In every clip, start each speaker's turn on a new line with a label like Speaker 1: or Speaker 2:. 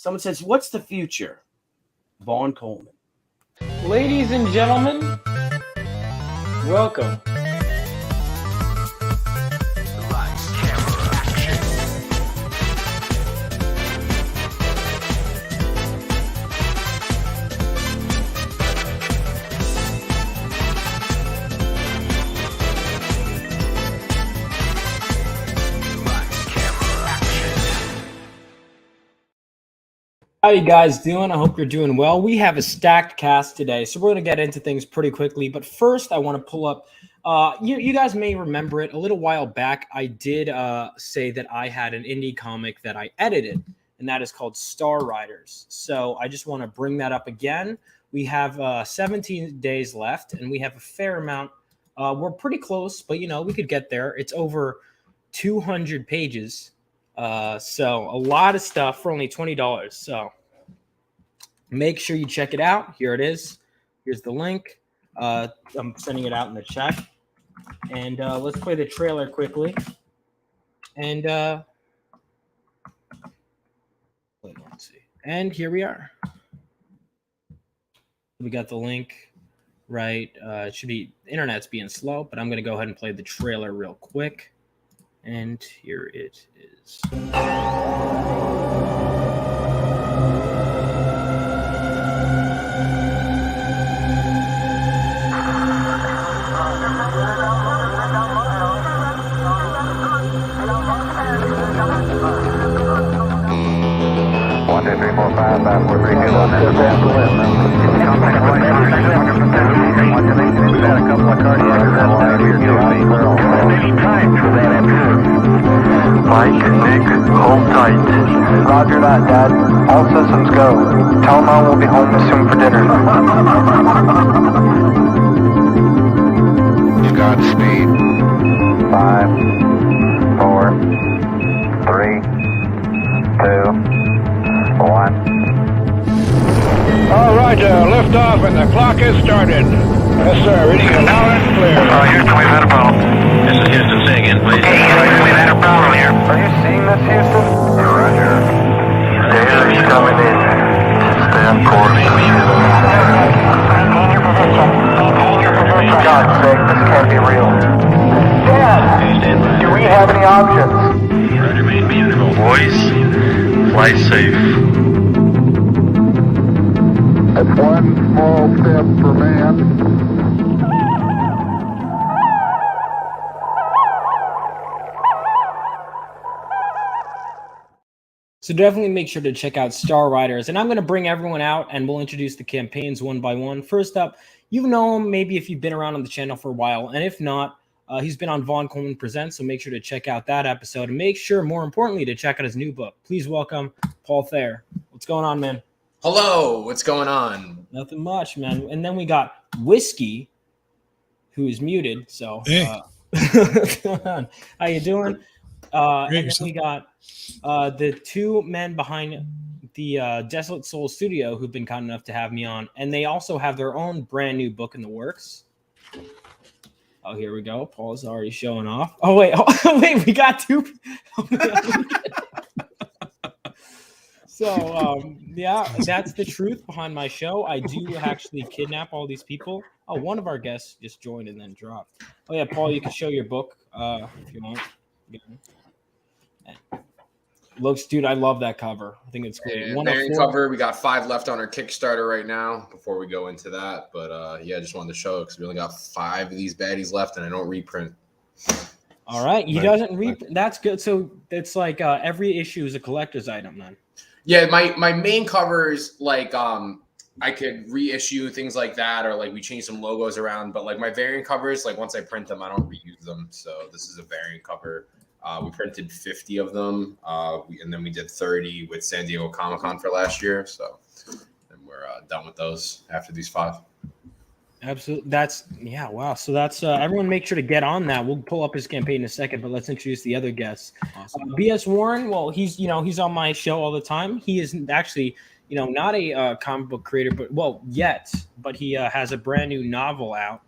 Speaker 1: Someone says, what's the future? Vaughn Coleman.
Speaker 2: Ladies and gentlemen, welcome. How you guys doing? I hope you're doing well. We have a stacked cast today, so we're going to get into things pretty quickly. But first, I want to pull up. You guys may remember it. A little while back, I did say that I had an indie comic that I edited, and that is called Star Riders. So I just want to bring that up again. We have 17 days left, and we have a fair amount. We're pretty close, but we could get there. It's over 200 pages. So a lot of stuff for only $20. So make sure you check it out. Here it is. Here's the link. I'm sending it out in the chat. And let's play the trailer quickly. And let's see. And here we are. We got the link right. It should be internet's being slow, but I'm going to go ahead and play the trailer real quick. And here it is.
Speaker 3: One, two, three, four, five, five, four, three, two, one. We've had a couple of cardiac arrests. Time for that Mike, Nick, hold tight. Roger that, Dad. All systems go. Tell Mom we'll be home soon for dinner. You got speed. 5, 4, 3, 2, 1.
Speaker 4: All right, lift off and the clock has started. Yes, sir. Reading it loud and clear.
Speaker 3: Houston, we've had a problem.
Speaker 5: This is Houston. Say again, please.
Speaker 3: Hey, Houston, we've had a problem here. Are you seeing this, Houston? Roger. Data is coming in. Stay on course. Maintain your position. Maintain your position. For God's sake, this can't be real. Dad, do we have any options?
Speaker 5: Roger, main vehicle.
Speaker 6: Boys, fly safe.
Speaker 3: That's one small step for man.
Speaker 2: So definitely make sure to check out Star Riders. And I'm going to bring everyone out and we'll introduce the campaigns one by one. First up, you know him maybe if you've been around on the channel for a while. And if not, he's been on Vaughn Coleman Presents. So make sure to check out that episode. And make sure, more importantly, to check out his new book. Please welcome Paul Thayer. What's going on, man?
Speaker 7: Hello, what's going on?
Speaker 2: Nothing much, man. And then we got Whiskey, who is muted. So what's going on? How you doing? And then we got the two men behind the Desolate Soul Studio who've been kind enough to have me on, and they also have their own brand new book in the works. Oh, here we go. Paul's already showing off. Oh wait, we got two. So yeah, that's the truth behind my show. I do actually kidnap all these people. Oh, one of our guests just joined and then dropped. Oh yeah, Paul, you can show your book if you want. Looks, dude, I love that cover. I think it's great.
Speaker 7: Variant cover. We got 5 left on our Kickstarter right now before we go into that. But yeah, I just wanted to show it because we only got 5 of these baddies left and I don't reprint.
Speaker 2: All right. He doesn't reprint. That's good. So it's like every issue is a collector's item then.
Speaker 7: Yeah, my main covers, like I could reissue things like that, or like we change some logos around. But like my variant covers, like once I print them, I don't reuse them. So this is a variant cover. We printed 50 of them, and then we did 30 with San Diego Comic-Con for last year. So and we're done with those after these 5.
Speaker 2: Absolutely. Yeah, wow. So that's everyone make sure to get on that. We'll pull up his campaign in a second, but let's introduce the other guests. Awesome. BS Warren, well, he's on my show all the time. He is actually, not a comic book creator, but he has a brand new novel out.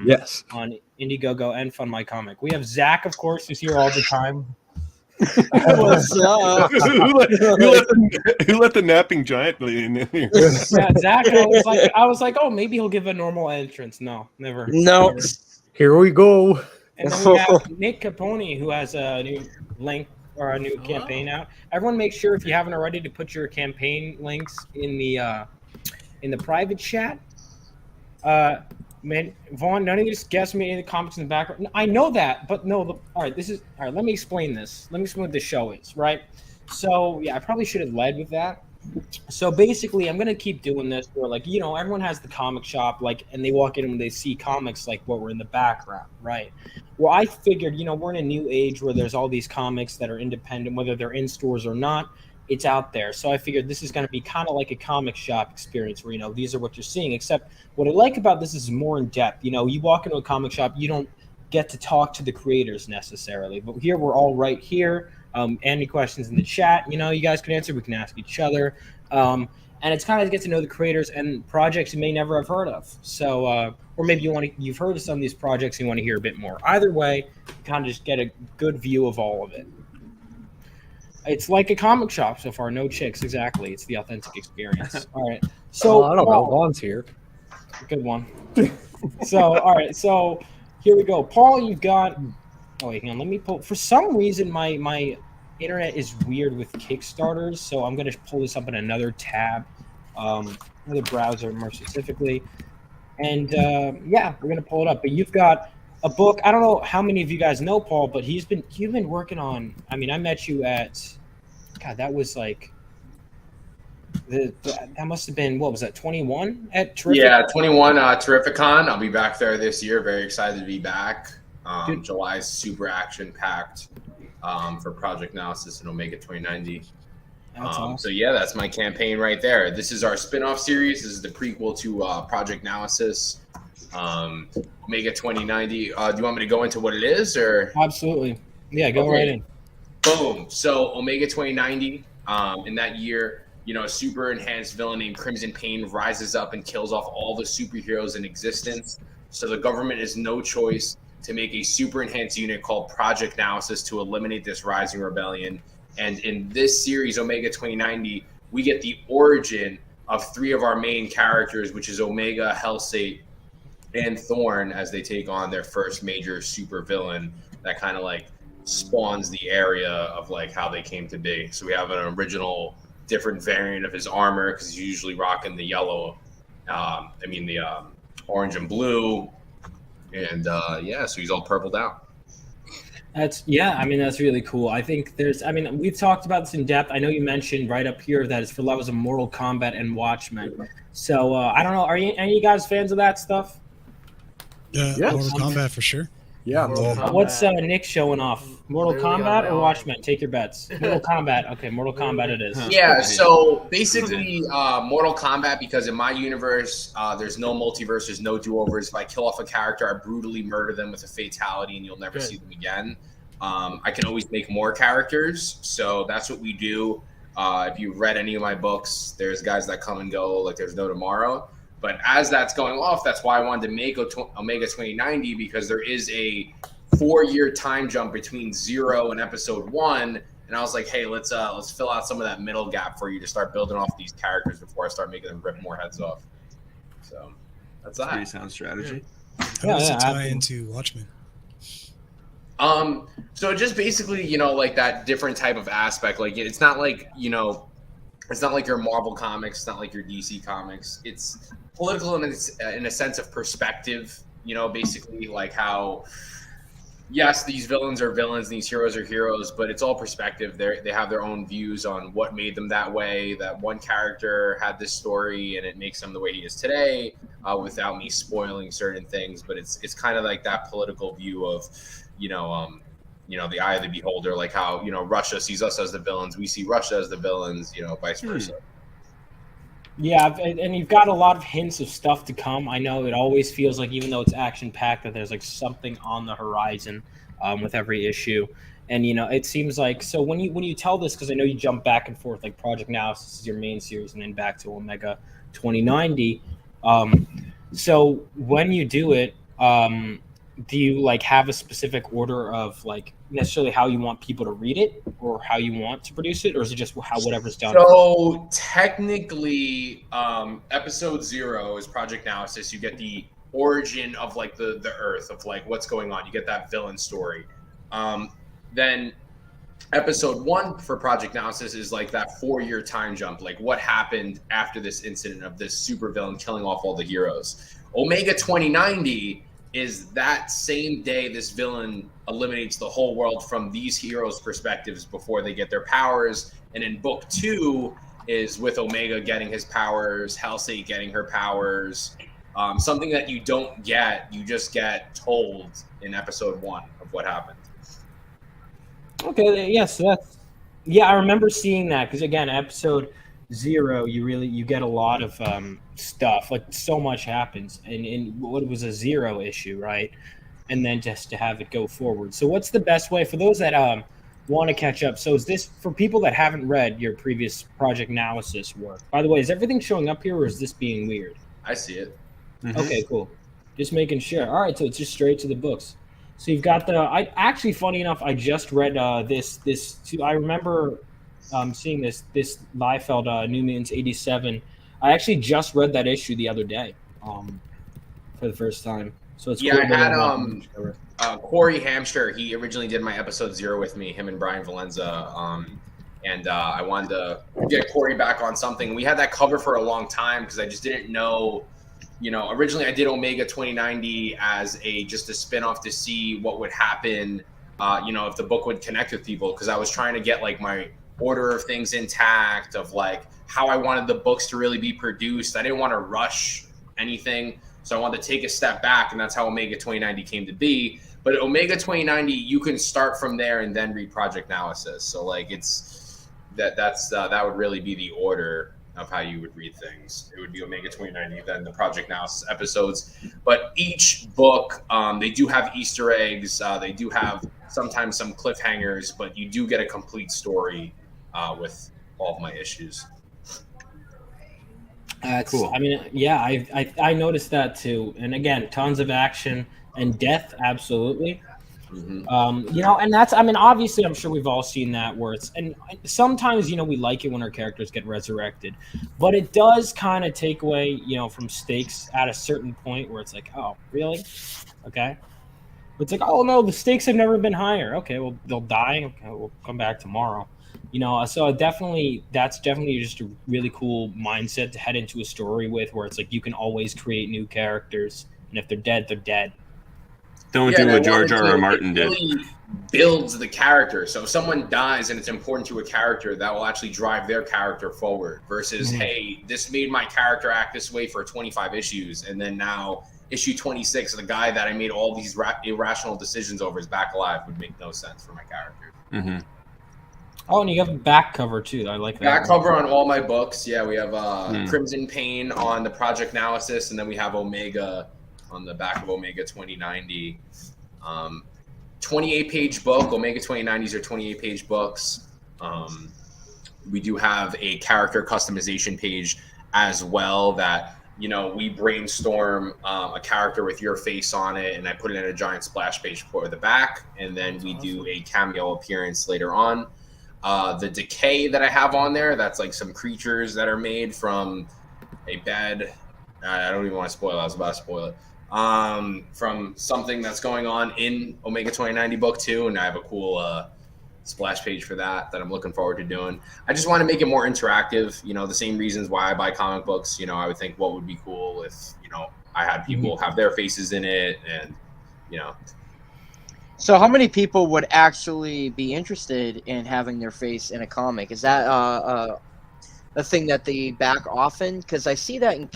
Speaker 8: Yes.
Speaker 2: On Indiegogo and Fund My Comic. We have Zach, of course, who's here all the time.
Speaker 1: What's up?
Speaker 8: who let the napping giant in here?
Speaker 2: Yeah, Zach. I was like, oh, maybe he'll give a normal entrance. No, never.
Speaker 1: No.
Speaker 2: Never.
Speaker 9: Here we go.
Speaker 2: And then we have Nick Capone, who has a new link or a new campaign out. Everyone, make sure if you haven't already to put your campaign links in the private chat. Man, Vaughn, none of you just guess me in the comments in the background. I know that, but no. All right, let me explain this. Let me explain what the show is, right? So yeah, I probably should have led with that. So basically, I'm gonna keep doing this where, like, everyone has the comic shop, like, and they walk in and they see comics like what were in the background, right? Well, I figured, we're in a new age where there's all these comics that are independent, whether they're in stores or not. It's out there. So I figured this is going to be kind of like a comic shop experience where, these are what you're seeing, except what I like about this is more in depth. You walk into a comic shop, you don't get to talk to the creators necessarily, but here we're all right here. Any questions in the chat, you guys can answer, we can ask each other. And it's kind of to get to know the creators and projects you may never have heard of. So, or maybe you've heard of some of these projects and you want to hear a bit more. Either way, you kind of just get a good view of all of it. It's like a comic shop so far. No chicks, exactly. It's the authentic experience. All right. So
Speaker 9: I don't know. Vaughn's here.
Speaker 2: Good one. So, all right. So here we go. Paul, you've got. Oh wait, hang on. Let me pull. For some reason, my internet is weird with Kickstarters, so I'm gonna pull this up in another tab, another browser more specifically. And yeah, we're gonna pull it up. But you've got a book. I don't know how many of you guys know Paul, but you've been working on. I mean, I met you at. God, that was like. That must have been, what was that, 21 at Terrific?
Speaker 7: Yeah, 21 Terrificon. I'll be back there this year. Very excited to be back. July is super action-packed for Project Analysis and Omega 2090.
Speaker 2: Awesome.
Speaker 7: So yeah, that's my campaign right there. This is our spin-off series. This is the prequel to Project Analysis, Omega 2090. Do you want me to go into what it is, or?
Speaker 2: Absolutely. Yeah, go right in.
Speaker 7: Boom. So Omega 2090, in that year, a super enhanced villain named Crimson Pain rises up and kills off all the superheroes in existence. So the government has no choice to make a super enhanced unit called Project Analysis to eliminate this rising rebellion. And in this series, Omega 2090, we get the origin of three of our main characters, which is Omega, Hellsate, and Thorn, as they take on their first major super villain that kind of like spawns the area of like how they came to be. So we have an original different variant of his armor because he's usually rocking the yellow, the orange and blue, and so he's all purpled out.
Speaker 2: That's really cool. I think we've talked about this in depth. I know you mentioned right up here that it's for levels of Mortal Kombat and Watchmen. So I don't know, are any of you guys fans of that stuff?
Speaker 10: Yeah, Mortal Kombat for sure.
Speaker 9: Yeah.
Speaker 2: What's Nick showing off? Mortal Kombat or Watchmen? Take your bets. Mortal Kombat. Okay, Mortal Kombat it is.
Speaker 7: Yeah, so basically Mortal Kombat, because in my universe, there's no multiverse, there's no do-overs. If I kill off a character, I brutally murder them with a fatality and you'll never see them again. I can always make more characters, so that's what we do. If you've read any of my books, there's guys that come and go like there's no tomorrow. But as that's going off, that's why I wanted to make Omega 2090, because there is a 4-year time jump between 0 and episode 1. And I was like, hey, let's fill out some of that middle gap for you to start building off these characters before I start making them rip more heads off. So that's that.
Speaker 1: Pretty sound strategy.
Speaker 10: How does it tie into Watchmen?
Speaker 7: So just basically, like that different type of aspect. Like it's not like, it's not like your Marvel comics, it's not like your DC comics. It's political in a sense of perspective, basically like how, yes, these villains are villains, these heroes are heroes, but it's all perspective. They have their own views on what made them that way. That one character had this story and it makes him the way he is today, without me spoiling certain things. But it's kind of like that political view of, the eye of the beholder, like how, Russia sees us as the villains, we see Russia as the villains, vice versa.
Speaker 2: Yeah, and you've got a lot of hints of stuff to come. I know it always feels like, even though it's action-packed, that there's like something on the horizon with every issue. And, it seems like, so when you tell this, because I know you jump back and forth, like Project Analysis is your main series and then back to Omega 2090. So when you do it, do you like have a specific order of like necessarily how you want people to read it or how you want to produce it, or is it just how whatever's done?
Speaker 7: So technically, episode 0 is Project Analysis. You get the origin of like the Earth, of like what's going on. You get that villain story. Then episode 1 for Project Analysis is like that 4-year time jump, like what happened after this incident of this supervillain killing off all the heroes. Omega 2090 is that same day this villain eliminates the whole world from these heroes' perspectives before they get their powers. And in book 2 is with Omega getting his powers, Halsey getting her powers. Something that you don't get, you just get told in episode 1 of what happened.
Speaker 2: Okay, yeah, so that's I remember seeing that because again, episode 0, you get a lot of stuff, like so much happens, and in what was a 0 issue, right? And then just to have it go forward. So what's the best way for those that want to catch up? So is this for people that haven't read your previous Project Analysis work? By the way, is everything showing up here, or is this being weird?
Speaker 7: I see it.
Speaker 2: Mm-hmm. Okay, cool. Just making sure. All right, so it's just straight to the books. So you've got I actually, funny enough, I just read this. I remember seeing this Liefeld New Mutants 87. I actually just read that issue the other day for the first time. So it's cool.
Speaker 7: I had Corey Hamster. He originally did my episode 0 with me, him and Brian Valenza. And I wanted to get Corey back on something. We had that cover for a long time because I just didn't know. Originally I did Omega 2090 as just a spinoff to see what would happen, if the book would connect with people, because I was trying to get like my order of things intact, of like how I wanted the books to really be produced. I didn't want to rush anything, so I wanted to take a step back, and that's how Omega 2090 came to be. But Omega 2090, you can start from there and then read Project Analysis. So like that would really be the order of how you would read things. It would be Omega 2090, then the Project Analysis episodes. But each book, they do have Easter eggs. They do have sometimes some cliffhangers, but you do get a complete story with all of my issues.
Speaker 2: Cool. I mean, yeah, I noticed that too. And again, tons of action and death, absolutely. Mm-hmm. And that's, obviously, I'm sure we've all seen that where and sometimes, we like it when our characters get resurrected, but it does kind of take away, from stakes at a certain point where it's like, oh, really? Okay. It's like, oh no, the stakes have never been higher. Okay, well, they'll die. Okay, we'll come back tomorrow. So that's definitely just a really cool mindset to head into a story with, where it's like you can always create new characters, and if they're dead, they're dead.
Speaker 8: Don't do what George R.R. Martin did.
Speaker 7: Really builds the character. So if someone dies and it's important to a character, that will actually drive their character forward versus, hey, this made my character act this way for 25 issues. And then now issue 26, the guy that I made all these irrational decisions over is back alive would make no sense for my character.
Speaker 8: Mm-hmm.
Speaker 2: Oh, and you have a back cover too. I like that.
Speaker 7: Back cover on all my books. Yeah, we have Crimson Pain on the Project Analysis, and then we have Omega on the back of Omega 2090. 28-page book. Omega 2090s are 28-page books. We do have a character customization page as well that, we brainstorm a character with your face on it, and I put it in a giant splash page for the back, and then we do a cameo appearance later on. The Decay that I have on there, that's like some creatures that are made from a bed. I don't even want to spoil it. I was about to spoil it. From something that's going on in Omega 2090 book 2, and I have a cool splash page for that I'm looking forward to doing. I just want to make it more interactive, the same reasons why I buy comic books. I would think what would be cool if, I had people have their faces in it, and,
Speaker 1: So how many people would actually be interested in having their face in a comic? Is that a thing that they back often? Because I see that in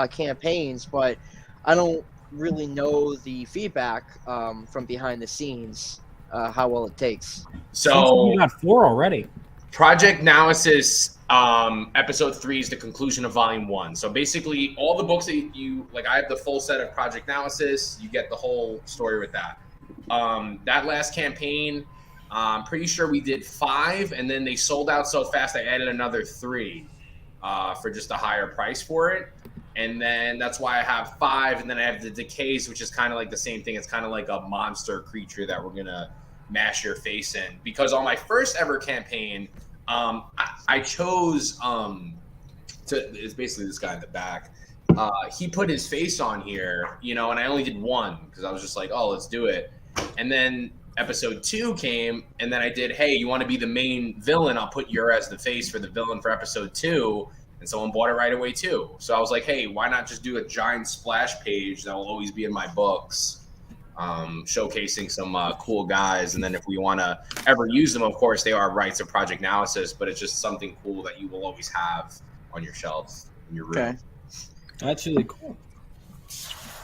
Speaker 1: campaigns, but I don't really know the feedback from behind the scenes, how well it takes.
Speaker 2: So you got 4 already.
Speaker 7: Project Analysis episode 3 is the conclusion of volume 1. So basically all the books that you like, I have the full set of Project Analysis. You get the whole story with that. That last campaign, I'm pretty sure we did 5, and then they sold out so fast I added another 3 for just a higher price for it. And then that's why I have 5, and then I have the decays, which is kind of like the same thing. It's kind of like a monster creature that we're gonna mash your face in. Because on my first ever campaign, I chose it's basically this guy in the back. He put his face on here, and I only did 1 because I was just like, oh, let's do it. And then episode 2 came, and then I did, hey, you want to be the main villain? I'll put you as the face for the villain for episode 2. And someone bought it right away too. So I was like, hey, why not just do a giant splash page that will always be in my books, showcasing some cool guys. And then if we want to ever use them, of course, they are rights of Project Analysis, but it's just something cool that you will always have on your shelf in your room.
Speaker 1: Okay.
Speaker 2: That's really cool.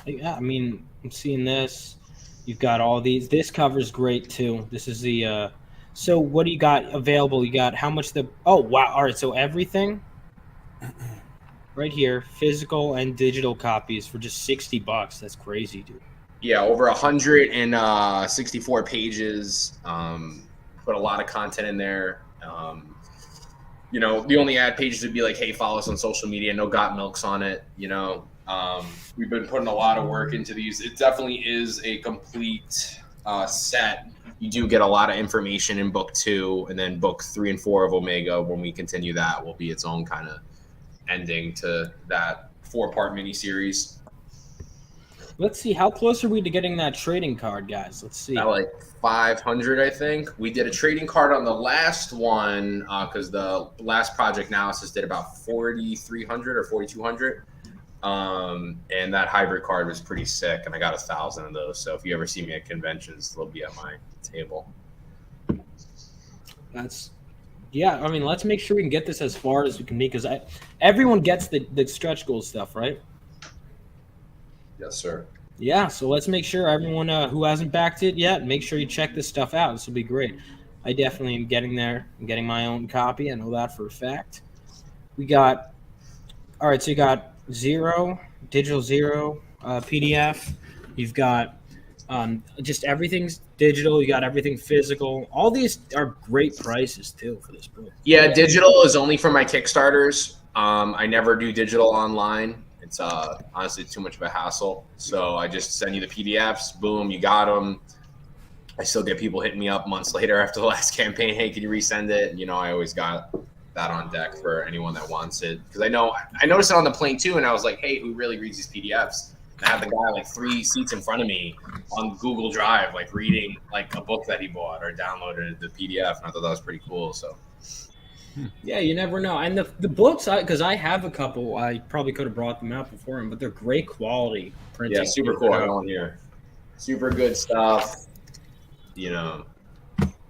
Speaker 2: Yeah, I mean, I'm seeing this. You've got all these. This cover's great too. This is the. So what do you got available? You got how much the? Oh wow! All right, so everything. Right here, physical and digital copies for just $60. That's crazy, dude.
Speaker 7: Yeah, over 164 pages. Put a lot of content in there. The only ad pages would be like, hey, follow us on social media. No got milks on it. We've been putting a lot of work into these. It definitely is a complete set. You do get a lot of information in book 2, and then book 3 and 4 of Omega. When we continue that, will be its own kind of ending to that 4-part miniseries.
Speaker 2: Let's see, how close are we to getting that trading card, guys? Let's see.
Speaker 7: At like 500, I think. We did a trading card on the last one because the last Project Analysis did about 4,300 or 4,200. And that hybrid card was pretty sick, and I got 1,000 of those. So if you ever see me at conventions, they'll be at my table.
Speaker 2: Yeah, I mean, let's make sure we can get this as far as we can be, because everyone gets the stretch goal stuff, right?
Speaker 7: Yes, sir.
Speaker 2: Yeah, so let's make sure everyone who hasn't backed it yet, make sure you check this stuff out. This will be great. I definitely am getting there. I'm getting my own copy. I know that for a fact. All right, so you got digital 0, PDF. You've got just everything's digital. You got everything physical. All these are great prices too for this book.
Speaker 7: Yeah, digital is only for my Kickstarters. I never do digital online. It's honestly too much of a hassle. So I just send you the PDFs. Boom, you got them. I still get people hitting me up months later after the last campaign. Hey, can you resend it? I always got that on deck for anyone that wants it. Because I noticed it on the plane too, and I was like, hey, who really reads these PDFs? And I had the guy like 3 seats in front of me on Google Drive, like reading like a book that he bought or downloaded the PDF, and I thought that was pretty cool. So
Speaker 2: yeah, you never know. And the books, because I have a couple, I probably could have brought them out before him, but they're great quality printing.
Speaker 7: Yeah, super cool. I got one here. Super good stuff.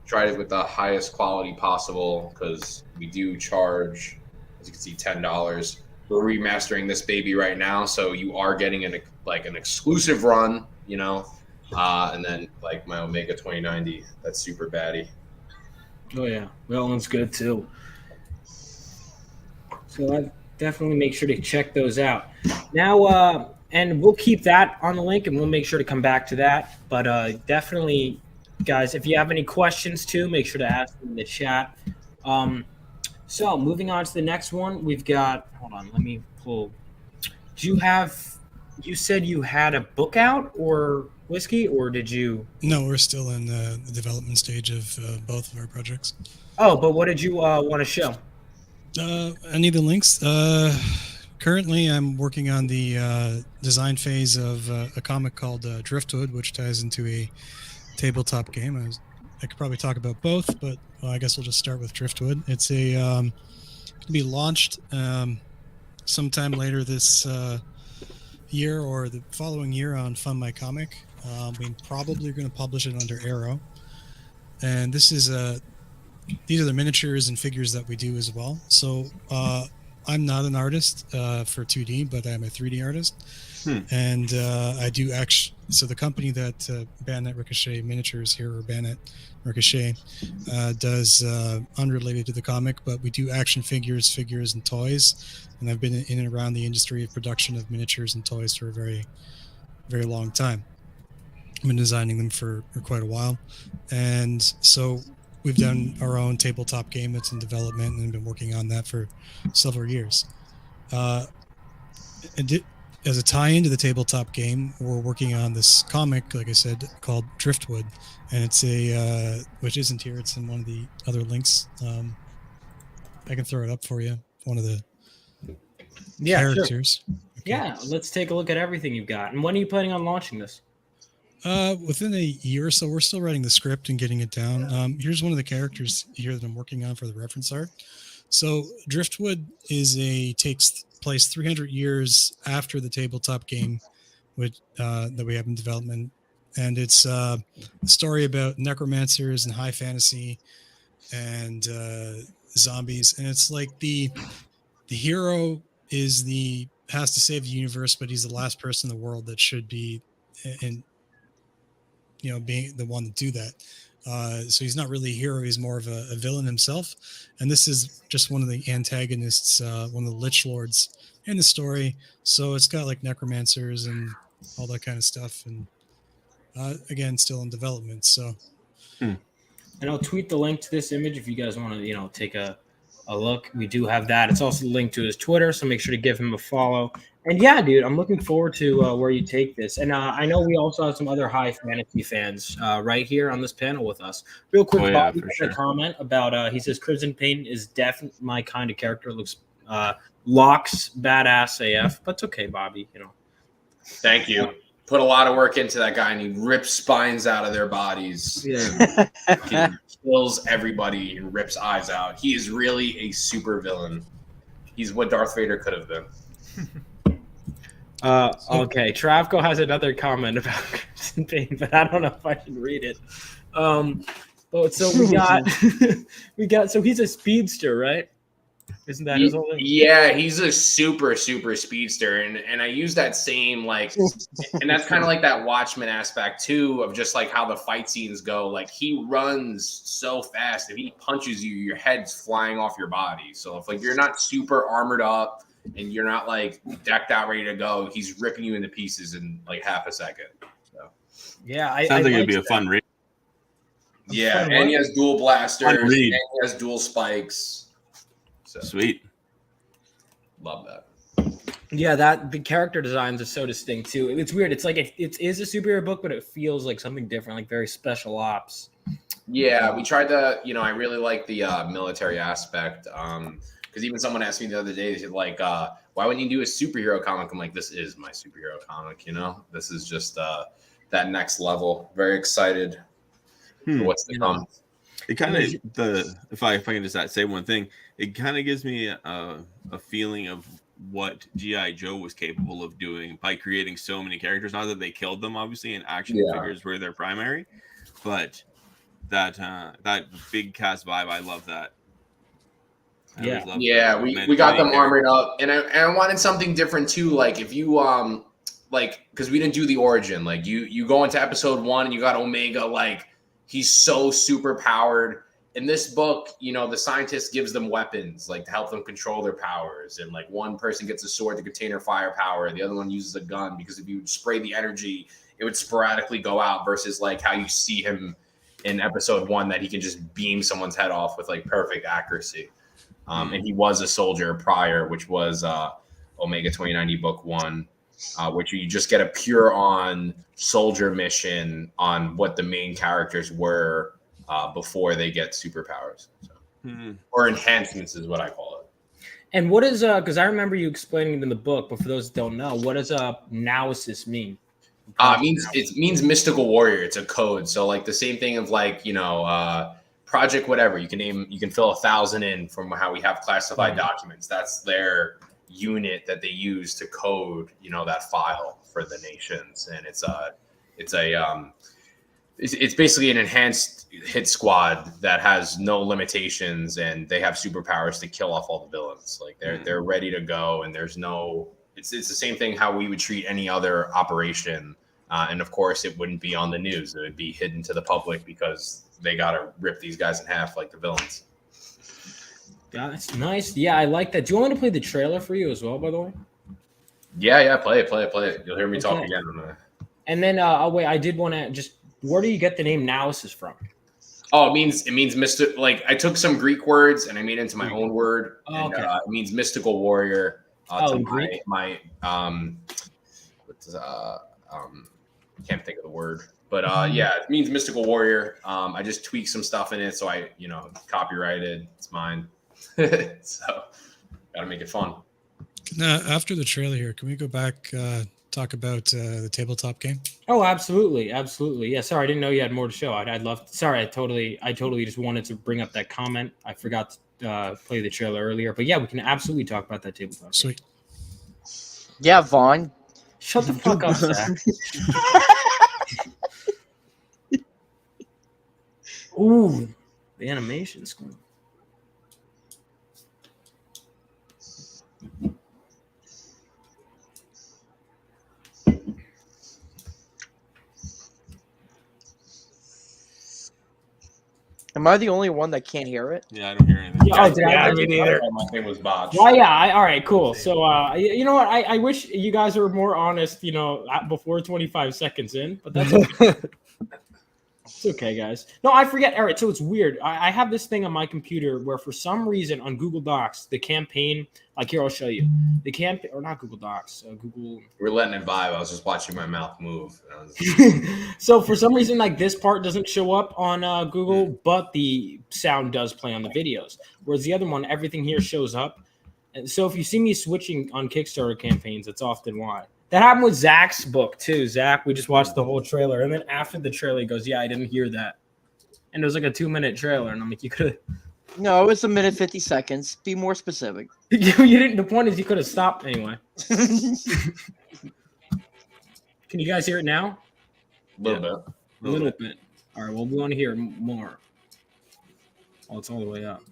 Speaker 7: Tried it with the highest quality possible because we do charge, as you can see, $10. We're remastering this baby right now, so you are getting an exclusive run, and then like my Omega 2090, that's super baddie.
Speaker 2: Oh yeah, that one's good too. So I definitely make sure to check those out. Now, and we'll keep that on the link, and we'll make sure to come back to that. But definitely, guys, if you have any questions too, make sure to ask them in the chat. So moving on to the next one, we've got. Hold on, let me pull. You said you had a book out or whiskey, or did you?
Speaker 10: No, we're still in the development stage of both of our projects.
Speaker 2: Oh, but what did you want to show?
Speaker 10: I need the links. Currently, I'm working on the design phase of a comic called Driftwood, which ties into a tabletop game. I could probably talk about both, but I guess we'll just start with Driftwood. It's to be launched sometime later this year or the following year on Fund My Comic. We probably are going to publish it under Arrow, and these are the miniatures and figures that we do as well. So I'm not an artist for 2D, but I'm a 3D artist. And I do actually. So the company that Bayonet Ricochet Miniatures here, or Bayonet Ricochet, does unrelated to the comic, but we do action figures, and toys. And I've been in and around the industry of production of miniatures and toys for a very, very long time. I've been designing them for quite a while, and so we've done our own tabletop game that's in development and been working on that for several years. as a tie-in to the tabletop game, we're working on this comic, like I said, called Driftwood, and it's which isn't here. It's in one of the other links. I can throw it up for you. One of the characters.
Speaker 2: Sure. Okay. Yeah, let's take a look at everything you've got. And when are you planning on launching this?
Speaker 10: Within a year or so. We're still writing the script and getting it down. Here's one of the characters here that I'm working on for the reference art. So Driftwood takes place 300 years after the tabletop game, which that we have in development, and it's a story about necromancers and high fantasy and zombies. And it's like the hero has to save the universe, but he's the last person in the world that should be in being the one to do that. So he's not really a hero. He's more of a villain himself. And this is just one of the antagonists, one of the Lich Lords in the story. So it's got like necromancers and all that kind of stuff. And again, still in development. So,
Speaker 2: and I'll tweet the link to this image if you guys want to, take a look. We do have that. It's also linked to his Twitter, so make sure to give him a follow. And yeah, dude, I'm looking forward to where you take this. And I know we also have some other high fantasy fans right here on this panel with us. Real quick, Bobby has a comment about, he says, Crimson Pain is definitely my kind of character. Looks locks badass AF, but it's okay, Bobby.
Speaker 7: Thank you. Put a lot of work into that guy, and he rips spines out of their bodies. Yeah. He kills everybody and rips eyes out. He is really a super villain. He's what Darth Vader could have been.
Speaker 2: Okay, Travko has another comment about Crimson Pain, but I don't know if I should read it. So we got so he's a speedster, right? Isn't that his whole thing?
Speaker 7: Yeah, he's a super speedster, and I use that same and that's kind of like that Watchmen aspect too, of just like how the fight scenes go. Like he runs so fast, if he punches you, your head's flying off your body. So if you're not super armored up and you're not decked out ready to go, he's ripping you into pieces in half a second. So
Speaker 2: yeah,
Speaker 8: sounds like it'd be a fun read.
Speaker 7: Yeah, and he has dual blasters, and he has dual spikes. So,
Speaker 8: sweet.
Speaker 7: Love that.
Speaker 2: Yeah, the character designs are so distinct too. It's weird. It's like it is a superhero book, but it feels like something different, like very special ops.
Speaker 7: Yeah, we tried to, I really like the military aspect. Because even someone asked me the other day, why wouldn't you do a superhero comic? I'm like, this is my superhero comic, This is just that next level. Very excited for what's to come.
Speaker 8: It kind of if I can just say one thing, it kind of gives me a feeling of what G.I. Joe was capable of doing by creating so many characters. Not that they killed them, obviously, and action figures were their primary, but that big cast vibe, I love that.
Speaker 7: We got them armored up, and I wanted something different too. Like if you because we didn't do the origin. Like you go into episode 1 and you got Omega, he's so super powered. In this book, the scientist gives them weapons, to help them control their powers. And one person gets a sword to contain their firepower. The other one uses a gun, because if you spray the energy, it would sporadically go out, versus how you see him in episode 1, that he can just beam someone's head off with perfect accuracy. And he was a soldier prior, which was Omega 2090 book 1. Which you just get a pure on soldier mission on what the main characters were before they get superpowers, or enhancements is what I call it.
Speaker 2: And what is because I remember you explaining it in the book, but for those that don't know, what does Naosis mean?
Speaker 7: It means mystical warrior. It's a code. So the same thing of project whatever. You can fill 1,000 in from how we have classified documents. That's their unit that they use to code that file for the nations. And it's basically an enhanced hit squad that has no limitations, and they have superpowers to kill off all the villains. They're ready to go, and there's no it's the same thing how we would treat any other operation. And of course it wouldn't be on the news. It would be hidden to the public, because they gotta rip these guys in half like the villains.
Speaker 2: That's nice. Yeah, I like that. Do you want me to play the trailer for you as well, by the way?
Speaker 7: Yeah, play it. You'll hear me talk again.
Speaker 2: And then, wait, I did want to just, where do you get the name Naosis from?
Speaker 7: Oh, it means mystic. I took some Greek words and I made it into my own word.
Speaker 2: Oh, okay.
Speaker 7: It means mystical warrior.
Speaker 2: Oh,
Speaker 7: to
Speaker 2: Greek?
Speaker 7: my can't think of the word, but yeah, it means mystical warrior. I just tweaked some stuff in it, so I copyrighted. It's mine, so gotta make it fun.
Speaker 10: After the trailer here, can we go back talk about the tabletop game?
Speaker 2: Oh, absolutely, absolutely. Yeah, sorry, I didn't know you had more to show. I'd love. Sorry, I totally just wanted to bring up that comment. I forgot to play the trailer earlier, but yeah, we can absolutely talk about that tabletop.
Speaker 10: Sweet.
Speaker 1: Yeah, Vaughn.
Speaker 2: Shut the fuck up, Zach. Ooh, the animation's cool.
Speaker 1: Am I the only one that can't hear it?
Speaker 8: Yeah, I don't hear anything.
Speaker 2: Yeah, oh, did I?
Speaker 10: me neither.
Speaker 7: My thing was botched.
Speaker 2: Well, yeah. All right, cool. So, you know what? I wish you guys were more honest. Before 25 seconds in, but that's okay. It's okay, guys. No, I forget. All right, so it's weird. I have this thing on my computer where, for some reason, on Google Docs, the campaign. Like here, I'll show you the campaign, or not Google Docs. Google.
Speaker 7: We're letting it vibe. I was just watching my mouth move.
Speaker 2: So for some reason, like this part doesn't show up on Google, but the sound does play on the videos. Whereas the other one, everything here shows up. And so if you see me switching on Kickstarter campaigns, that's often why. That happened with Zach's book too. Zach, we just watched the whole trailer, and then after the trailer, he goes, "Yeah, I didn't hear that," and it was like a 2-minute trailer, and I'm like, "You could."
Speaker 1: No, it was 1:50. Be more specific.
Speaker 2: You didn't. The point is, you could have stopped anyway. Can you guys hear it now?
Speaker 7: A little bit.
Speaker 2: A little bit. All right. Well, we want to hear more. Oh, it's all the way up.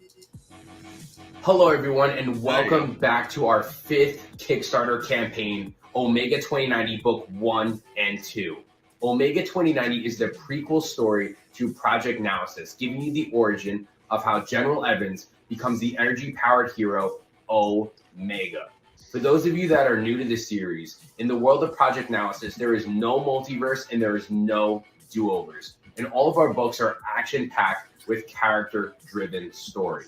Speaker 11: Hello, everyone, and welcome back to our 5th Kickstarter campaign, Omega 2090 Book 1 and 2. Omega 2090 is the prequel story to Project Analysis, giving you the origin of how General Evans becomes the energy-powered hero Omega. For those of you that are new to this series, in the world of Project Analysis, there is no multiverse and there is no do-overs. And all of our books are action-packed with character-driven story.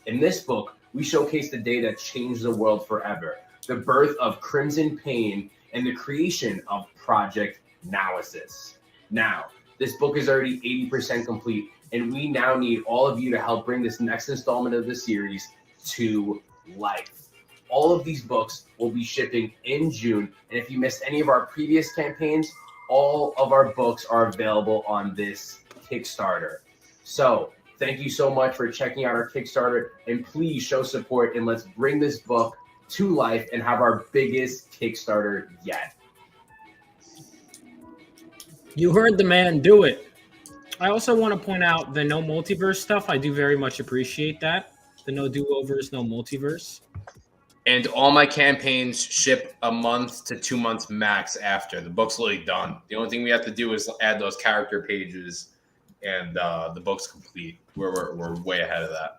Speaker 11: In this book, we showcase the day that changed the world forever, the birth of Crimson Pain, and the creation of Project Analysis. Now, this book is already 80% complete, and we now need all of you to help bring this next installment of the series to life. All of these books will be shipping in June, and if you missed any of our previous campaigns, all of our books are available on this Kickstarter. So, thank you so much for checking out our Kickstarter, and please show support, and let's bring this book to life and have our biggest Kickstarter yet.
Speaker 2: You heard the man. Do it. I also want to point out the no multiverse stuff. I do very much appreciate that. The no do-overs, no multiverse.
Speaker 7: And all my campaigns ship a month to 2 months max after. The book's literally done. The only thing we have to do is add those character pages, and the book's complete. We're way ahead of that.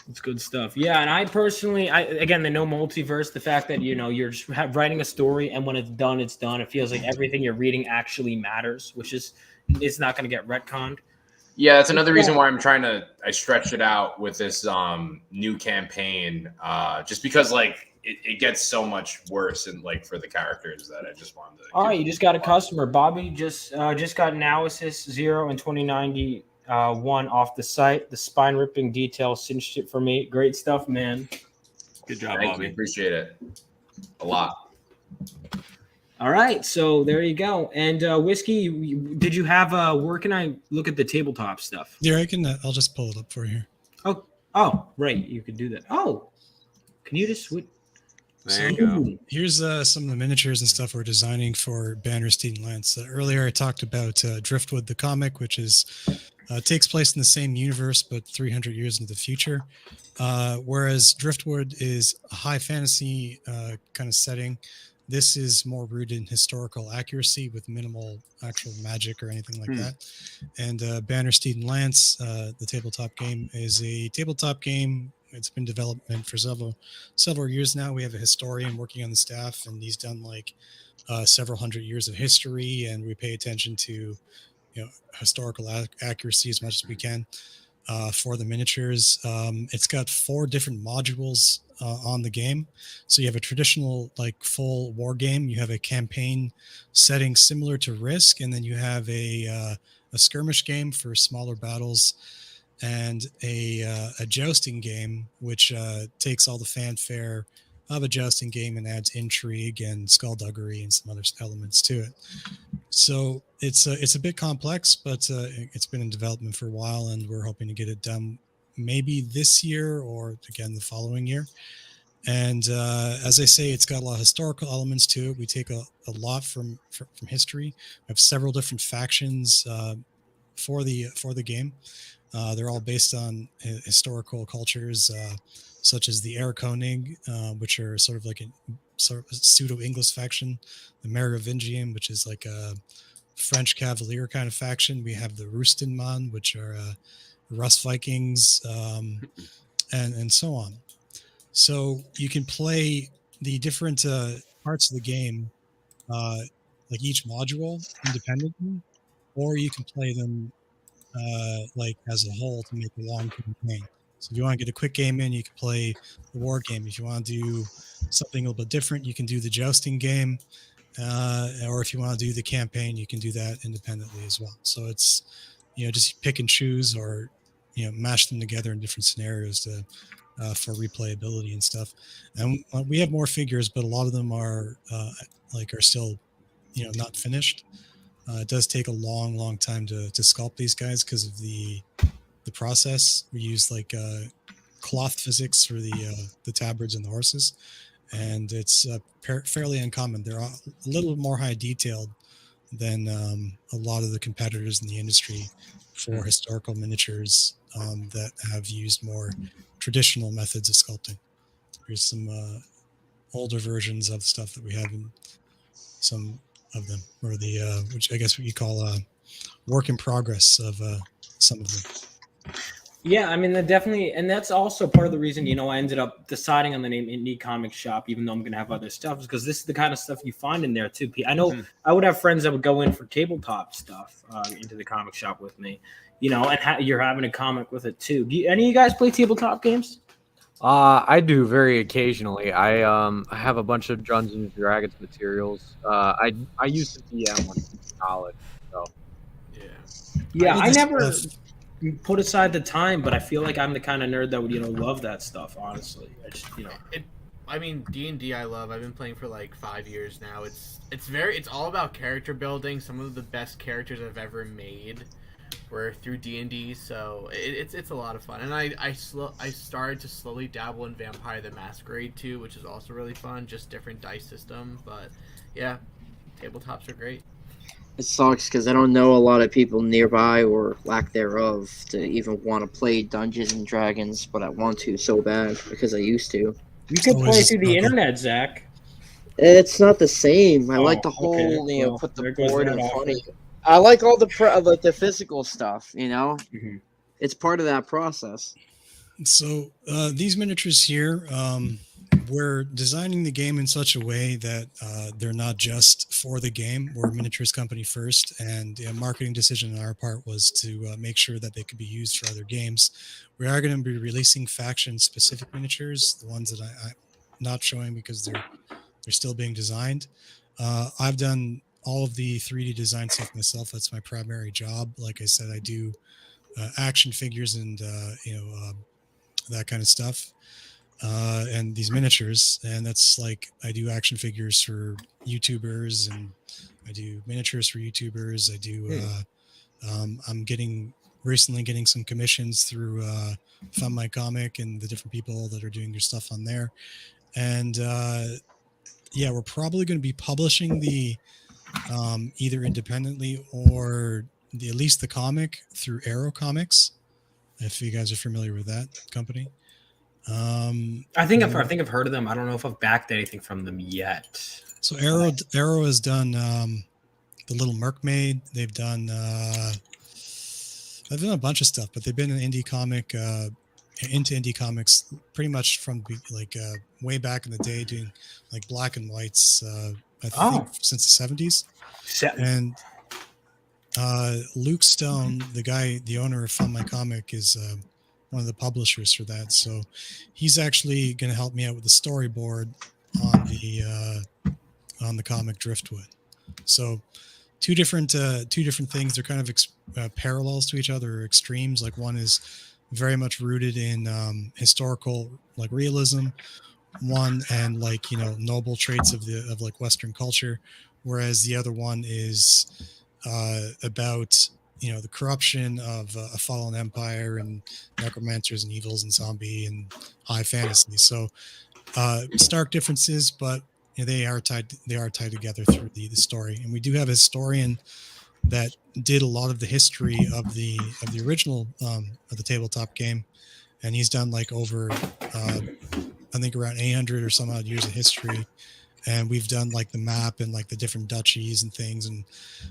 Speaker 2: It's good stuff. Yeah, and I personally, again, the no multiverse, the fact that, you're just writing a story, and when it's done, it's done. It feels like everything you're reading actually matters, which is, it's not going to get retconned.
Speaker 7: Yeah, that's another reason why I stretched it out with this new campaign, just because it gets so much worse and for the characters that I just wanted to.
Speaker 2: All right, you just got a customer. Bobby just got Analysis 0 and 2090 1 off the site. The spine ripping detail cinched it for me. Great stuff, man.
Speaker 8: Good job,
Speaker 7: Thank
Speaker 8: Bobby.
Speaker 7: you. Appreciate it a lot.
Speaker 2: All right, so there you go. And Whiskey, did you have where can I look at the tabletop stuff?
Speaker 10: Yeah, I can. I'll just pull it up for you.
Speaker 2: Oh, right, you could do that. Oh, can you just switch?
Speaker 8: There you go.
Speaker 10: Here's some of the miniatures and stuff we're designing for Banner, Steed, and Lance. Earlier, I talked about Driftwood, the comic, which is takes place in the same universe but 300 years into the future. Whereas Driftwood is a high fantasy kind of setting. This is more rooted in historical accuracy with minimal actual magic or anything like that. And Banner, Steed, and Lance, the tabletop game, is a tabletop game. It's been in development for several years now. We have a historian working on the staff, and he's done several hundred years of history, and we pay attention to historical accuracy as much as we can. for the miniatures. It's got 4 different modules on the game. So you have a traditional like full war game. You have a campaign setting similar to Risk, and then you have a skirmish game for smaller battles, and a jousting game, which takes all the fanfare of a jousting game and adds intrigue and skullduggery and some other elements to it. So it's a bit complex, but it's been in development for a while, and we're hoping to get it done maybe this year or again the following year. And as I say, it's got a lot of historical elements to it. We take a lot from history. We have several different factions for the game. They're all based on historical cultures, such as the Arakonig, which are sort of like a sort of pseudo-English faction, the Merovingian, which is like a French Cavalier kind of faction. We have the Rustenman, which are Rus Vikings, and so on. So you can play the different parts of the game, like each module independently, or you can play them like as a whole to make a long campaign. So if you want to get a quick game in, you can play the war game. If you want to do something a little bit different, you can do the jousting game. Or if you want to do the campaign, you can do that independently as well. So it's, just pick and choose, or, mash them together in different scenarios to for replayability and stuff. And we have more figures, but a lot of them are still, not finished. It does take a long time to sculpt these guys because of the process. We use like cloth physics for the tabards and the horses, and it's fairly uncommon. They're a little more high detailed than a lot of the competitors in the industry for historical miniatures that have used more traditional methods of sculpting. Here's some older versions of stuff that we have in some of them, or the which I guess what you call work in progress of some of them.
Speaker 2: Yeah, I mean, definitely, and that's also part of the reason, I ended up deciding on the name Indie Comic Shop, even though I'm going to have other stuff, because this is the kind of stuff you find in there too. I know I would have friends that would go in for tabletop stuff into the comic shop with me, and you're having a comic with it too. Do any of you guys play tabletop games?
Speaker 9: I do very occasionally. I have a bunch of Dungeons and Dragons materials. I used to DM when I was in college, so
Speaker 2: yeah. I never put aside the time, but I feel like I'm the kind of nerd that would love that stuff. Honestly, I just
Speaker 12: I mean, D&D I love. I've been playing for like 5 years now. It's all about character building. Some of the best characters I've ever made were through D&D, so it's a lot of fun. And I started to slowly dabble in Vampire the Masquerade too, which is also really fun, just different dice system. But yeah, tabletops are great.
Speaker 1: It sucks because I don't know a lot of people nearby, or lack thereof, to even want to play Dungeons and Dragons, but I want to so bad because I used to.
Speaker 2: You can play through the internet, Zach.
Speaker 1: It's not the same. I like the whole, put the board in front of you. I like all the physical stuff, It's part of that process.
Speaker 10: So these miniatures here, we're designing the game in such a way that they're not just for the game. We're a miniatures company first, and a marketing decision on our part was to make sure that they could be used for other games. We are going to be releasing faction-specific miniatures, the ones that I'm not showing because they're still being designed. I've done all of the 3D design stuff myself. That's my primary job. Like I said, I do action figures and that kind of stuff, and these miniatures. And that's like I do action figures for YouTubers, and I do miniatures for YouTubers. I do. I'm recently getting some commissions through Fund My Comic and the different people that are doing their stuff on there. And we're probably going to be publishing the either independently or at least the comic through Arrow Comics, if you guys are familiar with that company.
Speaker 2: I think I've heard of them. I don't know if I've backed anything from them yet.
Speaker 10: So Arrow has done the Little Mermaid. They've done a bunch of stuff, but they've been an indie comic into indie comics pretty much from like way back in the day, doing like black and whites. I think since the 70s. And Luke Stone, the owner of Fun My Comic, is one of the publishers for that. So he's actually going to help me out with the storyboard on the comic Driftwood. So two different things. They're kind of parallels to each other, or extremes. Like one is very much rooted in historical like realism, one and like noble traits of like Western culture, whereas the other one is about the corruption of a fallen empire and necromancers and evils and zombie and high fantasy. So stark differences, but they are tied together through the story. And we do have a historian that did a lot of the history of the original of the tabletop game, and he's done like over I think around 800 or some odd years of history. And we've done like the map and like the different duchies and things, and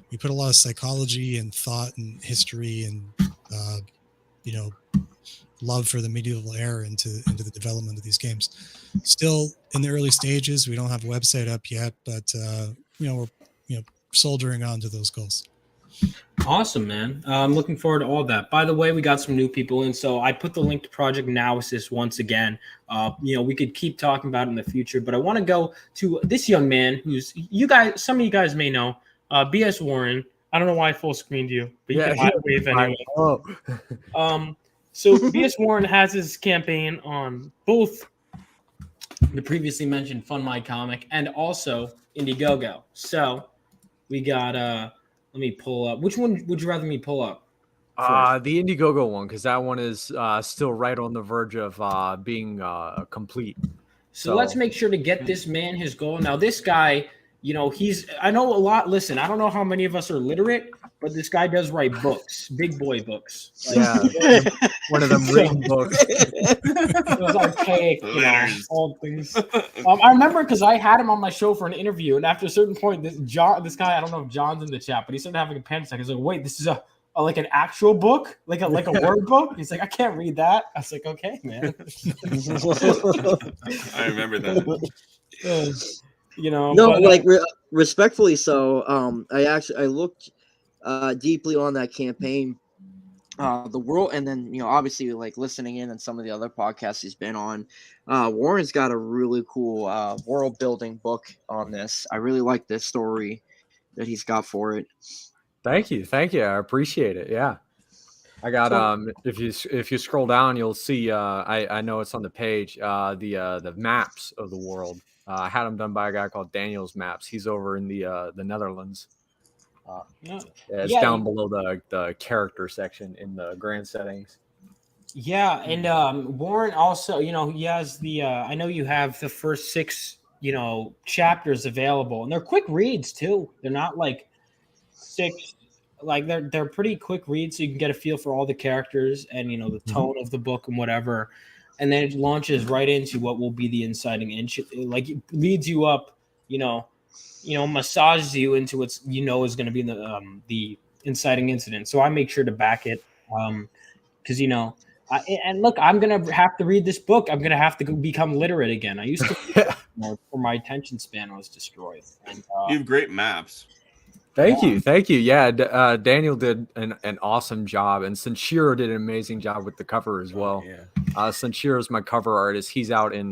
Speaker 10: we put a lot of psychology and thought and history and love for the medieval era into the development of these games. Still in the early stages, we don't have a website up yet, but we're soldering on to those goals.
Speaker 2: Awesome, man. I'm looking forward to all that. By the way, we got some new people in, so I put the link to Project Analysis once again. We could keep talking about it in the future, but I want to go to this young man who's some of you guys may know, BS Warren. I don't know why I full screened you, but you can wave anyway. So BS Warren has his campaign on both the previously mentioned Fun My Comic and also Indiegogo. So we got let me pull up. Which one would you rather me pull up?
Speaker 9: The Indiegogo one, because that one is still right on the verge of being complete.
Speaker 2: So let's make sure to get this man his goal. Now, this guy, I know a lot. Listen, I don't know how many of us are literate, but this guy does write books, big boy books.
Speaker 9: One of them written books.
Speaker 2: Those archaic, old things. I remember because I had him on my show for an interview, and after a certain point, this guy, I don't know if John's in the chat, but he started having a panic attack. He's like, "Wait, this is like an actual book, like a word book?" He's like, "I can't read that." I was like, "Okay, man."
Speaker 8: I remember that.
Speaker 1: Respectfully so. I looked deeply on that campaign, the world, and then obviously like listening in on some of the other podcasts he's been on. Warren's got a really cool world building book on this. I really like this story that he's got for it.
Speaker 9: Thank you. I appreciate it. Yeah, I got if you scroll down, you'll see. I know it's on the page. The maps of the world. I had them done by a guy called Daniel's Maps. He's over in the Netherlands. It's down below the character section in the grand settings.
Speaker 2: Yeah, and Warren also, he has the. I know you have the first 6, chapters available, and they're quick reads too. They're not like 6, like they're pretty quick reads, so you can get a feel for all the characters and the tone of the book and whatever. And then it launches right into what will be the inciting incident. Like it leads you up, massages you into what's is going to be the inciting incident. So I make sure to back it because and look, I'm gonna have to read this book. I'm gonna have to become literate again. I used to for my attention span was destroyed. And,
Speaker 8: you have great maps.
Speaker 9: Thank you. Yeah, Daniel did an awesome job, and Sanshiro did an amazing job with the cover as well. Sanshiro is my cover artist. He's out in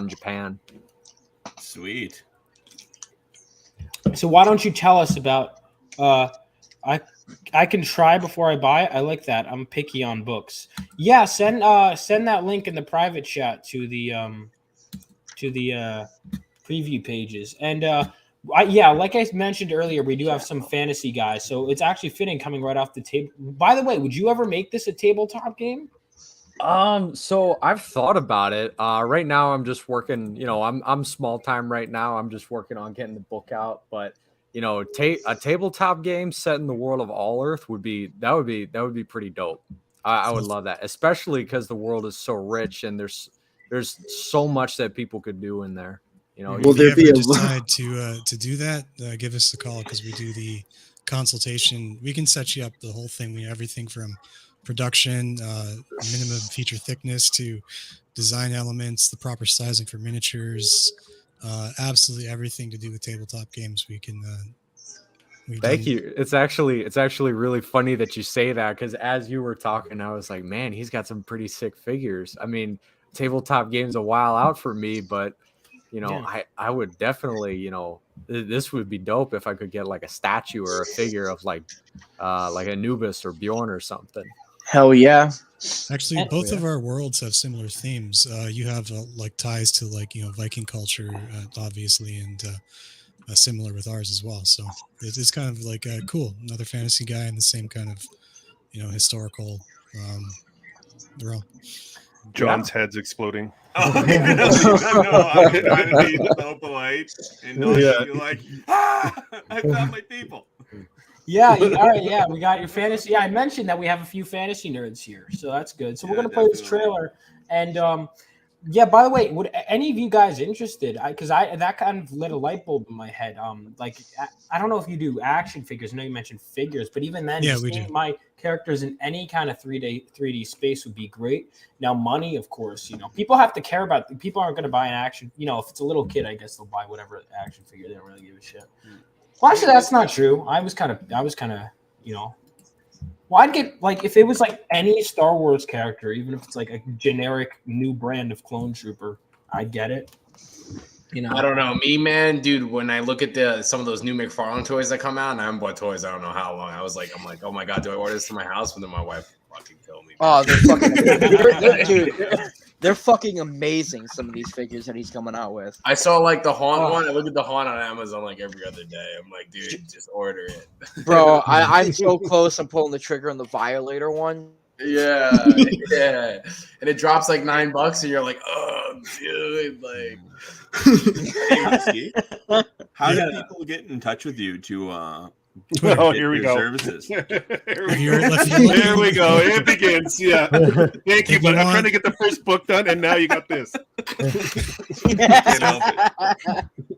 Speaker 9: Japan.
Speaker 8: Sweet.
Speaker 2: So why don't you tell us about? I can try before I buy it. I like that. I'm picky on books. Yeah, send that link in the private chat to the preview pages. And like I mentioned earlier, we do have some fantasy guys, so it's actually fitting coming right off the table. By the way, would you ever make this a tabletop game?
Speaker 9: So I've thought about it. Right now I'm just working, I'm small time right now. I'm just working on getting the book out, but a tabletop game set in the world of All Earth would be pretty dope. I would love that, especially because the world is so rich and there's so much that people could do in there.
Speaker 10: If you ever decide to do that, give us a call because we do the consultation. We can set you up the whole thing. We have everything from production, minimum feature thickness to design elements, the proper sizing for miniatures, absolutely everything to do with tabletop games. We can
Speaker 9: Thank you. It's actually really funny that you say that, because as you were talking, I was like, man, he's got some pretty sick figures. I mean, tabletop game's a while out for me, but I would definitely, this would be dope if I could get like a statue or a figure of like Anubis or Bjorn or something.
Speaker 1: Hell yeah.
Speaker 10: Actually, both of our worlds have similar themes. You have like ties to like, Viking culture, obviously, and similar with ours as well. So it's kind of like cool. Another fantasy guy in the same kind of, historical realm.
Speaker 13: John's head's exploding.
Speaker 8: Oh, yeah. No, I'm trying to be so polite and not be like, I found my people.
Speaker 2: Yeah, all right, yeah, we got your fantasy. Yeah, I mentioned that we have a few fantasy nerds here, so that's good. So we're gonna play this trailer, and yeah. By the way, would any of you guys interested? Because that kind of lit a light bulb in my head. Like I don't know if you do action figures. I know you mentioned figures, but even then,
Speaker 10: yeah, we do.
Speaker 2: My characters in any kind of 3D space would be great. Now, money, of course, people have to care about. People aren't gonna buy an action. If it's a little kid, I guess they'll buy whatever action figure. They don't really give a shit. Well, actually, that's not true. I was kind of, well, I'd get like if it was like any Star Wars character, even if it's like a generic new brand of clone trooper, I'd get it.
Speaker 7: I don't know, me, man, dude. When I look at some of those new McFarlane toys that come out, and I haven't bought toys, I don't know how long. I'm like, oh my god, do I order this to my house? But then my wife fucking killed me.
Speaker 1: Oh, they're fucking, dude. They're fucking amazing. Some of these figures that he's coming out with.
Speaker 7: I saw like the Haunt one. I look at the Haunt on Amazon like every other day. I'm like, dude, just order it,
Speaker 1: bro. I'm so close. I'm pulling the trigger on the Violator one.
Speaker 7: Yeah, yeah, and it drops like $9, and you're like, oh, dude, like.
Speaker 8: How do people get in touch with you to?
Speaker 13: Here we go.
Speaker 8: Services.
Speaker 13: There we go. It begins. Yeah. Thank you, but I'm trying to get the first book done, and now you got this.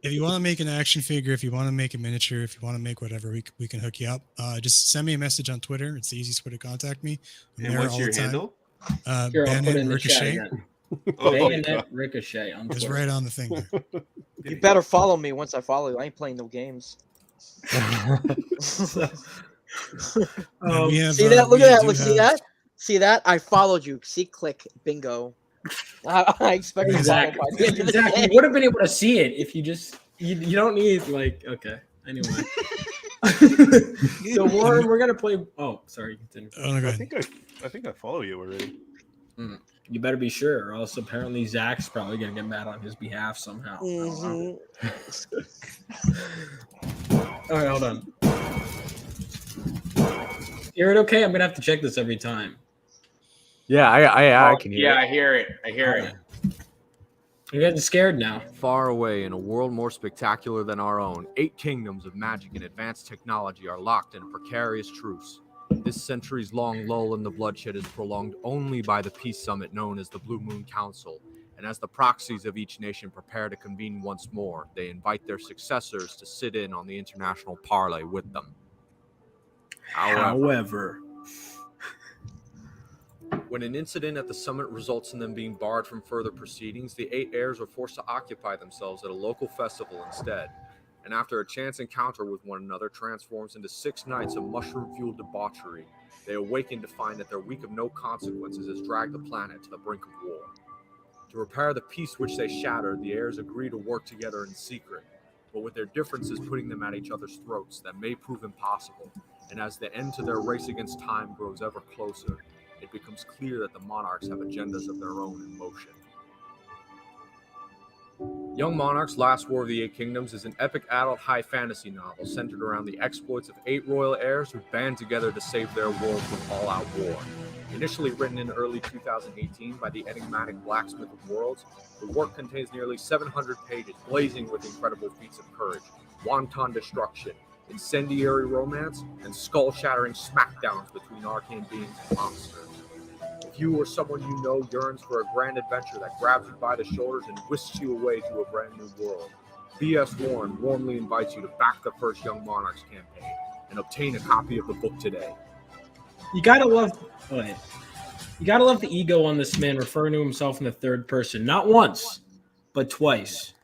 Speaker 10: If you want to make an action figure, if you want to make a miniature, if you want to make whatever, we can hook you up. Just send me a message on Twitter. It's the easiest way to contact me. I'm
Speaker 8: and what's your handle?
Speaker 10: Bayonet Ricochet.
Speaker 2: Bayonet Ricochet.
Speaker 10: It's right on the thing there.
Speaker 1: You better follow me once I follow you. I ain't playing no games.
Speaker 10: We have,
Speaker 1: see that? Look at that! Look, see that? See that? I followed you. See, click, bingo. I expect
Speaker 2: exactly. You would have been able to see it if you just you don't need like okay. Anyway, so we're gonna play. Oh, sorry. Continue.
Speaker 13: I think I follow you already.
Speaker 2: You better be sure, or else apparently Zach's probably gonna get mad on his behalf somehow. All right, hold on. Hear it okay? I'm gonna have to check this every time.
Speaker 9: Yeah, I can hear it.
Speaker 7: Yeah, I hear it. I hear it.
Speaker 2: You're getting scared now.
Speaker 9: Far away in a world more spectacular than our own, 8 kingdoms of magic and advanced technology are locked in a precarious truce. This centuries-long lull in the bloodshed is prolonged only by the peace summit known as the Blue Moon Council. And as the proxies of each nation prepare to convene once more, they invite their successors to sit in on the international parley with them.
Speaker 2: However,
Speaker 9: when an incident at the summit results in them being barred from further proceedings, the 8 heirs are forced to occupy themselves at a local festival instead. And after a chance encounter with one another transforms into 6 nights of mushroom-fueled debauchery, they awaken to find that their week of no consequences has dragged the planet to the brink of war. To repair the peace which they shattered, the heirs agree to work together in secret, but with their differences putting them at each other's throats, that may prove impossible. And as the end to their race against time grows ever closer, it becomes clear that the monarchs have agendas of their own in motion. Young Monarchs: Last War of the 8 Kingdoms is an epic adult high fantasy novel centered around the exploits of 8 royal heirs who band together to save their world from all-out war. Initially written in early 2018 by the enigmatic Blacksmith of Worlds, the work contains nearly 700 pages blazing with incredible feats of courage, wanton destruction, incendiary romance, and skull-shattering smackdowns between arcane beings and monsters. If you or someone you know yearns for a grand adventure that grabs you by the shoulders and whisks you away to a brand new world, B.S. Warren warmly invites you to back the first Young Monarchs campaign and obtain a copy of the book today.
Speaker 2: You gotta love the ego on this man referring to himself in the third person, not once, but twice.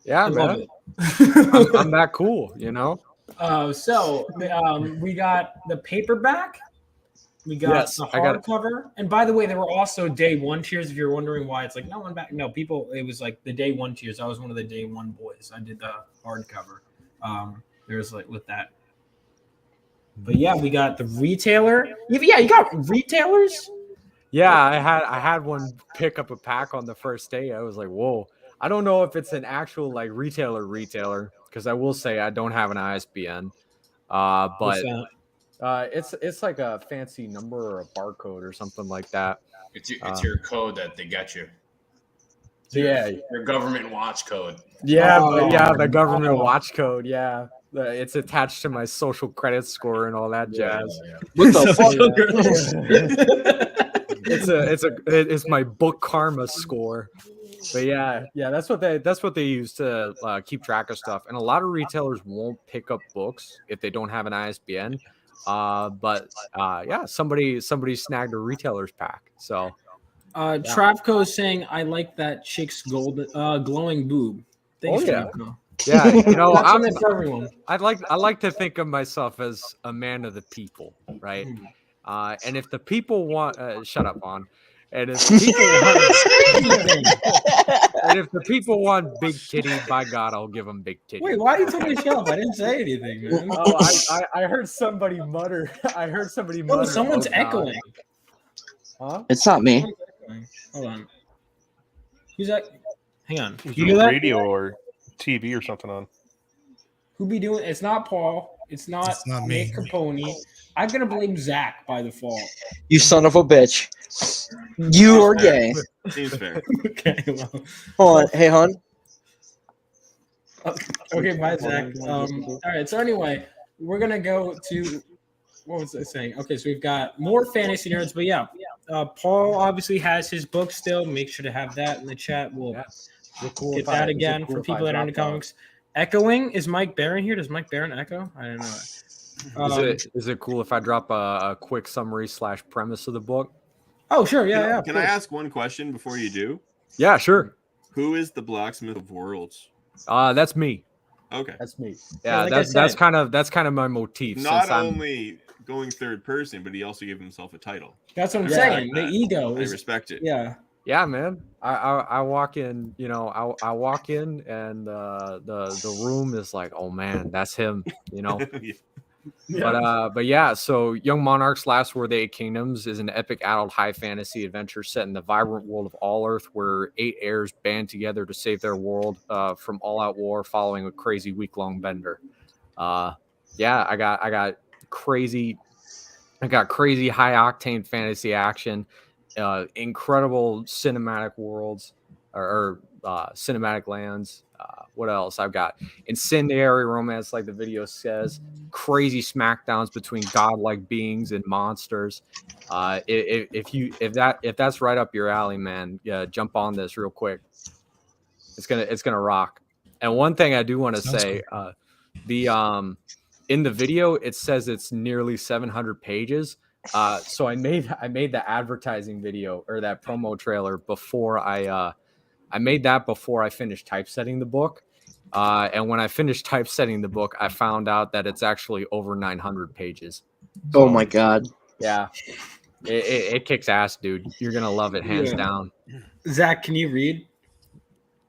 Speaker 9: Yeah,
Speaker 2: I love
Speaker 9: man. I'm that cool, you know?
Speaker 2: We got the paperback. We got the hardcover. And by the way, there were also day one tiers. If you're wondering why it's like no one back. No, people, it was like the day one tiers. I was one of the day one boys. I did the hardcover. There's like with that. But yeah, we got the retailer. Yeah, you got retailers.
Speaker 9: Yeah, I had one pick up a pack on the first day. I was like, whoa. I don't know if it's an actual like retailer because I will say I don't have an ISBN. But it's like a fancy number or a barcode or something like that.
Speaker 7: It's your code that they get you.
Speaker 9: Yeah,
Speaker 7: your government watch code.
Speaker 9: Yeah, the government watch code. Yeah, it's attached to my social credit score and all that jazz.
Speaker 1: What the
Speaker 9: fuck? It's my book karma score. But yeah, that's what they use to keep track of stuff. And a lot of retailers won't pick up books if they don't have an ISBN. But somebody snagged a retailer's pack. So
Speaker 2: Travco is saying, "I like that chick's glowing boob." Thanks, Travco.
Speaker 9: Yeah,
Speaker 2: I'm for everyone.
Speaker 9: I like to think of myself as a man of the people, right? And if the people want, shut up, on. And if the people want big titty, by God, I'll give them big titty.
Speaker 2: Wait, why are you telling me to shut up? I didn't say anything, man.
Speaker 9: I heard somebody mutter.
Speaker 2: Oh, someone's echoing.
Speaker 9: Huh?
Speaker 1: It's not me.
Speaker 2: Hold on. Who's that? Hang on.
Speaker 13: Is it radio or TV or something on?
Speaker 2: Who be doing? It's not Paul. It's not
Speaker 10: me.
Speaker 2: Nick Capone. I'm gonna blame Zach by default.
Speaker 1: You son of a bitch. You are gay.
Speaker 8: Seems fair.
Speaker 2: Okay, well.
Speaker 1: Hold on. Hey, hon.
Speaker 2: Okay, bye, Zach. All right. So anyway, we're gonna go to what was I saying? Okay, so we've got more fantasy nerds, but yeah, Paul obviously has his book still. Make sure to have that in the chat. We'll get that again for people that are into comics. Echoing, is Mike Barron here? Does Mike Barron echo? I don't know.
Speaker 9: Is it cool if I drop a quick summary / premise of the book?
Speaker 2: Oh, sure. Yeah.
Speaker 8: Can I ask one question before you do?
Speaker 9: Yeah, sure.
Speaker 8: Who is the blacksmith of worlds?
Speaker 9: That's me.
Speaker 8: Okay.
Speaker 9: That's me. Yeah, like that's kind of my motif.
Speaker 8: Not only going third person, but he also gave himself a title.
Speaker 2: That's what I'm saying. The ego.
Speaker 8: I respect it.
Speaker 2: Yeah.
Speaker 9: Yeah, man. I walk in, I walk in and the room is like, oh man, that's him, Yeah. But yeah, so Young Monarch's Last War of the Eight Kingdoms is an epic adult high fantasy adventure set in the vibrant world of All Earth, where 8 heirs band together to save their world from all-out war following a crazy week-long bender. I got crazy high-octane fantasy action, incredible cinematic worlds or cinematic lands. What else? I've got incendiary romance, like the video says, crazy smackdowns between godlike beings and monsters. If that's right up your alley, man, jump on this real quick. It's gonna rock. And one thing I do want to say, in the video it says it's nearly 700 pages. So I made the advertising video or that promo trailer before I made that before I finished typesetting the book. And when I finished typesetting the book, I found out that it's actually over 900 pages.
Speaker 1: Oh my God.
Speaker 9: Yeah. It kicks ass, dude. You're going to love it, hands down.
Speaker 2: Zach, can you read?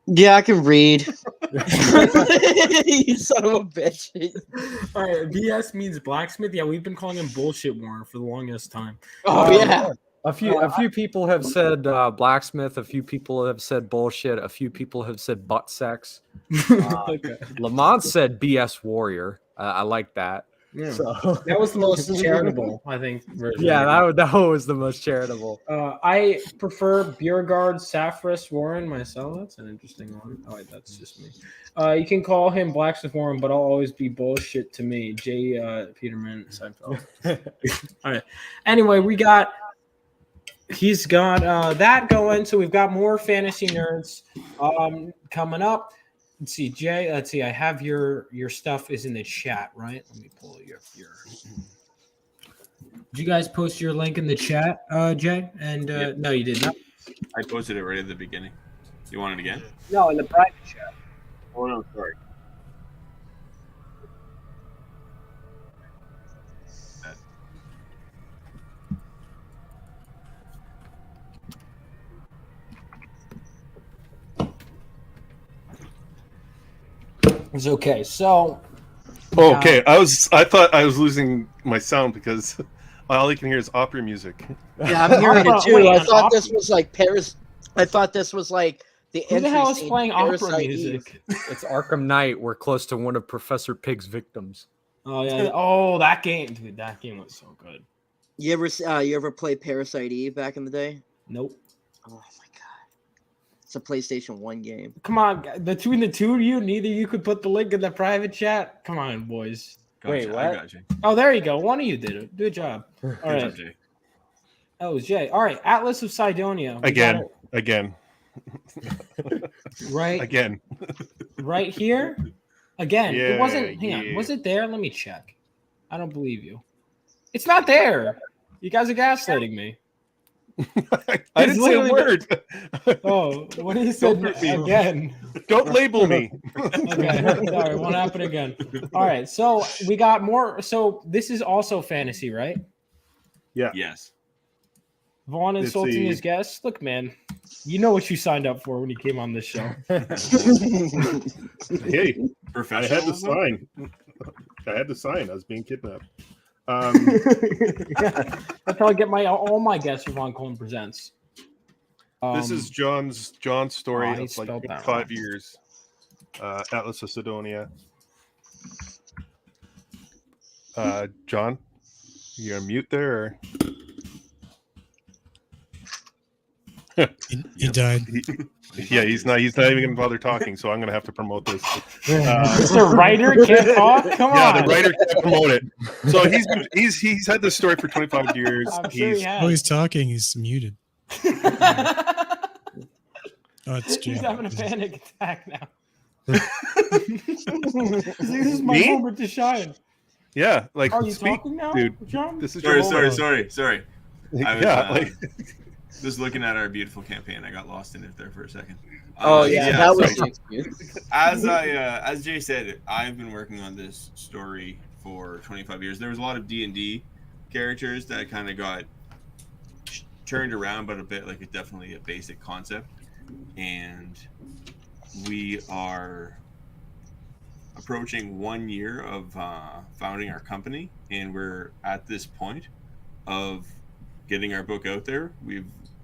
Speaker 1: Yeah, I can read. You son of a bitch.
Speaker 2: All right, BS means blacksmith. Yeah, we've been calling him Bullshit Warren for the longest time.
Speaker 1: Oh, yeah.
Speaker 9: A few people have said blacksmith. A few people have said bullshit. A few people have said butt sex.
Speaker 2: Okay.
Speaker 9: Lamont said BS warrior. I like that.
Speaker 2: Yeah.
Speaker 9: So
Speaker 2: that was the most charitable, I think. Version.
Speaker 9: Yeah, that was the most charitable.
Speaker 2: I prefer Biergard Saffris Warren myself. That's an interesting one. Oh, wait, that's just me. You can call him Blacksmith Warren, but I'll always be bullshit to me. J. Peterman Seinfeld. All right. Anyway, he's got that going. So we've got more fantasy nerds coming up. Let's see, Jay. Let's see. I have your stuff is in the chat, right? Let me pull your. Did you guys post your link in the chat, Jay? And no, you did not.
Speaker 8: I posted it right at the beginning. You want it again?
Speaker 2: No, in the private chat.
Speaker 8: Oh no, sorry.
Speaker 2: It's okay. So.
Speaker 13: Oh, okay. I thought I was losing my sound because all I can hear is opera music.
Speaker 1: Yeah, I'm hearing it too.
Speaker 2: Wait,
Speaker 1: I
Speaker 2: an
Speaker 1: thought this
Speaker 2: opera?
Speaker 1: was like Paris. I thought this was like the
Speaker 2: Who the
Speaker 1: entry
Speaker 2: hell is
Speaker 1: scene
Speaker 2: playing
Speaker 1: to
Speaker 2: opera
Speaker 1: Parasite
Speaker 2: music?
Speaker 9: It's Arkham Knight. We're close to one of Professor Pig's victims.
Speaker 2: Oh yeah. Oh, that game, dude. That game was so good.
Speaker 1: You ever play Parasite Eve back in the day?
Speaker 2: Nope.
Speaker 1: Oh my god, it's a PlayStation 1 game.
Speaker 2: Come on, between the two of you, neither you could put the link in the private chat. Come on, boys.
Speaker 8: Gotcha,
Speaker 9: Wait, what?
Speaker 8: I got you.
Speaker 2: Oh, there you go. One of you did it. Good job. All
Speaker 8: Good
Speaker 2: right.
Speaker 8: job, Jay.
Speaker 2: That was Jay. All right. Atlas of Sidonia. We
Speaker 13: Again.
Speaker 2: got
Speaker 13: Again.
Speaker 2: it right.
Speaker 13: Again.
Speaker 2: Right here. Again.
Speaker 13: Yeah,
Speaker 2: It wasn't. Hang on.
Speaker 13: yeah.
Speaker 2: Was it there? Let me check. I don't believe you. It's not there. You guys are gaslighting me.
Speaker 13: I didn't say a word.
Speaker 2: Oh, what he said
Speaker 13: Don't hurt me.
Speaker 2: again.
Speaker 13: Don't label me.
Speaker 2: Okay, sorry, won't happen again. All right, so we got more. So this is also fantasy, right?
Speaker 13: Yeah.
Speaker 8: Yes.
Speaker 2: Vaughn
Speaker 13: Let's
Speaker 2: insulting
Speaker 13: see.
Speaker 2: his guests. Look, man, you know what you signed up for when you came on this show.
Speaker 13: Hey, I
Speaker 8: Professional.
Speaker 13: had to sign. I had to sign. I was being kidnapped.
Speaker 2: That's how I get all my guests for Vaughn Coleman Presents.
Speaker 13: This is John's story
Speaker 2: oh, he
Speaker 13: of like
Speaker 2: spelled that
Speaker 13: 5
Speaker 2: wrong.
Speaker 13: years. Atlas of Sidonia. John, you on mute there? Or?
Speaker 10: He died.
Speaker 13: He's not even going to bother talking, so I'm going to have to promote this.
Speaker 2: Mr. Writer can't talk. Come on.
Speaker 13: Yeah, the writer can't promote it. So he's had this story for 25 years.
Speaker 2: I'm sure he has.
Speaker 10: Oh, he's talking. He's muted. Oh, it's Jay.
Speaker 2: He's having a panic attack now. This is my
Speaker 13: Me?
Speaker 2: moment to shine.
Speaker 13: Yeah, like
Speaker 2: Are you
Speaker 13: speak,
Speaker 2: talking now,
Speaker 13: dude.
Speaker 2: John?
Speaker 13: This is
Speaker 8: Sorry,
Speaker 13: your
Speaker 8: sorry,
Speaker 13: moment.
Speaker 8: sorry. I was,
Speaker 13: Yeah, like
Speaker 8: just looking at our beautiful campaign. I got lost in it there for a second.
Speaker 1: Oh yeah, that was
Speaker 8: so-
Speaker 1: the excuse.
Speaker 8: as Jay said, I've been working on this story for 25 years. There was a lot of D&D characters that kind of got turned around, but a bit like it's definitely a basic concept. And we are approaching 1 year of founding our company, and we're at this point of getting our book out there.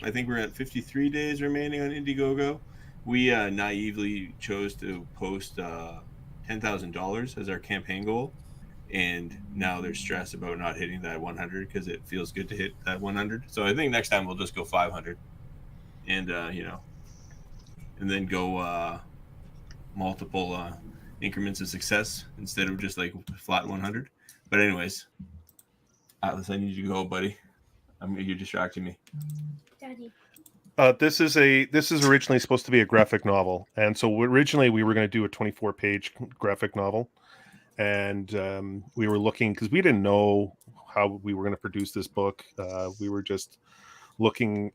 Speaker 8: I think we're at 53 days remaining on Indiegogo. We naively chose to post $10,000 as our campaign goal, and now there's stress about not hitting that 100 because it feels good to hit that 100. So I think next time we'll just go 500, and and then go multiple increments of success instead of just like flat 100. But anyways, Atlas, I need you to go, buddy. You're distracting me.
Speaker 14: Daddy.
Speaker 13: this is originally supposed to be a graphic novel, and so originally we were going to do a 24-page graphic novel, and we were looking because we didn't know how we were going to produce this book. We were just looking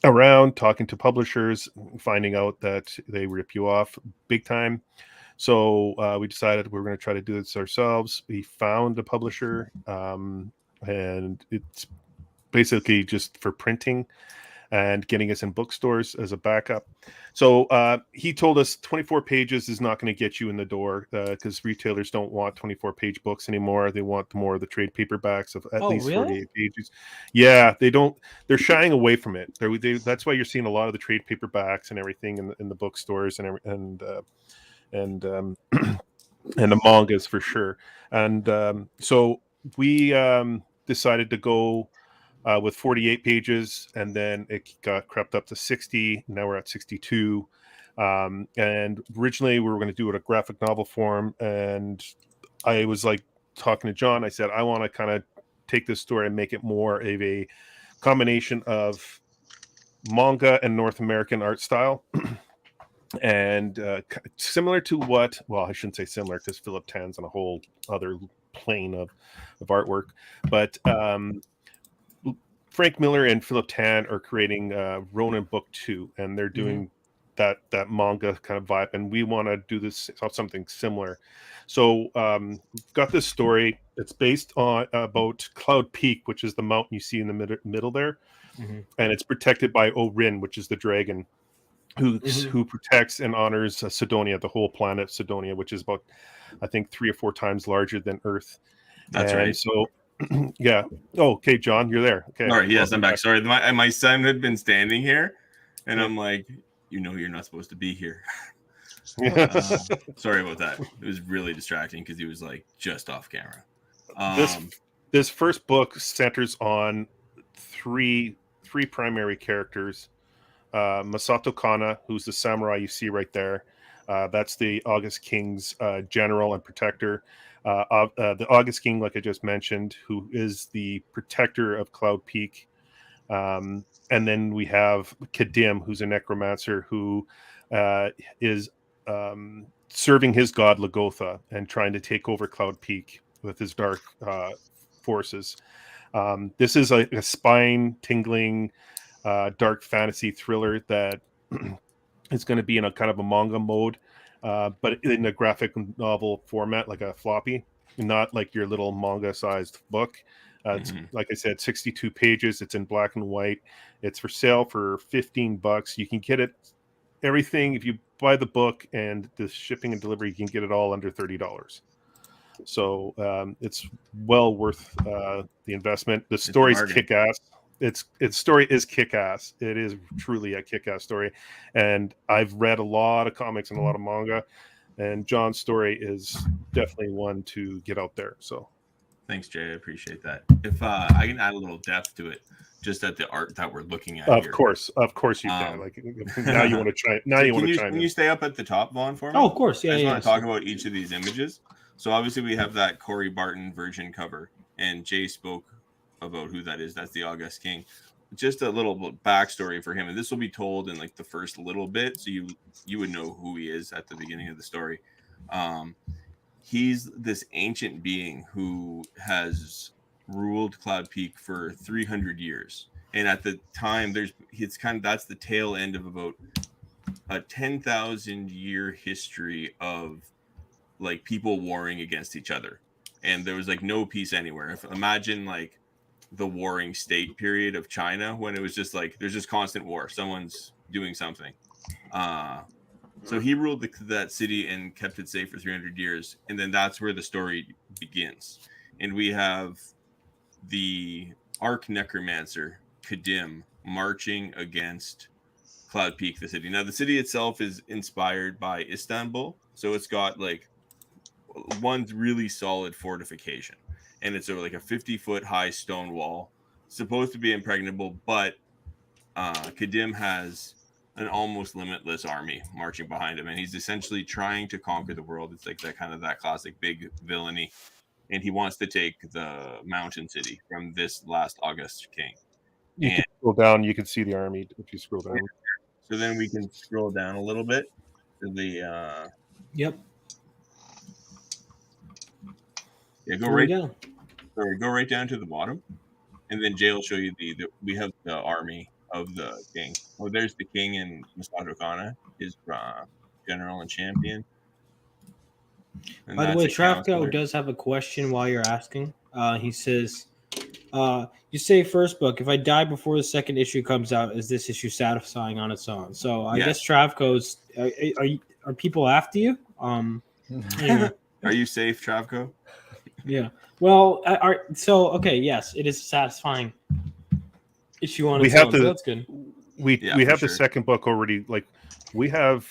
Speaker 13: around, talking to publishers, finding out that they rip you off big time. So we decided we were going to try to do this ourselves. We found a publisher, and it's basically just for printing and getting us in bookstores as a backup. So he told us 24 pages is not going to get you in the door because retailers don't want 24-page books anymore. They want more of the trade paperbacks of at least 48 pages. Yeah, they don't. They're shying away from it. That's why you're seeing a lot of the trade paperbacks and everything in the bookstores and the mangas for sure. And so we decided to go with 48 pages, and then it got crept up to 60. Now we're at 62. And originally we were going to do it a graphic novel form, and I was like talking to John. I said, I want to kind of take this story and make it more of a combination of manga and North American art style. And similar to what, well, I shouldn't say similar because Philip Tan's on a whole other plane of artwork, but Frank Miller and Philip Tan are creating Ronin Book 2, and they're doing that manga kind of vibe, and we want to do this something similar. So we've got this story. It's based on about Cloud Peak, which is the mountain you see in the middle there, and it's protected by Orin, which is the dragon. who protects and honors Sidonia, the whole planet Sidonia, which is about, I think, 3 or 4 times larger than Earth.
Speaker 8: That's
Speaker 13: and
Speaker 8: right.
Speaker 13: So, yeah. Oh, okay, John, you're there. Okay.
Speaker 8: All right. Yes, I'm
Speaker 13: Welcome
Speaker 8: back. Sorry, my son had been standing here, and
Speaker 13: Yeah.
Speaker 8: I'm like, you're not supposed to be here. Sorry about that. It was really distracting because he was like just off camera.
Speaker 13: This first book centers on three primary characters. Masato Kana, who's the samurai you see right there. That's the August King's general and protector. The August King, like I just mentioned, who is the protector of Cloud Peak. And then we have Kadim, who's a necromancer who is serving his god Lagotha and trying to take over Cloud Peak with his dark forces. This is a spine-tingling dark fantasy thriller that is going to be in a kind of a manga mode, but in a graphic novel format, like a floppy, not like your little manga-sized book. It's, like I said, 62 pages. It's in black and white. It's for sale for $15. You can get it, everything, if you buy the book and the shipping and delivery, you can get it all under $30. So it's well worth the investment. The story's kick-ass. Its story is kick-ass. It is truly a kick-ass story. And I've read a lot of comics and a lot of manga, and John's story is definitely one to get out there. So
Speaker 8: thanks, Jay. I appreciate that. If I can add a little depth to it, just at the art that we're looking at
Speaker 13: of
Speaker 8: here.
Speaker 13: course you can. Like now you want to try. Now you want to try.
Speaker 8: Can you stay up at the top, Vaughn, for me?
Speaker 2: Oh, of course. Yeah,
Speaker 8: I just want to talk about each of these images. So obviously we have that Corey Barton Virgin cover, and Jay spoke about who that is. That's the August King. Just a little backstory for him, and this will be told in like the first little bit, so you would know who he is at the beginning of the story. He's this ancient being who has ruled Cloud Peak for 300 years, and at the time that's the tail end of about a 10,000 year history of like people warring against each other, and there was like no peace anywhere. Imagine like the warring state period of China, when it was just like there's just constant war, someone's doing something. So he ruled that city and kept it safe for 300 years, and then that's where the story begins. And we have the Arc Necromancer Kadim marching against Cloud Peak, the city. Now the city itself is inspired by Istanbul, so it's got like one really solid fortification, and it's like a 50-foot high stone wall, supposed to be impregnable, but Kadim has an almost limitless army marching behind him, and he's essentially trying to conquer the world. It's like that classic big villainy, and he wants to take the mountain city from this last August King.
Speaker 13: You can scroll down, you can see the army if you scroll down.
Speaker 8: So then we can scroll down a little bit to the
Speaker 2: Yep.
Speaker 8: Yeah, go right down to the bottom, and then Jay will show you we have the army of the king. Oh, there's the king, and Masato Kana, his general and champion. And
Speaker 2: by the way, Trafco does have a question while you're asking. He says, you say first book, if I die before the second issue comes out, is this issue satisfying on its own? So I guess Travco's, are people after you? Anyway.
Speaker 8: Are you safe, Travco?
Speaker 2: Yeah. Well, okay, yes, it is satisfying issue on its own. That's good.
Speaker 13: We have the second book already. Like we have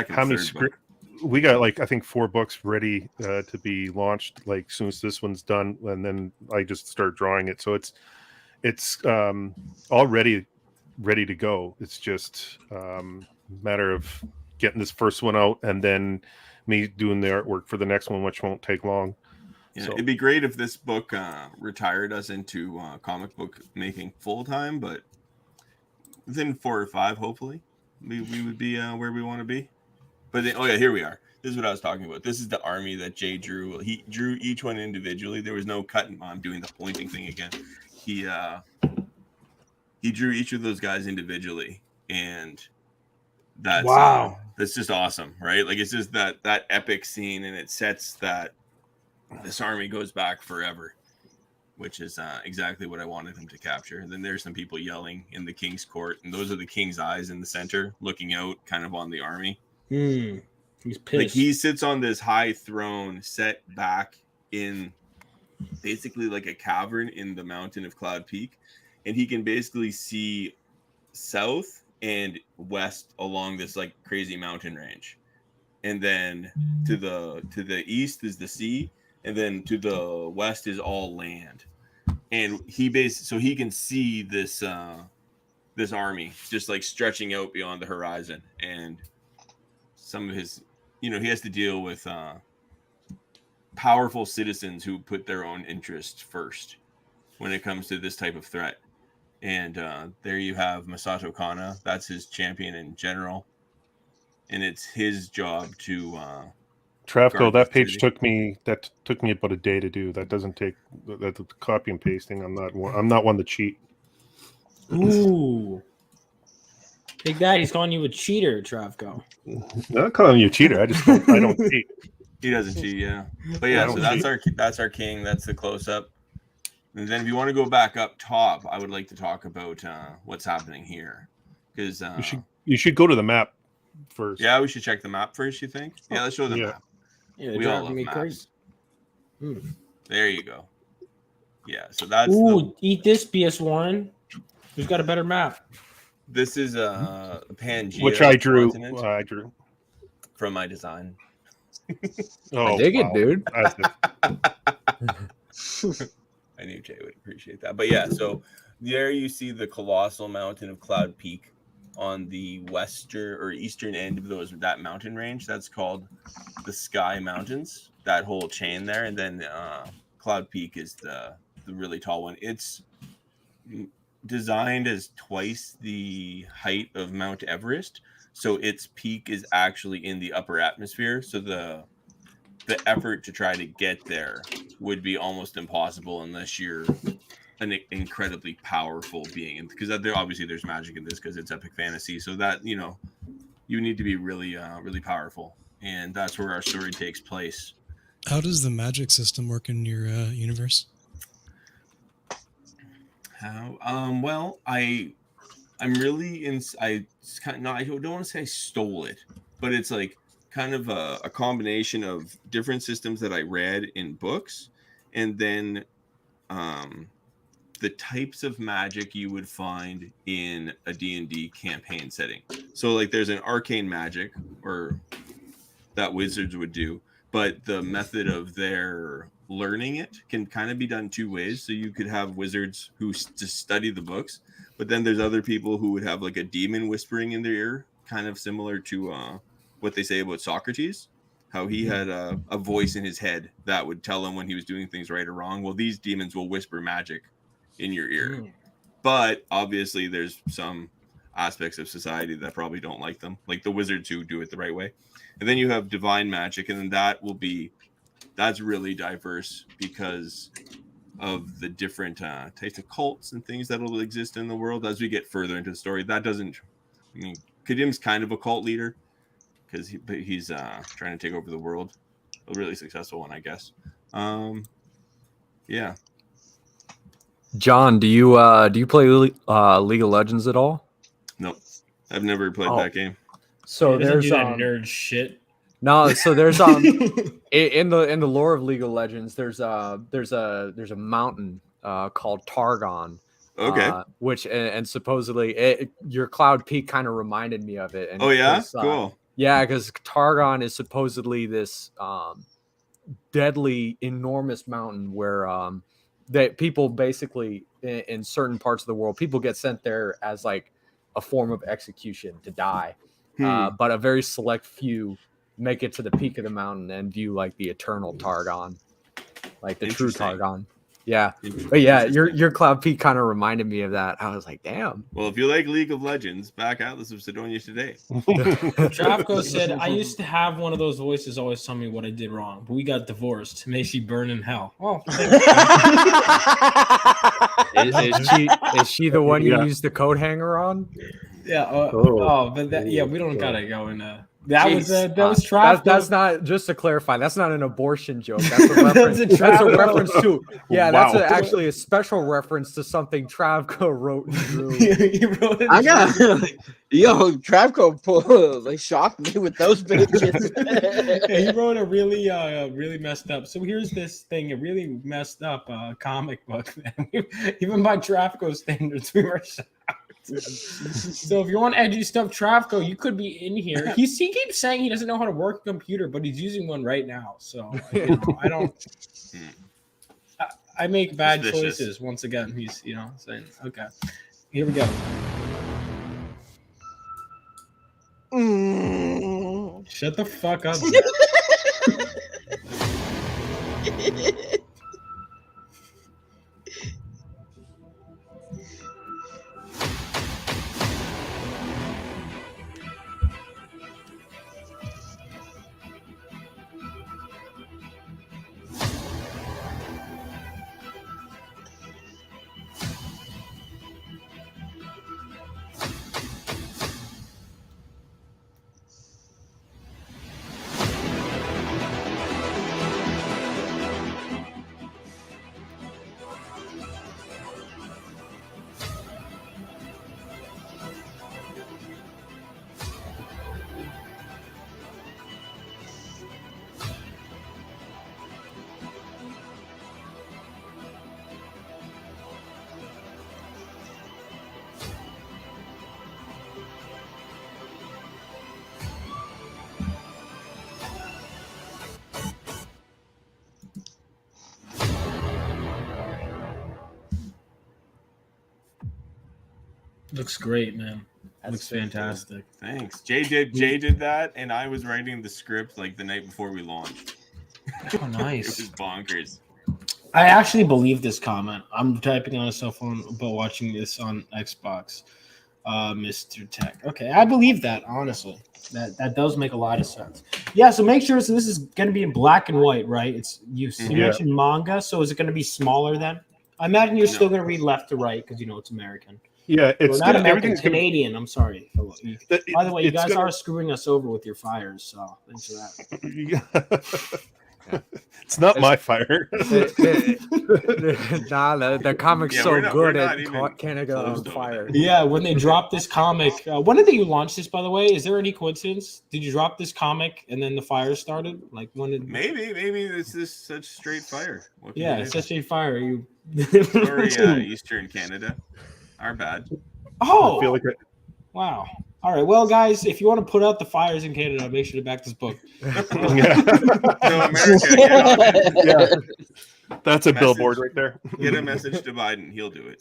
Speaker 13: how many script? We got like I think 4 books ready to be launched. Like as soon as this one's done, and then I just start drawing it. So it's already ready to go. It's just matter of getting this first one out, and then me doing the artwork for the next one, which won't take long.
Speaker 8: Yeah, it'd be great if this book retired us into comic book making full time, but within 4 or 5, hopefully, we would be where we want to be. But then, here we are. This is what I was talking about. This is the army that Jay drew. He drew each one individually. There was no cut. I'm doing the pointing thing again. He drew each of those guys individually, and that's
Speaker 2: wow.
Speaker 8: That's just awesome, right? Like it's just that epic scene, and it sets that this army goes back forever. which is exactly what I wanted him to capture. And then there's some people yelling in the king's court, and those are the king's eyes in the center, looking out kind of on the army.
Speaker 2: He's pissed.
Speaker 8: Like he sits on this high throne set back in basically like a cavern in the mountain of Cloud Peak, and he can basically see south and west along this like crazy mountain range. And then to the east is the sea, and then to the west is all land. And so he can see this this army just like stretching out beyond the horizon. And some of his, he has to deal with powerful citizens who put their own interests first when it comes to this type of threat. And there you have Masato Kana. That's his champion in general. And it's his job to
Speaker 13: Travko, that page took me about a day to do. That doesn't take that copy and pasting. I'm not one to cheat.
Speaker 2: Ooh. Big Dad, he's calling you a cheater, Travko.
Speaker 13: I'm not calling you a cheater. I don't cheat.
Speaker 8: He doesn't cheat, yeah. But yeah, so that's our king. That's the close up. And then if you want to go back up top, I would like to talk about what's happening here, because
Speaker 13: you should go to the map first.
Speaker 8: Yeah, we should check the map first. You think? Yeah, let's show the map.
Speaker 2: Yeah,
Speaker 8: we all love maps.
Speaker 2: Crazy.
Speaker 8: There you go. Yeah, so that's.
Speaker 2: Eat this, BS Warren. Who's got a better map?
Speaker 8: This is a Pangea,
Speaker 13: which I drew.
Speaker 8: From my design.
Speaker 9: I dig it, dude.
Speaker 8: I knew Jay would appreciate that. But yeah, so there you see the colossal mountain of Cloud Peak on the western or eastern end of that mountain range. That's called the Sky Mountains, that whole chain there. And then Cloud Peak is the really tall one. It's designed as twice the height of Mount Everest. So its peak is actually in the upper atmosphere. So the effort to try to get there would be almost impossible unless you're an incredibly powerful being. And because obviously there's magic in this because it's epic fantasy. So that, you need to be really, really powerful. And that's where our story takes place.
Speaker 10: How does the magic system work in your universe?
Speaker 8: How? Well, I'm really I don't want to say I stole it, but it's like kind of a combination of different systems that I read in books, and then the types of magic you would find in a D&D campaign setting. So like there's an arcane magic or that wizards would do, but the method of their learning it can kind of be done two ways. So you could have wizards who just study the books, but then there's other people who would have like a demon whispering in their ear, kind of similar to what they say about Socrates, how he had a voice in his head that would tell him when he was doing things right or wrong. Well, these demons will whisper magic in your ear. But obviously there's some aspects of society that probably don't like them, like the wizards who do it the right way. And then you have divine magic, and then that's really diverse because of the different types of cults and things that will exist in the world as we get further into the story. Kadim's kind of a cult leader because he's trying to take over the world. A really successful one, I guess. Yeah.
Speaker 9: John, do you play League of Legends at all?
Speaker 8: Nope, I've never played that game.
Speaker 9: So there's
Speaker 2: nerd shit.
Speaker 9: No, so there's in the lore of League of Legends, there's a mountain called Targon.
Speaker 8: Okay.
Speaker 9: Which and supposedly your Cloud Peak kind of reminded me of it. And
Speaker 8: cool.
Speaker 9: Yeah, because Targon is supposedly this deadly, enormous mountain where that people basically in certain parts of the world, people get sent there as like a form of execution to die. But a very select few make it to the peak of the mountain and view like the eternal Targon, like the true Targon. Yeah. But yeah, your Cloud Peak kind of reminded me of that. I was like, damn.
Speaker 8: Well, if you like League of Legends, back Atlas of Sidonia today.
Speaker 2: Travko said, I used to have one of those voices always tell me what I did wrong, but we got divorced. May she burn in hell. Oh.
Speaker 9: Is she the one you used the coat hanger on?
Speaker 2: Yeah. But we don't gotta go into That was Trav.
Speaker 9: That's not, just to clarify, that's not an abortion joke. That's a reference. that's a reference to that's actually a special reference to something Travco wrote and drew.
Speaker 2: He wrote it.
Speaker 1: I got Travco shocked me with those pages.
Speaker 2: Yeah, he wrote a really messed up. So here's this thing, a really messed up comic book. Even by Travco standards, we were shocked. So if you want edgy stuff, Travco, you could be in here. He keeps saying he doesn't know how to work a computer, but he's using one right now. So I don't. I make bad choices once again. He's saying, okay, here we go. Shut the fuck up. Looks great, man. Looks fantastic.
Speaker 8: Thanks. Jay did that, and I was writing the script like the night before we launched.
Speaker 2: Oh, nice.
Speaker 8: It was bonkers.
Speaker 2: I actually believe this comment. I'm typing on a cell phone, but watching this on Xbox. Mr. Tech. Okay, I believe that, honestly. That does make a lot of sense. Yeah, so make sure. So this is going to be in black and white, right? You mentioned manga, so is it going to to be smaller then? I imagine you're still going to read left to right because it's American.
Speaker 13: Yeah, it's
Speaker 2: not American, Canadian. I'm sorry. By the way, you guys are screwing us over with your fires, so thanks for that.
Speaker 13: It's not my fire.
Speaker 9: The comic's so good it can't go on fire.
Speaker 2: Yeah, when they dropped this comic, when did you launch this? By the way, is there any coincidence? Did you drop this comic and then the fire started? Like when did?
Speaker 8: Maybe it's just such straight fire.
Speaker 2: Yeah, it's such straight fire. You
Speaker 8: sorry, Eastern Canada. Our bad.
Speaker 2: Oh,
Speaker 13: I feel like
Speaker 2: wow. All right. Well, guys, if you want to put out the fires in Canada, make sure to back this book.
Speaker 8: No, America.
Speaker 13: Yeah. That's a billboard right there.
Speaker 8: Get a message to Biden. He'll do it.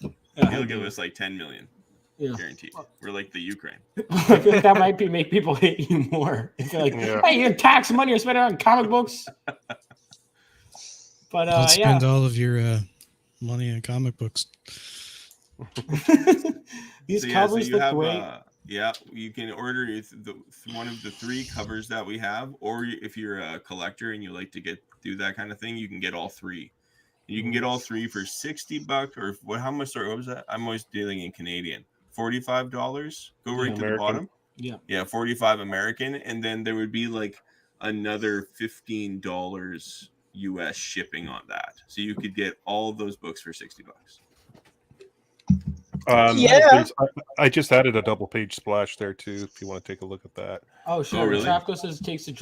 Speaker 8: He'll give us like 10 million. Yeah. Guaranteed. We're like the Ukraine.
Speaker 2: I feel like that might make people hate you more. If you're like, hey, your tax money you're spending on comic books. But
Speaker 10: don't spend all of your money on comic books.
Speaker 2: These covers look great.
Speaker 8: You can order one of the 3 covers that we have, or if you're a collector and you like to do that kind of thing, you can get all 3. You can get all 3 for $60, or how much? Sorry, what was that? I'm always dealing in Canadian. $45. Go right to the bottom. Yeah, 45 American, and then there would be like another $15 US shipping on that, so you could get all of those books for $60.
Speaker 13: I just added a double page splash there too. If you want to take a look at that.
Speaker 2: Oh, sure.
Speaker 8: Oh, really?
Speaker 2: Travco says it takes a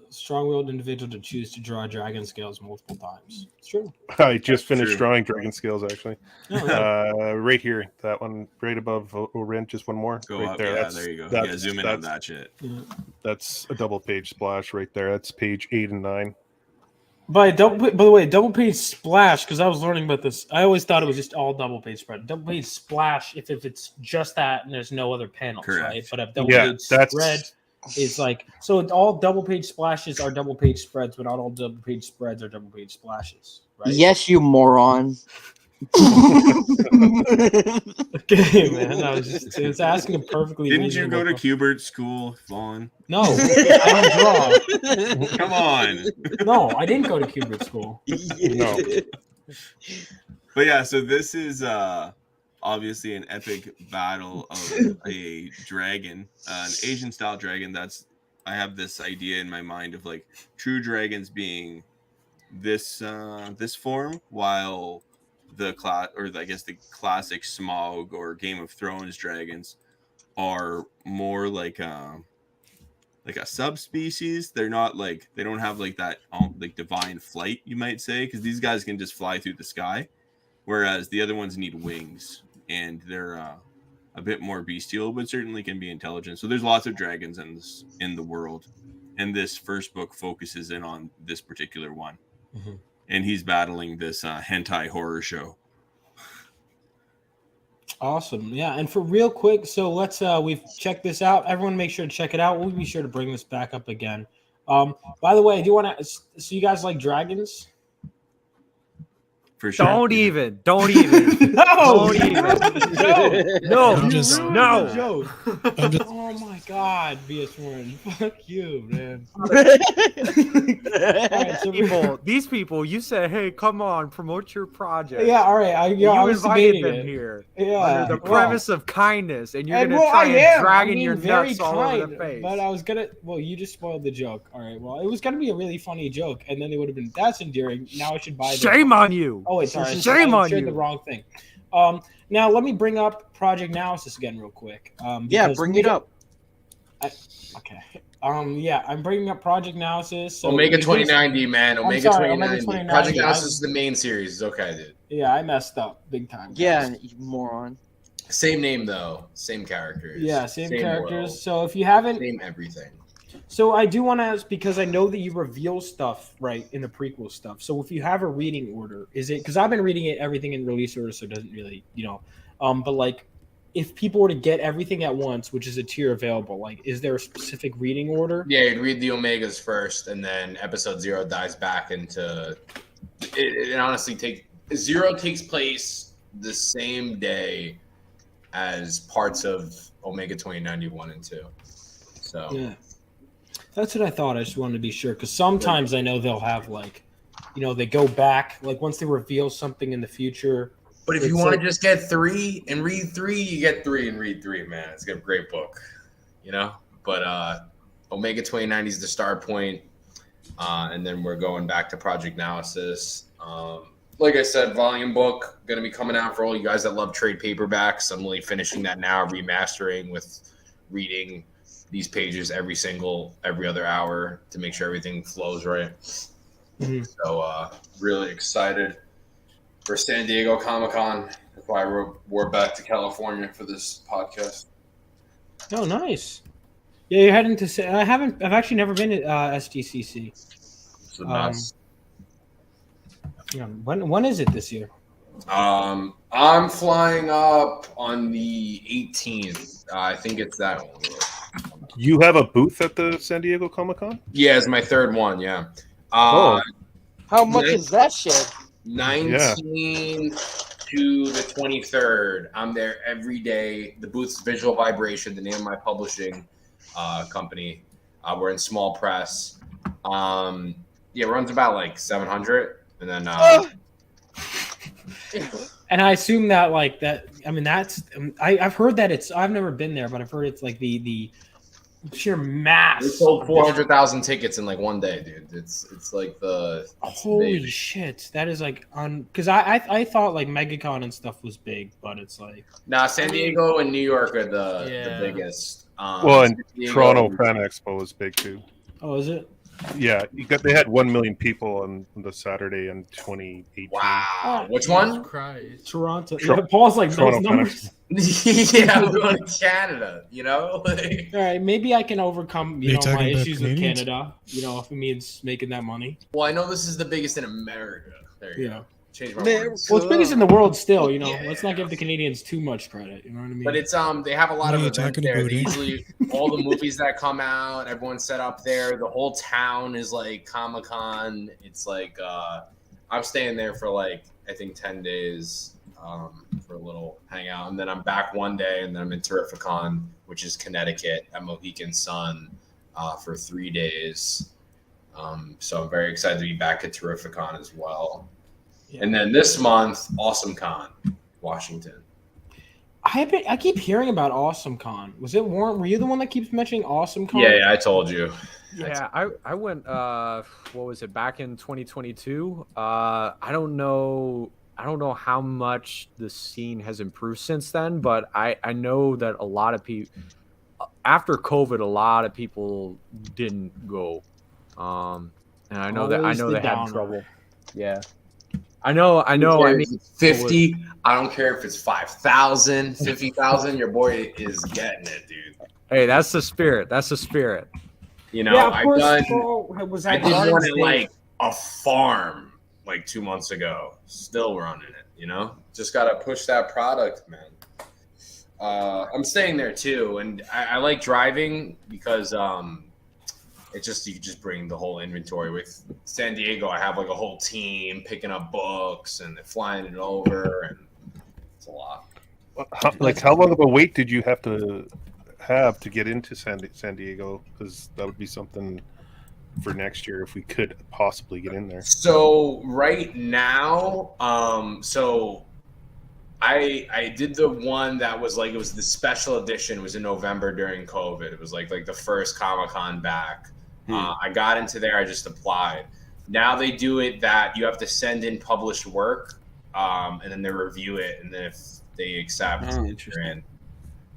Speaker 2: strong-willed individual to choose to draw dragon scales multiple times. It's true.
Speaker 13: I just finished drawing dragon scales actually.
Speaker 2: Oh, really?
Speaker 13: Right here, that one right above Orient, just one more.
Speaker 8: Go
Speaker 13: right
Speaker 8: up,
Speaker 13: there.
Speaker 8: yeah, there you go. Zoom in on that shit.
Speaker 2: Yeah.
Speaker 13: That's a double page splash right there. That's page 8 and 9.
Speaker 2: By the way, double page splash, because I was learning about this. I always thought it was just all double page spread. Double page splash if it's just that and there's no other panels,
Speaker 8: correct,
Speaker 2: right? But a double page spread is like, so all double page splashes are double page spreads, but not all double page spreads are double page splashes, right?
Speaker 1: Yes, you moron.
Speaker 2: Okay, man. I was asking a perfectly.
Speaker 8: Didn't you go to Kubert school, Vaughn?
Speaker 2: No, I don't draw.
Speaker 8: Come on.
Speaker 2: No, I didn't go to Kubert school.
Speaker 13: No.
Speaker 8: But yeah, so this is obviously an epic battle of a dragon, an Asian style dragon that's I have this idea in my mind of like true dragons being this form, while the I guess the classic Smaug or Game of Thrones dragons are more like a subspecies. They're not like, they don't have like that like divine flight, you might say, because these guys can just fly through the sky, whereas the other ones need wings, and they're a bit more bestial, but certainly can be intelligent. So there's lots of dragons in the world, and this first book focuses in on this particular one.
Speaker 2: Mm-hmm.
Speaker 8: And he's battling this hentai horror show.
Speaker 2: Awesome. Yeah. And for real quick, so let's we've checked this out. Everyone make sure to check it out. We'll be sure to bring this back up again. By the way, I do want to, so you guys like dragons?
Speaker 8: For sure.
Speaker 9: Don't even.
Speaker 2: No,
Speaker 9: Don't even. No.
Speaker 10: I'm just-
Speaker 9: No.
Speaker 2: Joke.
Speaker 10: I'm just-
Speaker 2: Oh my God, BS1. Fuck you, man.
Speaker 9: These people, you said, hey, come on, promote your project.
Speaker 2: Yeah, all right. I
Speaker 9: You
Speaker 2: was
Speaker 9: invited
Speaker 2: debating
Speaker 9: them
Speaker 2: it.
Speaker 9: here
Speaker 2: Yeah.
Speaker 9: under the premise of kindness, and you're
Speaker 2: And,
Speaker 9: going to
Speaker 2: well,
Speaker 9: try
Speaker 2: I
Speaker 9: and
Speaker 2: am.
Speaker 9: dragging
Speaker 2: I'm
Speaker 9: your
Speaker 2: being very
Speaker 9: nuts all over the
Speaker 2: kind,
Speaker 9: face.
Speaker 2: But I was gonna. Well, you just spoiled the joke. All right. Well, it was gonna be a really funny joke, and then it would have been that's endearing. Now I should buy.
Speaker 9: Shame on you.
Speaker 2: Oh wait, sorry.
Speaker 9: Shame
Speaker 2: I
Speaker 9: on
Speaker 2: shared
Speaker 9: you.
Speaker 2: the wrong thing. Now let me bring up Project Analysis again real quick.
Speaker 1: Yeah,
Speaker 2: because
Speaker 1: bring it up.
Speaker 2: Okay. Yeah, I'm bringing up Project Analysis. So
Speaker 7: Omega
Speaker 2: in case-
Speaker 7: 2090, man.
Speaker 2: I'm
Speaker 7: Omega
Speaker 2: sorry,
Speaker 7: 2090.
Speaker 2: Omega 2090.
Speaker 7: Project Analysis is the main series. It's okay, dude.
Speaker 2: Yeah, I messed up big time.
Speaker 1: Yeah, you moron.
Speaker 7: Same name though. Same characters.
Speaker 2: Yeah, same characters.
Speaker 7: world,
Speaker 2: So if you haven't,
Speaker 7: same everything.
Speaker 2: so I do want to ask, because I know that you reveal stuff right in the prequel stuff. So if you have a reading order, is it, because I've been reading it everything in release order, so it doesn't really, but like if people were to get everything at once, which is a tier available, like is there a specific reading order?
Speaker 7: Yeah, you'd read the Omegas first, and then Episode 0 dives back into. It honestly Zero takes place the same day as parts of Omega 2091 and 2. So
Speaker 2: Yeah, that's what I thought. I just wanted to be sure, because sometimes I know they'll have like, they go back, like once they reveal something in the future.
Speaker 7: But if you want to just get 3 and read 3, you get 3 and read 3, man. It's a great book, But Omega 2090 is the start point, and then we're going back to Project Analysis. Like I said, volume book going to be coming out for all you guys that love trade paperbacks. I'm really finishing that now, remastering with reading these pages every other hour to make sure everything flows right.
Speaker 2: Mm-hmm.
Speaker 7: So really excited for San Diego Comic-Con. That's why we're back to California for this podcast.
Speaker 2: Oh, nice. Yeah, you're heading to. I've actually never been to SDCC.
Speaker 7: It's a mess.
Speaker 2: Yeah, when is it this year?
Speaker 7: I'm flying up on the 18th. I think it's that one.
Speaker 13: You have a booth at the San Diego Comic-Con?
Speaker 7: Yeah, it's my third one. Yeah.
Speaker 13: Oh.
Speaker 1: How much is that shit?
Speaker 7: 19th to the 23rd. I'm there every day. The booth's Visual Vibration, the name of my publishing company. We're in small press. It runs about like 700, and then.
Speaker 2: And I assume that like that. I mean, that's. I've heard that it's. I've never been there, but I've heard it's like the sheer mass.
Speaker 7: We sold 400,000 tickets in like one day, dude. It's like the
Speaker 2: holy shit. That is like because I thought like MegaCon and stuff was big, but it's like
Speaker 7: San Diego and New York are the biggest.
Speaker 13: And Toronto Fan Expo is big too.
Speaker 2: Oh, is it?
Speaker 13: Yeah, they had 1 million people on the Saturday in 2018.
Speaker 7: Wow, which one?
Speaker 2: Toronto. Yeah, Paul's like those numbers.
Speaker 7: Yeah, I'm going to Canada.
Speaker 2: All right, maybe I can overcome my issues with
Speaker 10: Canadians?
Speaker 2: Canada. If it means making that money.
Speaker 7: Well, I know this is the biggest in America. There you go. Change my words.
Speaker 2: Well, it's biggest in the world still. Let's not give the Canadians too much credit. You know what I mean?
Speaker 7: But it's they have a lot
Speaker 10: What
Speaker 7: of
Speaker 10: are you
Speaker 7: events
Speaker 10: talking
Speaker 7: there.
Speaker 10: about,
Speaker 7: They
Speaker 10: eh?
Speaker 7: usually all the movies that come out, everyone's set up there. The whole town is like Comic-Con. It's like I'm staying there for like I think 10 days for a little hangout, and then I'm back one day, and then I'm in Terrificon, which is Connecticut at Mohegan Sun for 3 days. So I'm very excited to be back at Terrificon as well. And then this month, Awesome Con, Washington.
Speaker 2: I keep hearing about Awesome Con. Was it Warren? Were you the one that keeps mentioning Awesome Con?
Speaker 7: Yeah, I told you.
Speaker 9: Yeah, I went. What was it back in 2022? I don't know. I don't know how much the scene has improved since then, but I know that a lot of people after COVID, a lot of people didn't go. And I know that
Speaker 2: Always the
Speaker 9: they had
Speaker 2: downer.
Speaker 9: trouble. Yeah. I know. I mean,
Speaker 7: 50. I don't care if it's 5,000, 50,000. Your boy is getting it, dude.
Speaker 9: Hey, that's the spirit. That's the spirit.
Speaker 7: You know,
Speaker 2: Yeah, of
Speaker 7: I
Speaker 2: course,
Speaker 7: did
Speaker 2: Garden
Speaker 7: one
Speaker 2: State.
Speaker 7: at like a farm like 2 months ago. Still running it. You know, just gotta push that product, man. I'm staying there too, and I like driving because it's just you just bring the whole inventory. With San Diego, I have like a whole team picking up books and they're flying it over, and it's a lot.
Speaker 13: How long of a wait did you have to get into San Diego? Because that would be something for next year if we could possibly get in there.
Speaker 7: So right now, so I did the one that was like, it was the special edition. It was in November during COVID. It was like the first Comic-Con back. I got into there. I just applied. Now they do it that you have to send in published work, and then they review it, and then if they accept, you're in.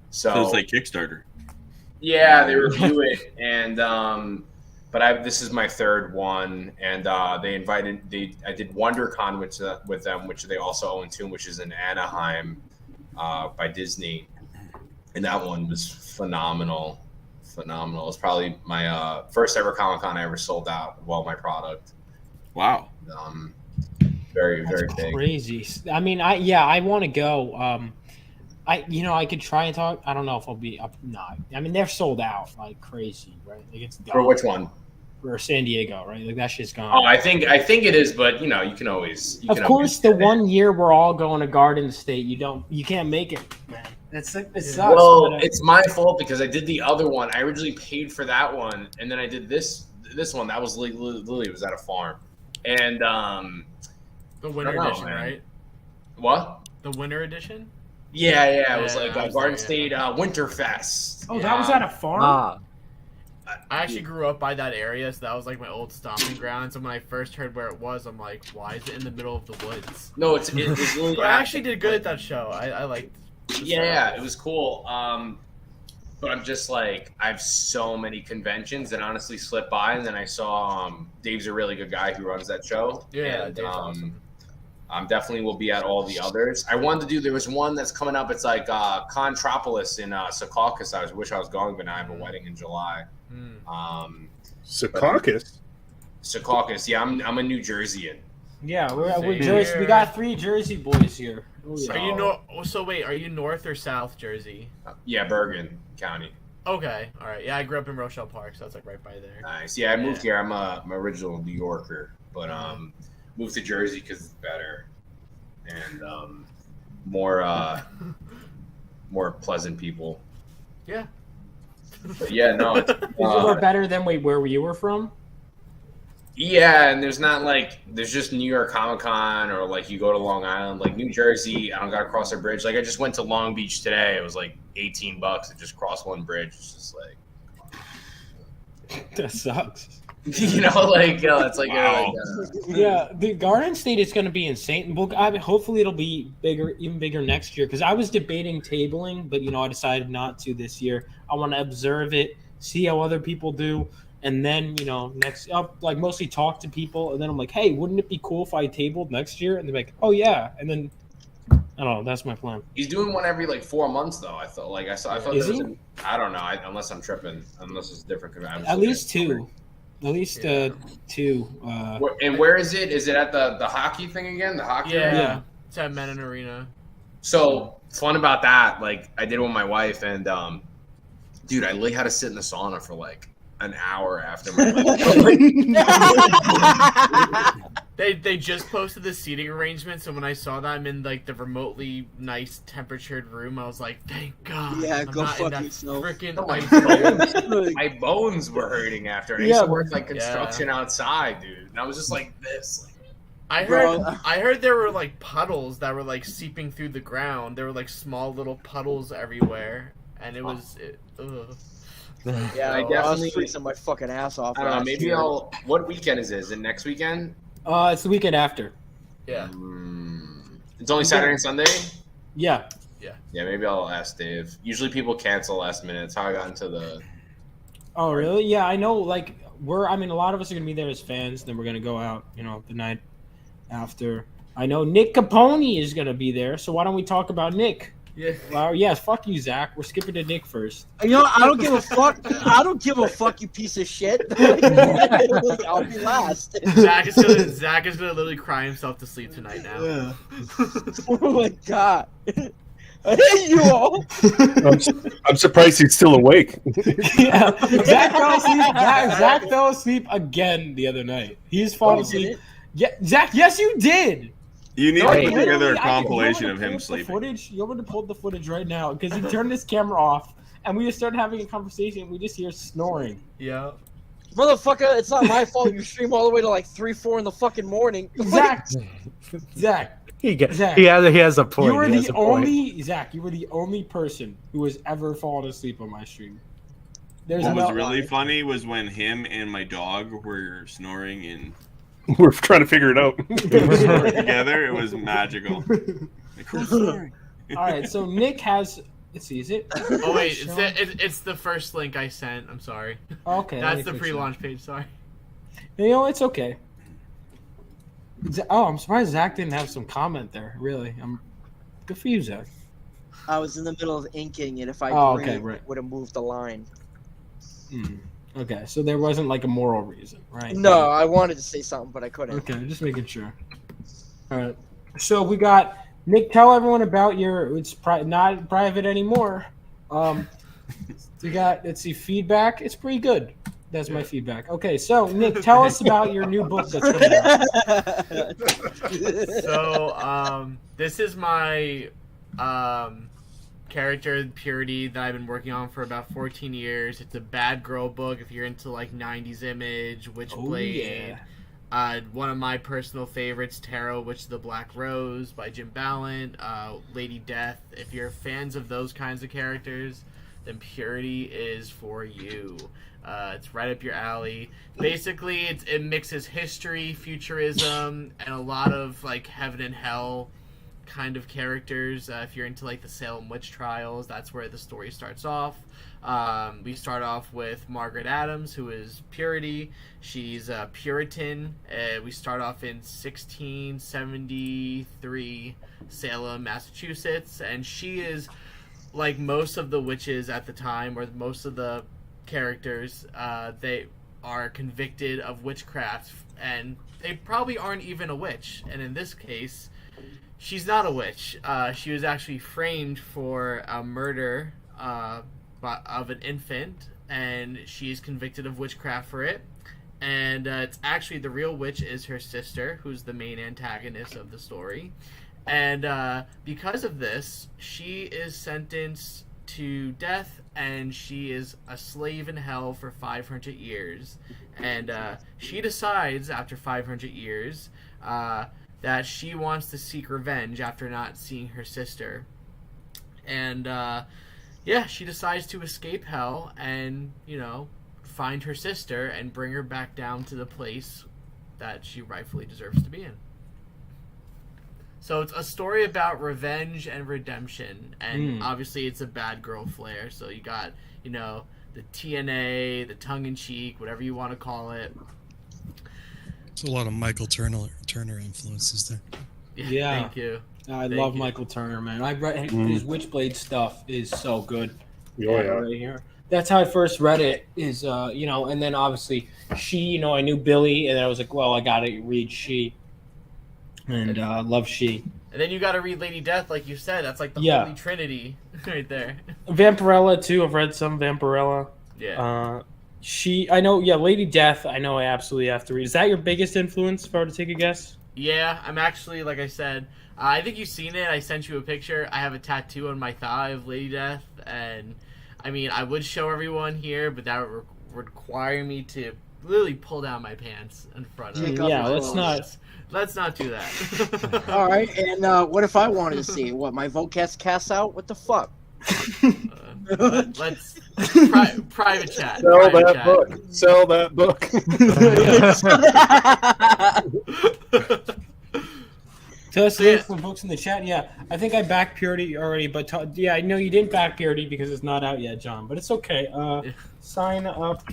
Speaker 7: So
Speaker 8: it's like Kickstarter.
Speaker 7: Yeah, they review it, and but this is my third one, and I did WonderCon with them, which they also own too, which is in Anaheim, by Disney, and that one was phenomenal. Phenomenal. It's probably my first ever Comic-Con I ever sold out of all my product.
Speaker 8: Wow.
Speaker 7: Very
Speaker 2: That's
Speaker 7: big.
Speaker 2: Crazy. I mean, I want to go. I could try and talk. I don't know if I'll be up. No, I mean they're sold out like crazy, right? Like it's done.
Speaker 7: For which one?
Speaker 2: For San Diego, right? Like that shit's gone.
Speaker 7: Oh, I think it is, but you know, you can always.
Speaker 2: Of course, the 1 year we're all going to Garden State, you can't make it, man. It sucks.
Speaker 7: Well, it's my fault because I did the other one. I originally paid for that one, and then I did this one. That was literally was at a farm, and
Speaker 12: the winter edition, right?
Speaker 7: What?
Speaker 12: The winter edition?
Speaker 7: Yeah. It was like Garden State Winterfest.
Speaker 2: Oh, that was at a farm.
Speaker 12: I actually grew up by that area, so that was like my old stomping ground. So when I first heard where it was, I'm like, why is it in the middle of the woods?
Speaker 7: No, it's really.
Speaker 12: But I actually did good at that show. I liked.
Speaker 7: Yeah, it was cool. But I'm just like, I have so many conventions that honestly slip by, and then I saw Dave's a really good guy who runs that show.
Speaker 12: Yeah,
Speaker 7: and,
Speaker 12: Dave's awesome.
Speaker 7: Definitely will be at all the others. I wanted to do. There was one that's coming up. It's like Contropolis in Secaucus. I wish I was going, but I have a wedding in July.
Speaker 13: Secaucus.
Speaker 7: Secaucus. Yeah, I'm a New Jerseyan.
Speaker 2: Yeah, we're Jersey. We got 3 Jersey boys here. Oh, yeah.
Speaker 12: Are you So wait, are you North or South Jersey?
Speaker 7: Yeah, Bergen County.
Speaker 12: Okay, all right. Yeah, I grew up in Rochelle Park, so that's like right by there.
Speaker 7: Nice. Yeah, I moved here. I'm a original New Yorker, but moved to Jersey because it's better and more pleasant people.
Speaker 12: Yeah.
Speaker 7: But yeah, no. It's,
Speaker 2: Is it better than where you were from?
Speaker 7: Yeah, and there's just New York Comic Con, or like you go to Long Island, like New Jersey. I don't got to cross a bridge. Like I just went to Long Beach today. It was like $18 to just cross one bridge. It's just like
Speaker 2: that sucks.
Speaker 7: You know, like it's like,
Speaker 8: wow.
Speaker 2: Yeah, the Garden State is going to be insane. Well, hopefully it'll be bigger, even bigger next year. Because I was debating tabling, but I decided not to this year. I want to observe it, see how other people do. And then, next up, like mostly talk to people. And then I'm like, hey, wouldn't it be cool if I tabled next year? And they're like, oh, yeah. And then, I don't know. That's my plan.
Speaker 7: He's doing one every 4 months, though. I thought, I thought
Speaker 2: Is
Speaker 7: there
Speaker 2: he?
Speaker 7: was I don't know. Unless I'm tripping. Unless it's different.
Speaker 2: At least 2. At least 2.
Speaker 7: And where is it? Is it at the hockey thing again? The hockey arena?
Speaker 2: Yeah.
Speaker 12: It's at Menon Arena.
Speaker 7: So, fun about that. Like, I did it with my wife, and, dude, I literally had to sit in the sauna for, an hour after my
Speaker 12: They just posted the seating arrangement, so when I saw that I'm in the remotely nice temperatured room, I was like, thank God.
Speaker 1: Yeah,
Speaker 12: I'm
Speaker 1: go
Speaker 12: not
Speaker 1: fuck
Speaker 12: in that
Speaker 1: yourself.
Speaker 12: freaking
Speaker 7: my bones were hurting after. I used
Speaker 2: Yeah,
Speaker 7: to work construction outside, dude, and I was just like this.
Speaker 12: I heard there were like puddles that were like seeping through the ground. There were like small little puddles everywhere, and it was.
Speaker 1: Yeah,
Speaker 7: I
Speaker 1: I
Speaker 7: definitely-
Speaker 1: was freezing my fucking ass off.
Speaker 7: I don't know.
Speaker 1: last
Speaker 7: Maybe
Speaker 1: year.
Speaker 7: I'll. What weekend is it? Is it next weekend?
Speaker 2: It's the weekend after.
Speaker 12: Yeah.
Speaker 7: It's only Saturday and Sunday.
Speaker 2: Yeah.
Speaker 7: Yeah, maybe I'll ask Dave. Usually people cancel last minute. That's how I got into the.
Speaker 2: Oh, really? Yeah, I know. Like, a lot of us are gonna be there as fans. Then we're gonna go out, the night after. I know Nick Capone is gonna be there. So why don't we talk about Nick?
Speaker 12: Yeah.
Speaker 2: Well, yes. Fuck you, Zach. We're skipping to Nick first.
Speaker 1: I don't give a fuck. I don't give a fuck, you piece of shit. I'll be last.
Speaker 12: Zach is gonna literally cry himself to sleep tonight now.
Speaker 2: Yeah.
Speaker 1: Oh my god. I hate you all.
Speaker 13: I'm surprised he's still awake.
Speaker 2: Yeah. Zach fell asleep again the other night. He's fallen asleep. Yeah, Zach. Yes, you did.
Speaker 8: You need to put together a
Speaker 2: Literally,
Speaker 8: compilation of him sleeping.
Speaker 2: Footage. You want me to pull the footage right now because he turned his camera off and we just started having a conversation. And we just hear snoring.
Speaker 12: Yeah.
Speaker 1: Motherfucker, it's not my fault you stream all the way to like 3-4 in the fucking morning.
Speaker 2: Zach.
Speaker 9: He has a point.
Speaker 2: You were the only Zach. You were the only person who has ever fallen asleep on my stream.
Speaker 8: What was really funny was when him and my dog were snoring and
Speaker 13: we're trying to figure it out
Speaker 8: together. It was magical. Like, who's snoring?
Speaker 2: All right, so Nick has. Let's see, is it?
Speaker 12: Oh wait, it's the first link I sent. I'm sorry.
Speaker 2: Okay,
Speaker 12: That's the pre-launch page. Sorry.
Speaker 2: It's okay. Oh, I'm surprised Zach didn't have some comment there. Really, I'm good for you, Zach.
Speaker 1: I was in the middle of inking, and if I would have moved the line.
Speaker 2: Okay, so there wasn't like a moral reason, right?
Speaker 1: No, I wanted to say something, but I couldn't.
Speaker 2: Okay, just making sure. All right, so we got Nick. Tell everyone about your. It's not private anymore. We got. Let's see, feedback. It's pretty good. That's my feedback. Okay, so Nick, tell us about your new book that's coming out.
Speaker 12: So, this is my character Purity that I've been working on for about 14 years. It's a bad girl book if you're into like 90s Image, Witchblade. One of my personal favorites, Tarot, Witch of the Black Rose by Jim Ballant, Lady Death. If you're fans of those kinds of characters, then Purity is for you. It's right up your alley. Basically, it mixes history, futurism, and a lot of like heaven and hell kind of characters. If you're into like the Salem witch trials, that's where the story starts off. We start off with Margaret Adams, who is Purity. She's a Puritan. We start off in 1673 Salem, Massachusetts, and she is like most of the witches at the time, or most of the characters, they are convicted of witchcraft, and they probably aren't even a witch. And in this case, she's not a witch. She was actually framed for a murder of an infant, and she's convicted of witchcraft for it. And it's actually the real witch is her sister, who's the main antagonist of the story. And because of this, she is sentenced to death, and she is a slave in hell for 500 years. And she decides after 500 years that she wants to seek revenge after not seeing her sister. And she decides to escape hell and, find her sister and bring her back down to the place that she rightfully deserves to be in. So it's a story about revenge and redemption, and obviously it's a bad girl flair. So you got, the TNA, the tongue-in-cheek, whatever you want to call it.
Speaker 10: There's a lot of Michael Turner influences there.
Speaker 2: Yeah.
Speaker 12: Thank you.
Speaker 2: I love Michael Turner, man. I read his Witchblade stuff is so good. Right here. That's how I first read it. Is and then obviously She. I knew Billy, and then I was like, well, I gotta read She. And love She.
Speaker 12: And then you got to read Lady Death, like you said. That's like the Holy Trinity right there.
Speaker 2: Vampirella, too. I've read some Vampirella.
Speaker 12: Yeah.
Speaker 2: She, I know, Lady Death, I know I absolutely have to read. Is that your biggest influence, if I were to take a guess?
Speaker 12: Yeah, I'm actually, like I said, I think you've seen it. I sent you a picture. I have a tattoo on my thigh of Lady Death. And, I mean, I would show everyone here, but that would require me to literally pull down my pants in front of.
Speaker 2: Yeah, let's not.
Speaker 12: Let's not do that.
Speaker 1: All right, and what if I wanted to see what my vote cast out? What the fuck?
Speaker 12: Let's private chat.
Speaker 13: Sell
Speaker 12: private
Speaker 13: that
Speaker 12: chat.
Speaker 13: book. Sell that book.
Speaker 2: So let's look for books in the chat. Yeah, I think I backed Purity already, but yeah, I know you didn't back Purity because it's not out yet, John. But it's okay. Sign up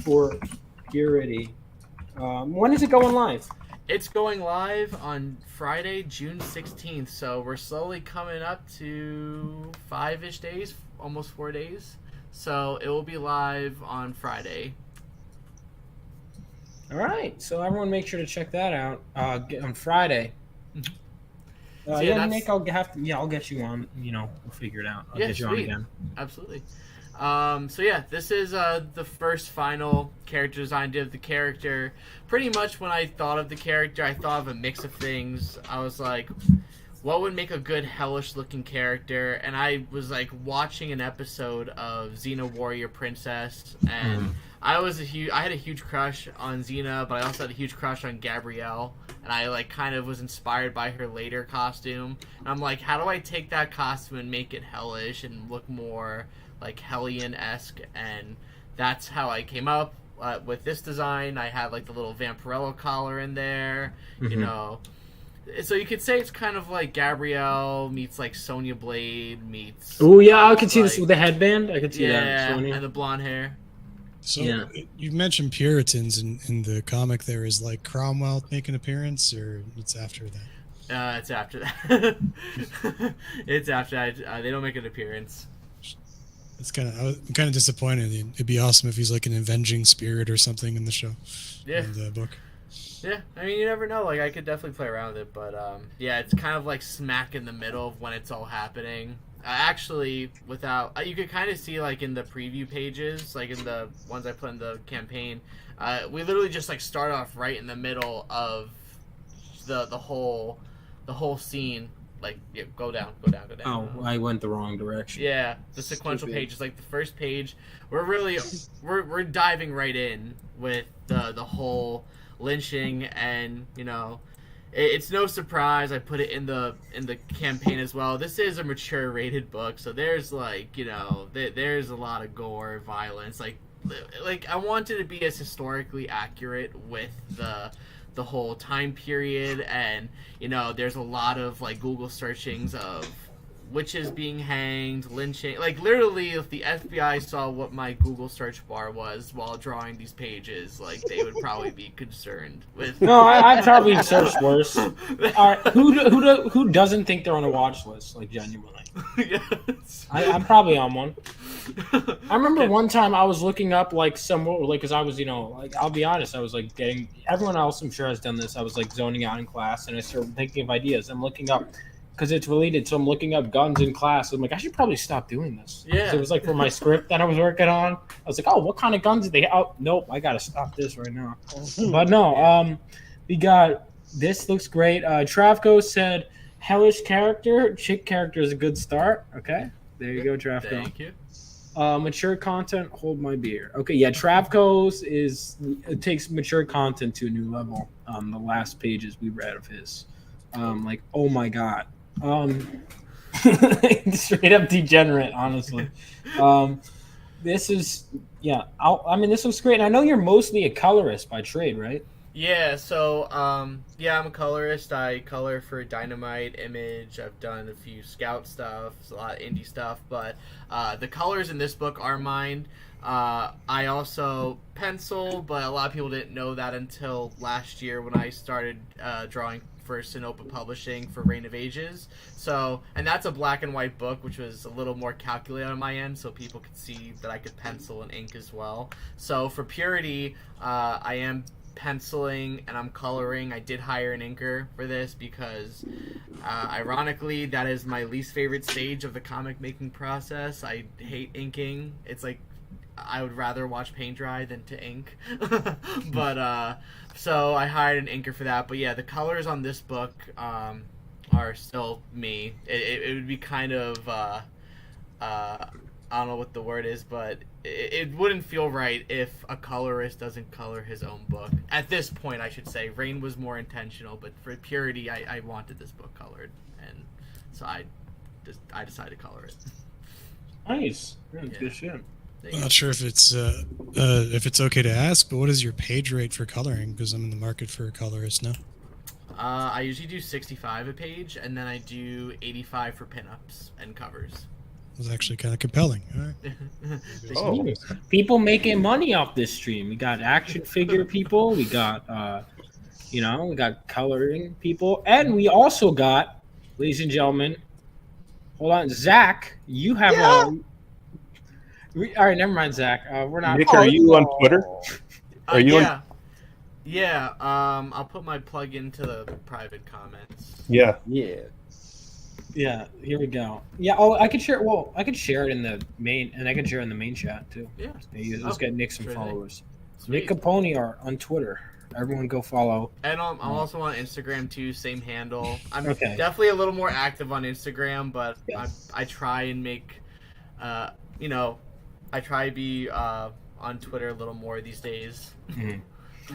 Speaker 2: for Purity. When is it going live?
Speaker 12: It's going live on Friday, June 16th. So we're slowly coming up to 5-ish days, almost 4 days. So it will be live on Friday.
Speaker 2: All right. So everyone, make sure to check that out on Friday.
Speaker 12: So
Speaker 2: yeah, Nick, I'll get you on. You know, we'll figure it out. I'll get you on again.
Speaker 12: Absolutely. So yeah, this is the first final character design of the character. Pretty much when I thought of the character, I thought of a mix of things. I was like, what would make a good hellish looking character? And I was like watching an episode of Xena Warrior Princess, and I had a huge crush on Xena, but I also had a huge crush on Gabrielle, and I like kind of was inspired by her later costume. And I'm like, how do I take that costume and make it hellish and look more like Hellion-esque? And that's how I came up with this design. I had like the little Vampirello collar in there, you know. So you could say it's kind of like Gabrielle meets like Sonya Blade meets.
Speaker 2: Oh yeah, I could see this with the headband. I could see that.
Speaker 12: Sonya. And the blonde hair.
Speaker 10: So you mentioned Puritans in the comic. There is like Cromwell make an appearance, or it's after that.
Speaker 12: It's after that. It's after that. They don't make an appearance.
Speaker 10: I'm kind of disappointed. It'd be awesome if he's like an avenging spirit or something in the show.
Speaker 12: Yeah.
Speaker 10: In the book.
Speaker 12: Yeah, I mean, you never know. Like, I could definitely play around with it, but yeah, it's kind of like smack in the middle of when it's all happening. Actually, without you could kind of see like in the preview pages, like in the ones I put in the campaign, we literally just like start off right in the middle of the whole scene. Like, yeah, go down.
Speaker 2: Oh, I went the wrong direction.
Speaker 12: Yeah, the sequential pages, like the first page, we're diving right in with the whole lynching, and you know, it's no surprise I put it in the campaign as well. This is a mature rated book, so there's like, you know, there's a lot of gore, violence. Like I wanted to be as historically accurate with the whole time period, and you know, there's a lot of like Google searchings of witches being hanged, lynching. Like literally, if the FBI saw what my Google search bar was while drawing these pages, like they would probably be concerned with.
Speaker 2: No, I probably searched worse. All right, who doesn't think they're on a watch list? Like genuinely.
Speaker 12: Yes.
Speaker 2: I'm probably on one. I remember one time I was looking up like somewhere, like, because I was, you know, like, I'll be honest, I was like getting, everyone else I'm sure has done this. I was like zoning out in class, and I started thinking of ideas. I'm looking up because it's related, so I'm looking up guns in class. I'm like, I should probably stop doing this.
Speaker 12: Yeah.
Speaker 2: It was like for my script that I was working on. I was like, oh, what kind of guns do they have? Oh, nope, I gotta stop this right now. But no, we got this. Looks great. Travko said, hellish character, chick character is a good start. Okay, there you go, Travko.
Speaker 12: Thank you.
Speaker 2: Mature content, hold my beer. Okay, yeah, Travko's it takes mature content to a new level. The last pages we read of his, like, oh my god, straight up degenerate, honestly. This is, yeah, I mean, this looks great. And I know you're mostly a colorist by trade, right?
Speaker 12: Yeah, so, yeah, I'm a colorist. I color for Dynamite, Image. I've done a few Scout stuff, a lot of indie stuff, but the colors in this book are mine. I also pencil, but a lot of people didn't know that until last year when I started drawing for Sinopa Publishing for Reign of Ages. So, and that's a black and white book, which was a little more calculated on my end, so people could see that I could pencil and ink as well. So for Purity, I am penciling and I'm coloring. I did hire an inker for this because ironically that is my least favorite stage of the comic making process. I hate inking. It's like I would rather watch paint dry than to ink. But so I hired an inker for that. But yeah, the colors on this book are still me. It would be kind of I don't know what the word is, but it wouldn't feel right if a colorist doesn't color his own book. At this point, I should say, Rain was more intentional, but for purity, I wanted this book colored, and so I decided to color it.
Speaker 2: Nice. That's good shit.
Speaker 10: I'm not sure if it's okay to ask, but what is your page rate for coloring? Because I'm in the market for a colorist now.
Speaker 12: I usually do 65 a page, and then I do 85 for pinups and covers.
Speaker 10: It was actually kind of compelling. All right.
Speaker 2: People making money off this stream. We got action figure people. We got, we got coloring people, and we also got, ladies and gentlemen. Hold on, Zach. You have all right, never mind, Zach. We're not.
Speaker 13: Nick, are you on Twitter? Are you
Speaker 12: yeah.
Speaker 13: on?
Speaker 12: Yeah. I'll put my plug into the private comments.
Speaker 13: Yeah.
Speaker 2: Yeah, here we go. Yeah, I could share. Well, I could share it in the main, and I can share it in the main chat too.
Speaker 12: Yeah,
Speaker 2: let's get Nick some followers.
Speaker 12: Sweet.
Speaker 2: Nick Capone on Twitter. Everyone go follow.
Speaker 12: And I'm also on Instagram too, same handle. I'm
Speaker 2: definitely
Speaker 12: a little more active on Instagram, but I try and make, I try to be on Twitter a little more these days.
Speaker 2: Mm-hmm.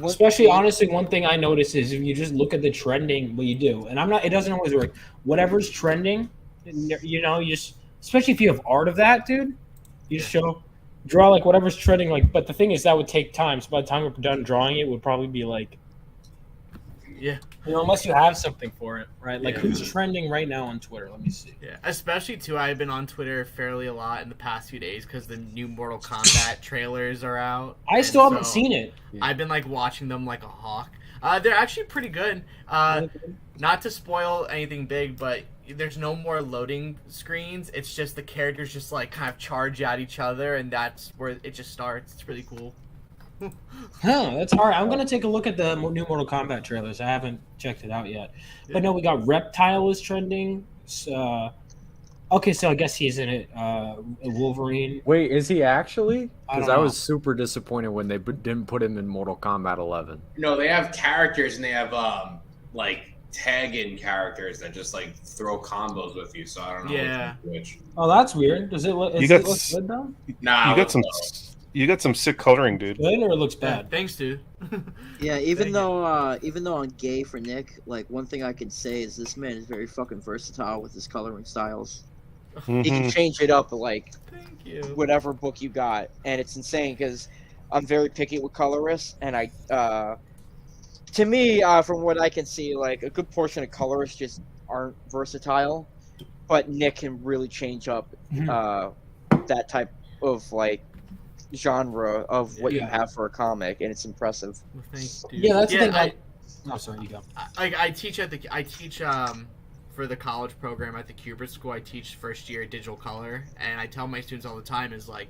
Speaker 2: Especially, honestly, one thing I notice is if you just look at the trending, what you do, and it doesn't always work. Whatever's trending, you just, especially if you have art of that, dude, you just draw like whatever's trending. Like, but the thing is that would take time. So by the time we're done drawing it, would probably be like, unless you have something for it, right? Like, who's trending right now on Twitter? Let me see.
Speaker 12: Yeah, especially too. I've been on Twitter fairly a lot in the past few days because the new Mortal Kombat trailers are out.
Speaker 2: I still haven't seen it.
Speaker 12: I've been like watching them like a hawk. They're actually pretty good. Not to spoil anything big, but there's no more loading screens. It's just the characters just like kind of charge at each other, and that's where it just starts. It's really cool.
Speaker 2: That's hard. I'm gonna take a look at the new Mortal Kombat trailers. I haven't checked it out yet. But no, we got Reptile is trending. Okay, so I guess he's in it. Wolverine.
Speaker 9: Wait, is he actually? Because I
Speaker 2: know.
Speaker 9: was super disappointed when they didn't put him in Mortal Kombat 11.
Speaker 7: No, they have characters and they have like tag-in characters that just like throw combos with you. So I don't know which.
Speaker 2: Oh, that's weird. Does it look? Look good though?
Speaker 7: Nah,
Speaker 13: you got some sick coloring, dude.
Speaker 2: Good or it looks bad?
Speaker 12: Thanks, dude.
Speaker 1: Yeah, even though I'm gay for Nick, like one thing I can say is this man is very fucking versatile with his coloring styles.
Speaker 13: Mm-hmm.
Speaker 1: He can change it up like
Speaker 12: Thank you.
Speaker 1: whatever book you got, and it's insane because I'm very picky with colorists, and to me, from what I can see, like a good portion of colorists just aren't versatile, but Nick can really change up that type of like genre of what you have for a comic, and it's impressive.
Speaker 12: Well, thanks, dude.
Speaker 2: Yeah, that's the thing. Oh, sorry, you go.
Speaker 12: I teach for the college program at the Kubrick School. I teach first year digital color, and I tell my students all the time is like,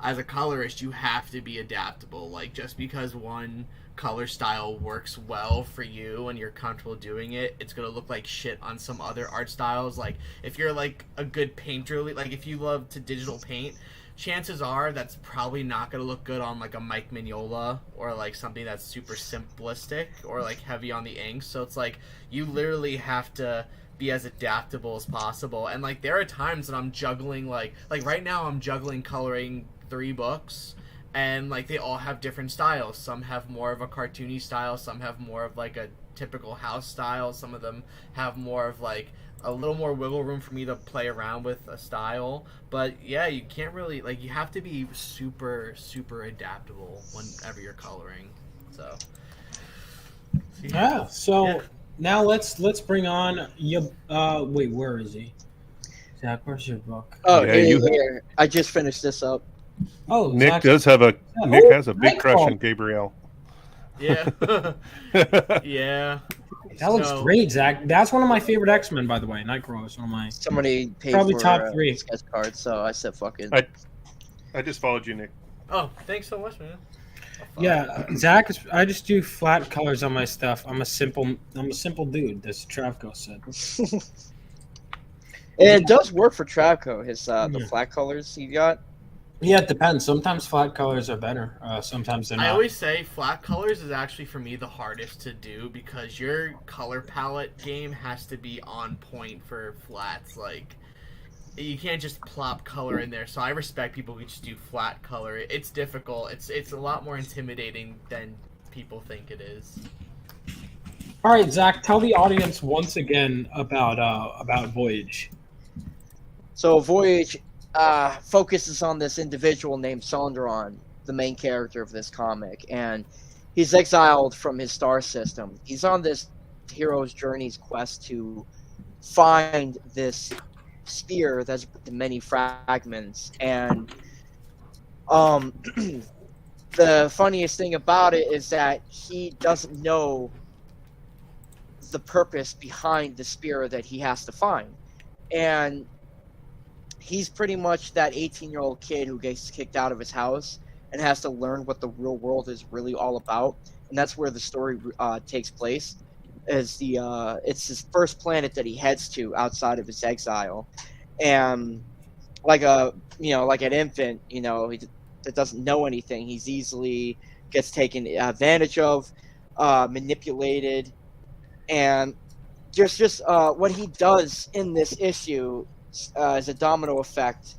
Speaker 12: as a colorist, you have to be adaptable. Like, just because one color style works well for you and you're comfortable doing it, it's gonna look like shit on some other art styles. Like, if you're like a good painter, like if you love to digital paint, chances are that's probably not going to look good on like a Mike Mignola or like something that's super simplistic or like heavy on the ink. So it's like you literally have to be as adaptable as possible. And like there are times that I'm juggling like right now I'm juggling coloring 3 books, and like they all have different styles. Some have more of a cartoony style, some have more of like a typical house style, some of them have more of like a little more wiggle room for me to play around with a style. But yeah, you can't really like, you have to be super adaptable whenever you're coloring. So
Speaker 2: now let's bring on wait, where is he? Zach, where's your book?
Speaker 1: Oh yeah, here. I just finished this up.
Speaker 2: Oh,
Speaker 13: Nick
Speaker 2: Zach,
Speaker 13: has a big crush on Gabrielle.
Speaker 12: Yeah. Yeah.
Speaker 2: That looks great, Zach. That's one of my favorite X-Men, by the way. Nightcrawler is one of my.
Speaker 1: Somebody paid
Speaker 2: probably
Speaker 1: for
Speaker 2: top 3
Speaker 1: sketch cards, so I said, "Fuck it."
Speaker 13: I just followed you, Nick.
Speaker 12: Oh, thanks so much, man.
Speaker 2: Yeah, Zach. I just do flat colors on my stuff. I'm a simple dude. As Travko said.
Speaker 1: And it does work for Travko. His the flat colors he got.
Speaker 2: Yeah, it depends. Sometimes flat colors are better. Sometimes they're not.
Speaker 12: I always say flat colors is actually for me the hardest to do because your color palette game has to be on point for flats. Like you can't just plop color in there. So I respect people who just do flat color. It's difficult. It's a lot more intimidating than people think it is.
Speaker 2: All right, Zach, tell the audience once again about Voyage.
Speaker 1: So Voyage focuses on this individual named Sondron, the main character of this comic, and he's exiled from his star system. He's on this hero's journey's quest to find this spear that's in many fragments, and the funniest thing about it is that he doesn't know the purpose behind the spear that he has to find, and he's pretty much that 18-year-old kid who gets kicked out of his house and has to learn what the real world is really all about, and that's where the story takes place. Is it's his first planet that he heads to outside of his exile, and like an infant, that doesn't know anything, he's easily gets taken advantage of, manipulated, and just what he does in this issue is a domino effect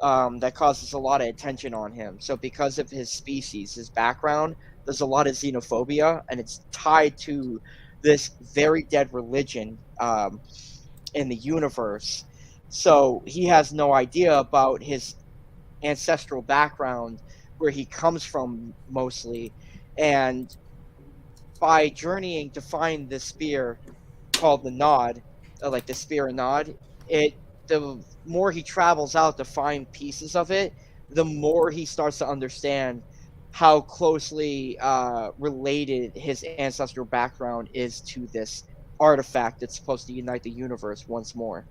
Speaker 1: that causes a lot of attention on him. So because of his species, his background, there's a lot of xenophobia, and it's tied to this very dead religion in the universe. So he has no idea about his ancestral background, where he comes from mostly, and by journeying to find this spear called the Nod, like the spear and Nod, the more he travels out to find pieces of it, the more he starts to understand how closely related his ancestral background is to this artifact that's supposed to unite the universe once more.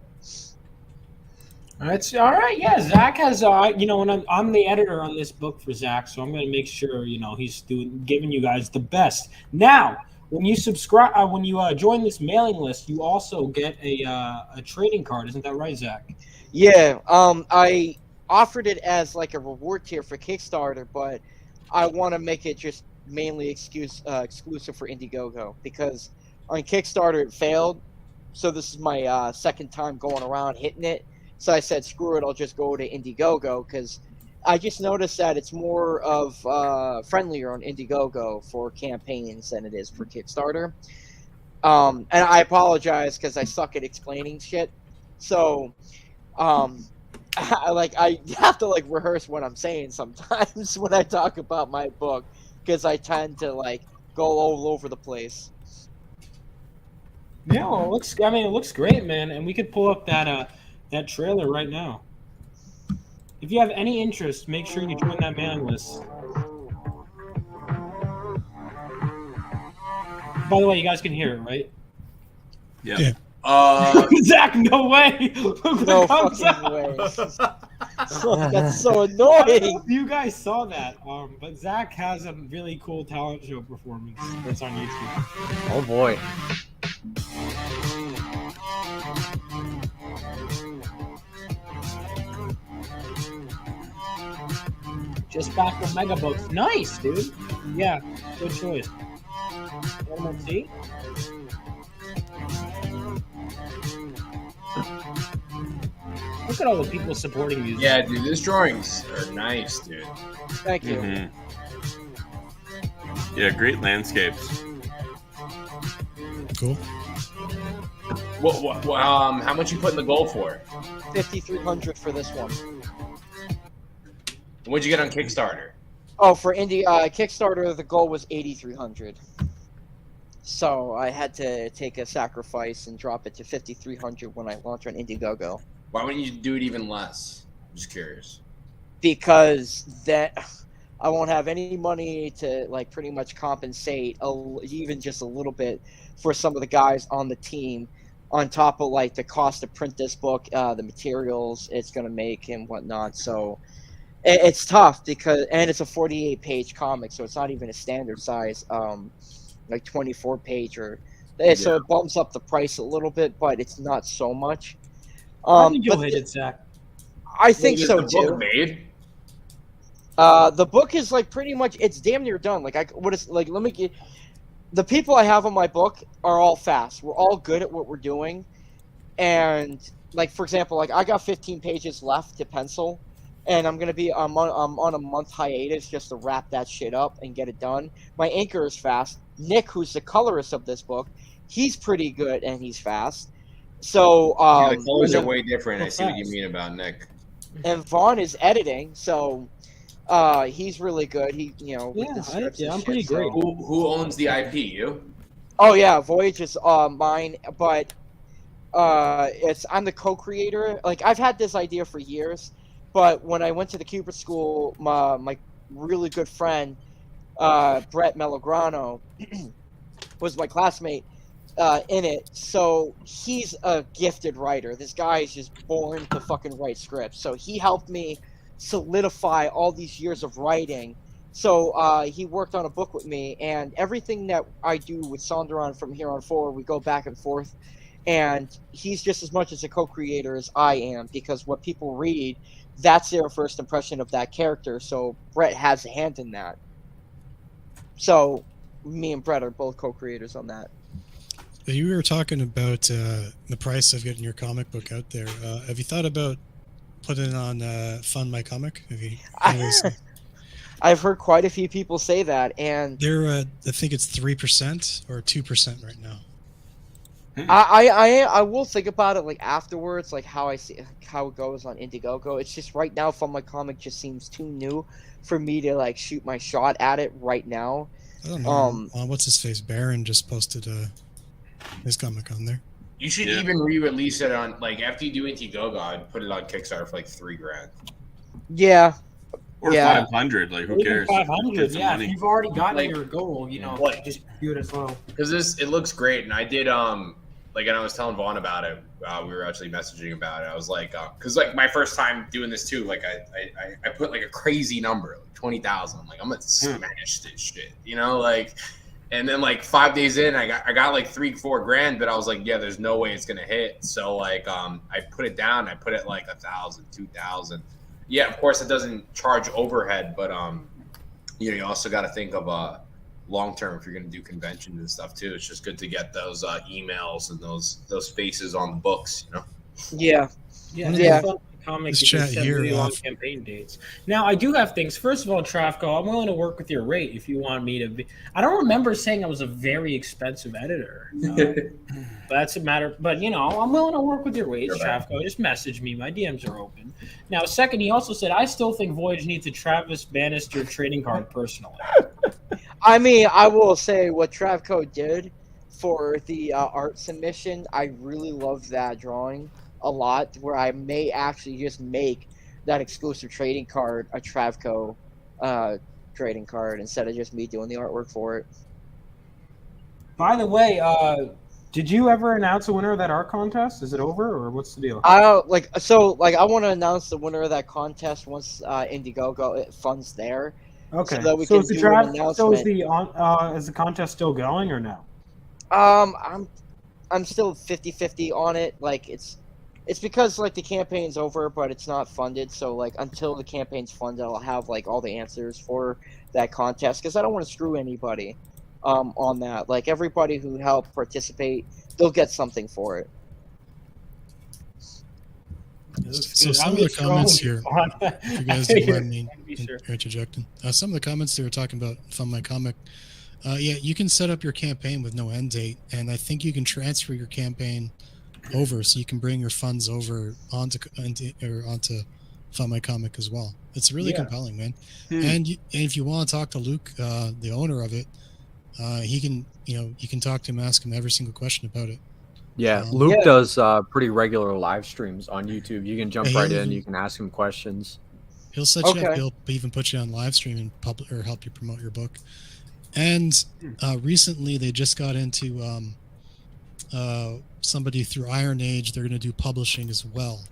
Speaker 2: All right. Yeah, Zach has, and I'm the editor on this book for Zach, so I'm going to make sure, he's giving you guys the best. Now, when you subscribe, when you join this mailing list, you also get a trading card. Isn't that right, Zach?
Speaker 1: Yeah. I offered it as like a reward tier for Kickstarter, but I want to make it just mainly exclusive for Indiegogo, because on Kickstarter it failed. So this is my second time going around hitting it. So I said, screw it, I'll just go to Indiegogo, because I just noticed that it's more of friendlier on Indiegogo for campaigns than it is for Kickstarter. And I apologize because I suck at explaining shit. So I have to rehearse what I'm saying sometimes when I talk about my book, because I tend to go all over the place.
Speaker 2: Yeah, well, it looks great, man, and we could pull up that trailer right now. If you have any interest, make sure you join that mailing list. By the way, you guys can hear it, right?
Speaker 8: Yeah.
Speaker 2: Zach, no way!
Speaker 1: No fucking way. That's so annoying.
Speaker 2: You guys saw that, but Zach has a really cool talent show performance that's on YouTube.
Speaker 9: Oh boy.
Speaker 2: Just back with Mega Books. Nice, dude. Yeah, good choice. Want to see? Look at all the people supporting you.
Speaker 7: Yeah, dude, these drawings are nice, dude.
Speaker 1: Thank you.
Speaker 8: Mm-hmm. Yeah, great landscapes.
Speaker 10: Cool.
Speaker 7: What, how much you put in the goal for?
Speaker 1: 5,300 for this one.
Speaker 7: What'd you get on Kickstarter?
Speaker 1: Oh, for Kickstarter, the goal was 8,300. So I had to take a sacrifice and drop it to 5,300 when I launched on Indiegogo.
Speaker 7: Why wouldn't you do it even less? I'm just curious.
Speaker 1: Because I won't have any money to pretty much compensate even just a little bit for some of the guys on the team, on top of the cost to print this book, the materials it's going to make and whatnot. So it's tough and it's a 48-page comic, so it's not even a standard size 24-page so it bumps up the price a little bit, but it's not so much.
Speaker 2: I think you'll hit it, Zach.
Speaker 1: I think so too.
Speaker 7: Book made?
Speaker 1: The book is pretty much, it's damn near done. The people I have on my book are all fast. We're all good at what we're doing, and like for example, like I got 15 pages left to pencil, and I'm gonna be I'm on a month hiatus just to wrap that shit up and get it done. My anchor is fast. Nick, who's the colorist of this book, he's pretty good and he's fast. So
Speaker 7: Yeah, the colors
Speaker 1: and
Speaker 7: are
Speaker 1: then-
Speaker 7: way different. I see what you mean about Nick.
Speaker 1: and Vaughn is editing, so he's really good. He with the scripts and
Speaker 2: I'm
Speaker 1: shit,
Speaker 2: pretty great.
Speaker 1: so-
Speaker 7: Who owns the IP? You?
Speaker 1: Oh yeah, Voyage is mine, but I'm the co-creator. Like I've had this idea for years, but when I went to the Cupid School, my really good friend Brett Melograno was my classmate in it. So he's a gifted writer. This guy is just born to fucking write scripts. So he helped me solidify all these years of writing. So he worked on a book with me, and everything that I do with Sonderon from here on forward, we go back and forth. And he's just as much as a co-creator as I am, because what people read, that's their first impression of that character. So Brett has a hand in that. So me and Brett are both co-creators on that.
Speaker 10: You were talking about the price of getting your comic book out there. Have you thought about putting it on Fund My Comic? Have you?
Speaker 1: I've heard quite a few people say that, and
Speaker 10: They're I think it's 3% or 2% right now.
Speaker 1: I will think about it like afterwards, like how I see how it goes on Indiegogo. It's just right now, Fund My Comic just seems too new for me to like shoot my shot at it right now.
Speaker 10: I don't know. What's his face? Baron just posted his comic on there.
Speaker 7: You should even re-release it on like after you do Indiegogo. I'd put it on Kickstarter for like $3,000.
Speaker 1: Yeah.
Speaker 8: Or 500, like who cares?
Speaker 2: 500, yeah. If
Speaker 8: Money.
Speaker 2: you've already gotten
Speaker 7: Like-
Speaker 2: your goal, just do it as well.
Speaker 7: Because it looks great, and I did like, and I was telling Vaughn about it. We were actually messaging about it. I was like, because like my first time doing this too, like I put like a crazy number, like 20,000. I'm like, I'm gonna smash this shit, like. And then like 5 days in, I got like $3-4 grand, but I was like, yeah, there's no way it's gonna hit. So like I put it down. I put it like 1,000, 2,000. Yeah, of course it doesn't charge overhead, but you also got to think of long term if you're going to do conventions and stuff too. It's just good to get those emails and those faces on the books,
Speaker 1: Yeah.
Speaker 2: Yeah. Comic
Speaker 10: This
Speaker 2: is
Speaker 10: chat
Speaker 2: set
Speaker 10: here,
Speaker 2: really long campaign dates. Now I do have things. First of all, Travko, I'm willing to work with your rate if you want me to be. I don't remember saying I was a very expensive editor. That's a matter. But I'm willing to work with your rates, Travko. Just message me. My DMs are open. Now, second, he also said I still think Voyage needs a Travis Bannister trading card personally.
Speaker 1: I mean, I will say what Travco did for the art submission. I really loved that drawing a lot, where I may actually just make that exclusive trading card a Travco trading card instead of just me doing the artwork for it.
Speaker 2: By the way, did you ever announce a winner of that art contest? Is it over, or what's the deal?
Speaker 1: I want to announce the winner of that contest once Indiegogo funds there.
Speaker 2: Okay.
Speaker 1: So that we
Speaker 2: So
Speaker 1: can
Speaker 2: is the
Speaker 1: do an
Speaker 2: draft? So
Speaker 1: announcement.
Speaker 2: is the contest still going or no?
Speaker 1: I'm still 50-50 on it. Like it's because like the campaign's over, but it's not funded. So like until the campaign's funded, I'll have like all the answers for that contest, because I don't want to screw anybody on that. Like everybody who helped participate, they'll get something for it.
Speaker 10: So some of the comments here, if you guys don't mind me interjecting, some of the comments they were talking about from my comic, you can set up your campaign with no end date, and I think you can transfer your campaign over, so you can bring your funds over onto Fund My Comic as well. It's really compelling, man. And if you want to talk to Luke, the owner of it, he can, you can talk to him, ask him every single question about it.
Speaker 9: Yeah, Luke does pretty regular live streams on YouTube. You can jump right in. You can ask him questions.
Speaker 10: He'll set you up. He'll even put you on live stream and or help you promote your book. And recently, they just got into somebody through Iron Age. They're going to do publishing as well.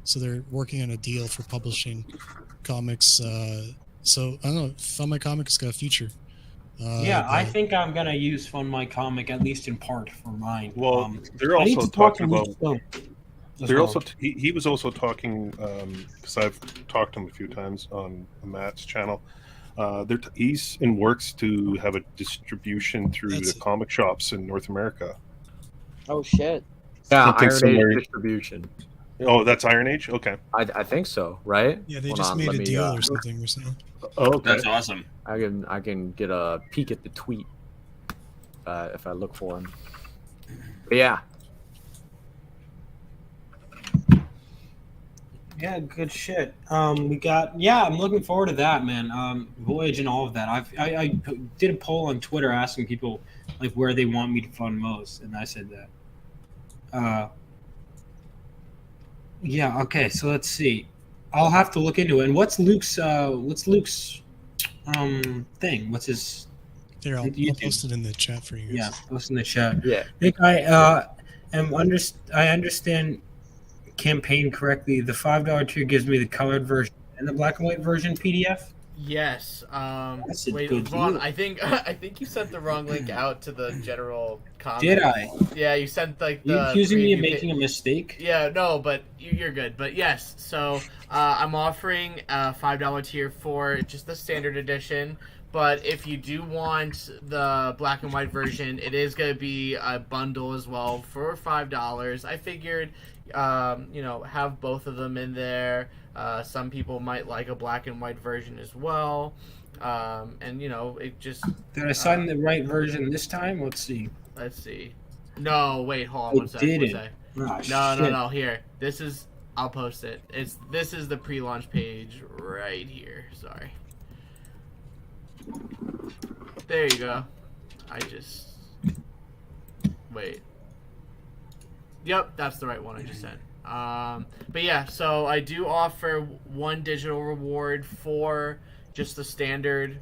Speaker 10: So they're working on a deal for publishing comics. So I don't know. Fund My Comic's got a future.
Speaker 2: I think I'm gonna use Fund My Comic at least in part for mine.
Speaker 13: Well, they're also talking about. He was also talking because I've talked to him a few times on Matt's channel. He's in works to have a distribution through the comic shops in North America.
Speaker 1: Oh shit!
Speaker 9: Yeah, Iron Age distribution.
Speaker 13: Oh, that's Iron Age. Okay.
Speaker 9: I think so, right?
Speaker 10: Yeah, they
Speaker 9: Hold
Speaker 10: just
Speaker 9: on,
Speaker 10: made
Speaker 9: let
Speaker 10: a
Speaker 9: me,
Speaker 10: deal or something recently.
Speaker 13: Oh, okay.
Speaker 8: That's awesome.
Speaker 9: I can get a peek at the tweet if I look for him. But yeah.
Speaker 2: Yeah, good shit. We got I'm looking forward to that, man. Voyage and all of that. I did a poll on Twitter asking people like where they want me to fund most, and I said that. Yeah. Okay. So let's see. I'll have to look into it. And what's Luke's thing? What's his
Speaker 10: Here, I'll
Speaker 2: YouTube?
Speaker 10: post it in the chat for you guys.
Speaker 2: Yeah, post in the chat.
Speaker 9: Yeah.
Speaker 2: I think I understand campaign correctly. The $5 tier gives me the colored version and the black and white version PDF.
Speaker 12: Yes.
Speaker 2: That's a
Speaker 12: Wait,
Speaker 2: good
Speaker 12: Vaughn,
Speaker 2: deal.
Speaker 12: I think you sent the wrong link out to the general comment.
Speaker 2: Did I?
Speaker 12: Yeah, you sent like
Speaker 2: Are you
Speaker 12: the
Speaker 2: accusing me of
Speaker 12: preview
Speaker 2: making a mistake?
Speaker 12: Yeah, no, but you're good. But yes, so I'm offering a $5 tier for just the standard edition. But if you do want the black and white version, it is going to be a bundle as well for $5. I figured, have both of them in there. Some people might like a black and white version as well. And, it just...
Speaker 2: Did I sign the right version this time? Let's see.
Speaker 12: Let's see. No, wait, hold on one sec.
Speaker 2: Didn't.
Speaker 12: No, here. This is... I'll post it. This is the pre-launch page right here. Sorry. There you go. Wait. Yep, that's the right one I just sent. But yeah, so I do offer one digital reward for just the standard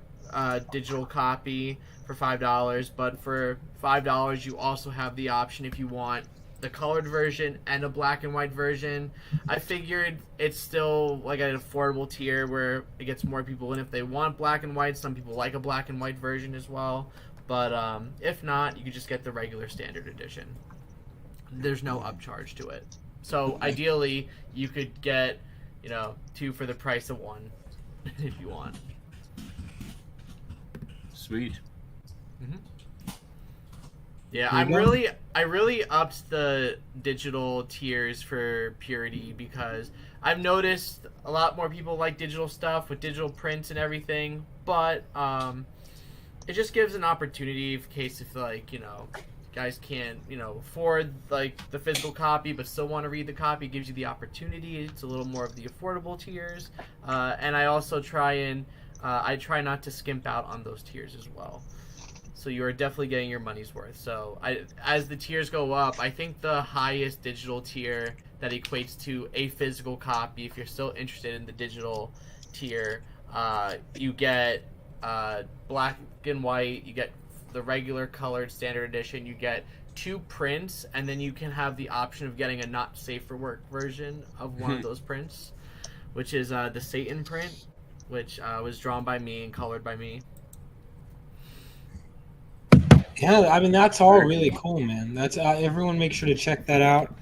Speaker 12: digital copy for $5, but for $5 you also have the option if you want the colored version and a black and white version. I figured it's still like an affordable tier where it gets more people in if they want black and white. Some people like a black and white version as well, but if not, you can just get the regular standard edition. There's no upcharge to it. So ideally, you could get, 2 for the price of 1 if you want.
Speaker 8: Sweet.
Speaker 12: Mm-hmm. Yeah, I really upped the digital tiers for Purity because I've noticed a lot more people like digital stuff with digital prints and everything, but it just gives an opportunity in case if guys can't afford like the physical copy but still want to read the copy. It gives you the opportunity. It's a little more of the affordable tiers, and I also try not to skimp out on those tiers as well. So you are definitely getting your money's worth. So as the tiers go up, I think the highest digital tier that equates to a physical copy, if you're still interested in the digital tier, you get black and white, you get the regular colored standard edition, you get 2 prints, and then you can have the option of getting a not safe for work version of one of those prints, which is the Satan print, which was drawn by me and colored by me.
Speaker 2: Yeah, I mean that's all really cool, man. That's everyone make sure to check that out.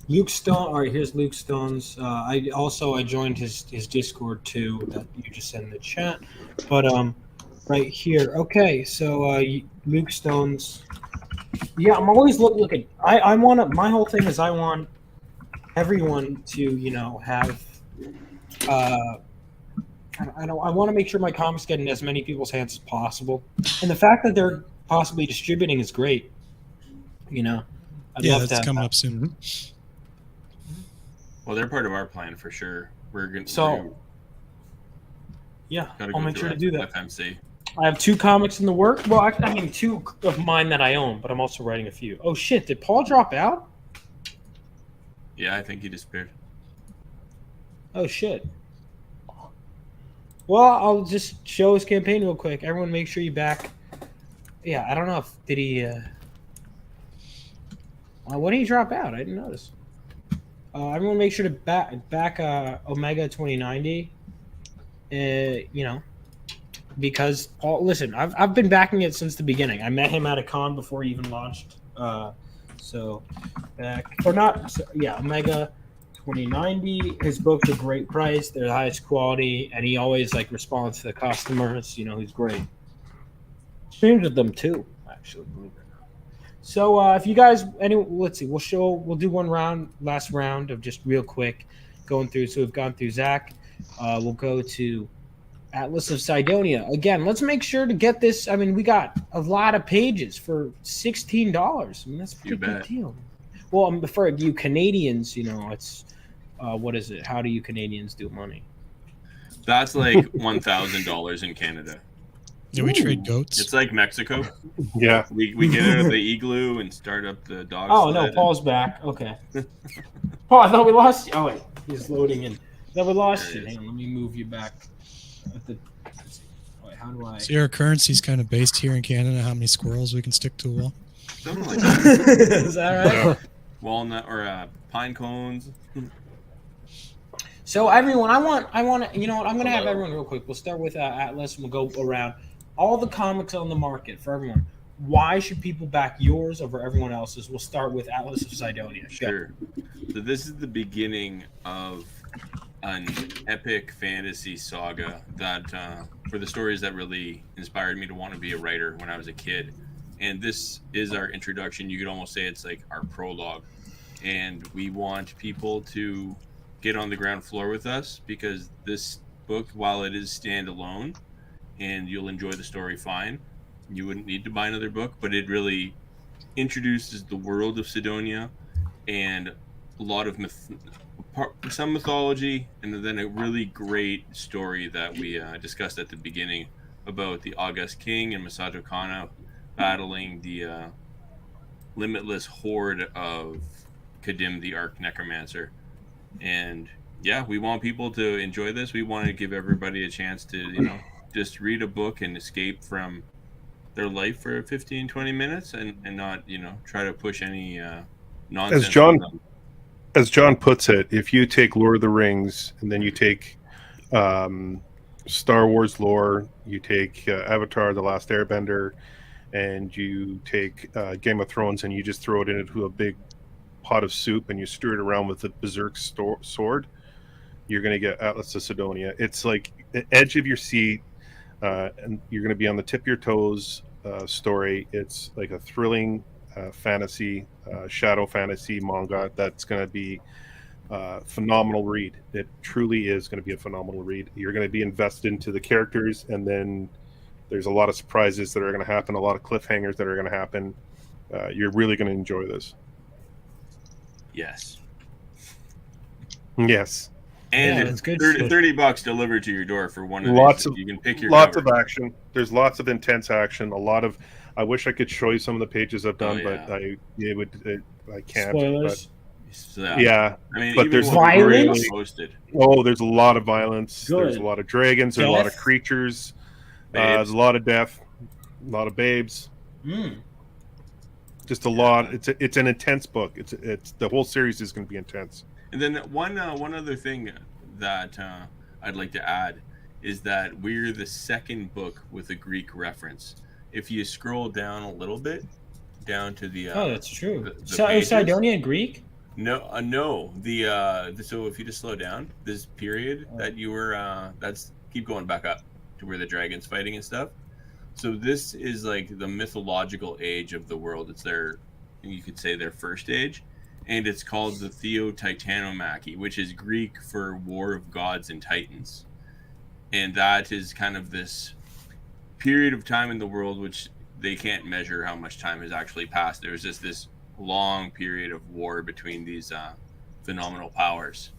Speaker 2: Luke Stone. All right, here's Luke Stone's. I joined his Discord too that you just sent in the chat. But right here. Okay, so Luke Stone's. Yeah, I'm always looking. I want to. My whole thing is I want everyone to have. I want to make sure my comics get in as many people's hands as possible, and the fact that they're possibly distributing is great. I'd love
Speaker 10: that's coming up soon.
Speaker 8: Well, they're part of our plan for sure. We're going to.
Speaker 2: So, I'll make sure to do that.
Speaker 8: FMC.
Speaker 2: I have 2 comics in the work. Well, I mean 2 of mine that I own, but I'm also writing a few. Oh shit! Did Paul drop out?
Speaker 8: Yeah, I think he disappeared.
Speaker 2: Oh shit. Well, I'll just show his campaign real quick. Everyone make sure you back. Yeah, I don't know if did he when did he drop out? I didn't notice. Everyone make sure to back Omega 2090. Because Paul, listen, I've been backing it since the beginning. I met him at a con before he even launched. Omega 2090. His books are great price. They're the highest quality, and he always responds to the customers. He's great. Streams with them too, actually, believe it or not. So if you guys, let's see, we'll do last round of just real quick going through. So we've gone through Zach. We'll go to Atlas of Sidonia. Again, let's make sure to get this. I mean, we got a lot of pages for $16. I mean, that's a pretty good deal. Well, for you Canadians, it's what is it? How do you Canadians do money?
Speaker 8: That's like $1,000 in Canada.
Speaker 10: Yeah, we trade goats.
Speaker 8: It's like Mexico.
Speaker 13: Yeah.
Speaker 8: We get out of the igloo and start up the dog.
Speaker 2: Oh, no, Paul's back. Okay. Paul, I thought we lost you. Oh, wait. He's loading in. I thought we lost you. Hang on, let me move you back. Wait, how do I...
Speaker 10: So your currency's kind of based here in Canada, how many squirrels we can stick to a wall?
Speaker 8: Something like that.
Speaker 2: Is that right?
Speaker 8: Walnut or pine cones.
Speaker 2: So everyone, I want to, I'm going to have everyone real quick. We'll start with Atlas and we'll go around all the comics on the market for everyone. Why should people back yours over everyone else's? We'll start with Atlas of Sidonia.
Speaker 8: Sure. So this is the beginning of an epic fantasy saga that for the stories that really inspired me to want to be a writer when I was a kid. And this is our introduction. You could almost say it's like our prologue. And we want people to get on the ground floor with us because this book, while it is standalone and you'll enjoy the story fine, you wouldn't need to buy another book, but it really introduces the world of Sidonia and a lot of some mythology, and then a really great story that we discussed at the beginning about the August King and Masato Kana battling the limitless horde of Kadim the Arc Necromancer. And yeah, we want people to enjoy this. We want to give everybody a chance to, just read a book and escape from their life for 15-20 minutes and not, try to push any nonsense.
Speaker 13: As John puts it, if you take Lord of the Rings and then you take Star Wars lore, you take Avatar: The Last Airbender, and you take Game of Thrones and you just throw it into a big pot of soup and you stir it around with a berserk sword, you're going to get Atlas of Sidonia. It's like the edge of your seat, and you're going to be on the tip of your toes story. It's like a thrilling fantasy, shadow fantasy manga that's going to be phenomenal read. It truly is going to be a phenomenal read. You're going to be invested into the characters, and then there's a lot of surprises that are going to happen, a lot of cliffhangers that are going to happen. You're really going to enjoy this.
Speaker 8: Yes.
Speaker 13: And
Speaker 8: it's good. $30 delivered to your door for one of
Speaker 13: lots
Speaker 8: these.
Speaker 13: Of,
Speaker 8: you can pick your
Speaker 13: lots
Speaker 8: cover.
Speaker 13: of action. There's lots of intense action. I wish I could show you some of the pages I've done, but I can't.
Speaker 2: Spoilers.
Speaker 13: But, yeah.
Speaker 8: I mean,
Speaker 13: but there's
Speaker 2: violence.
Speaker 13: There's a lot of violence.
Speaker 2: Good.
Speaker 13: There's a lot of dragons. There's a lot of creatures. There's a lot of death. A lot of babes. Just a lot. It's an intense book. It's the whole series is going to be intense.
Speaker 8: And then one other thing that I'd like to add is that we're the second book with a Greek reference. If you scroll down a little bit, down to the
Speaker 2: that's true.
Speaker 8: the
Speaker 2: Sidonia Greek?
Speaker 8: No, no. So if you just slow down, this period that you were keep going back up to where the dragon's fighting and stuff. So this is like the mythological age of the world. It's you could say their first age. And it's called the Theo-Titanomachy, which is Greek for War of Gods and Titans. And that is kind of this period of time in the world which they can't measure how much time has actually passed. There's just this long period of war between these phenomenal powers.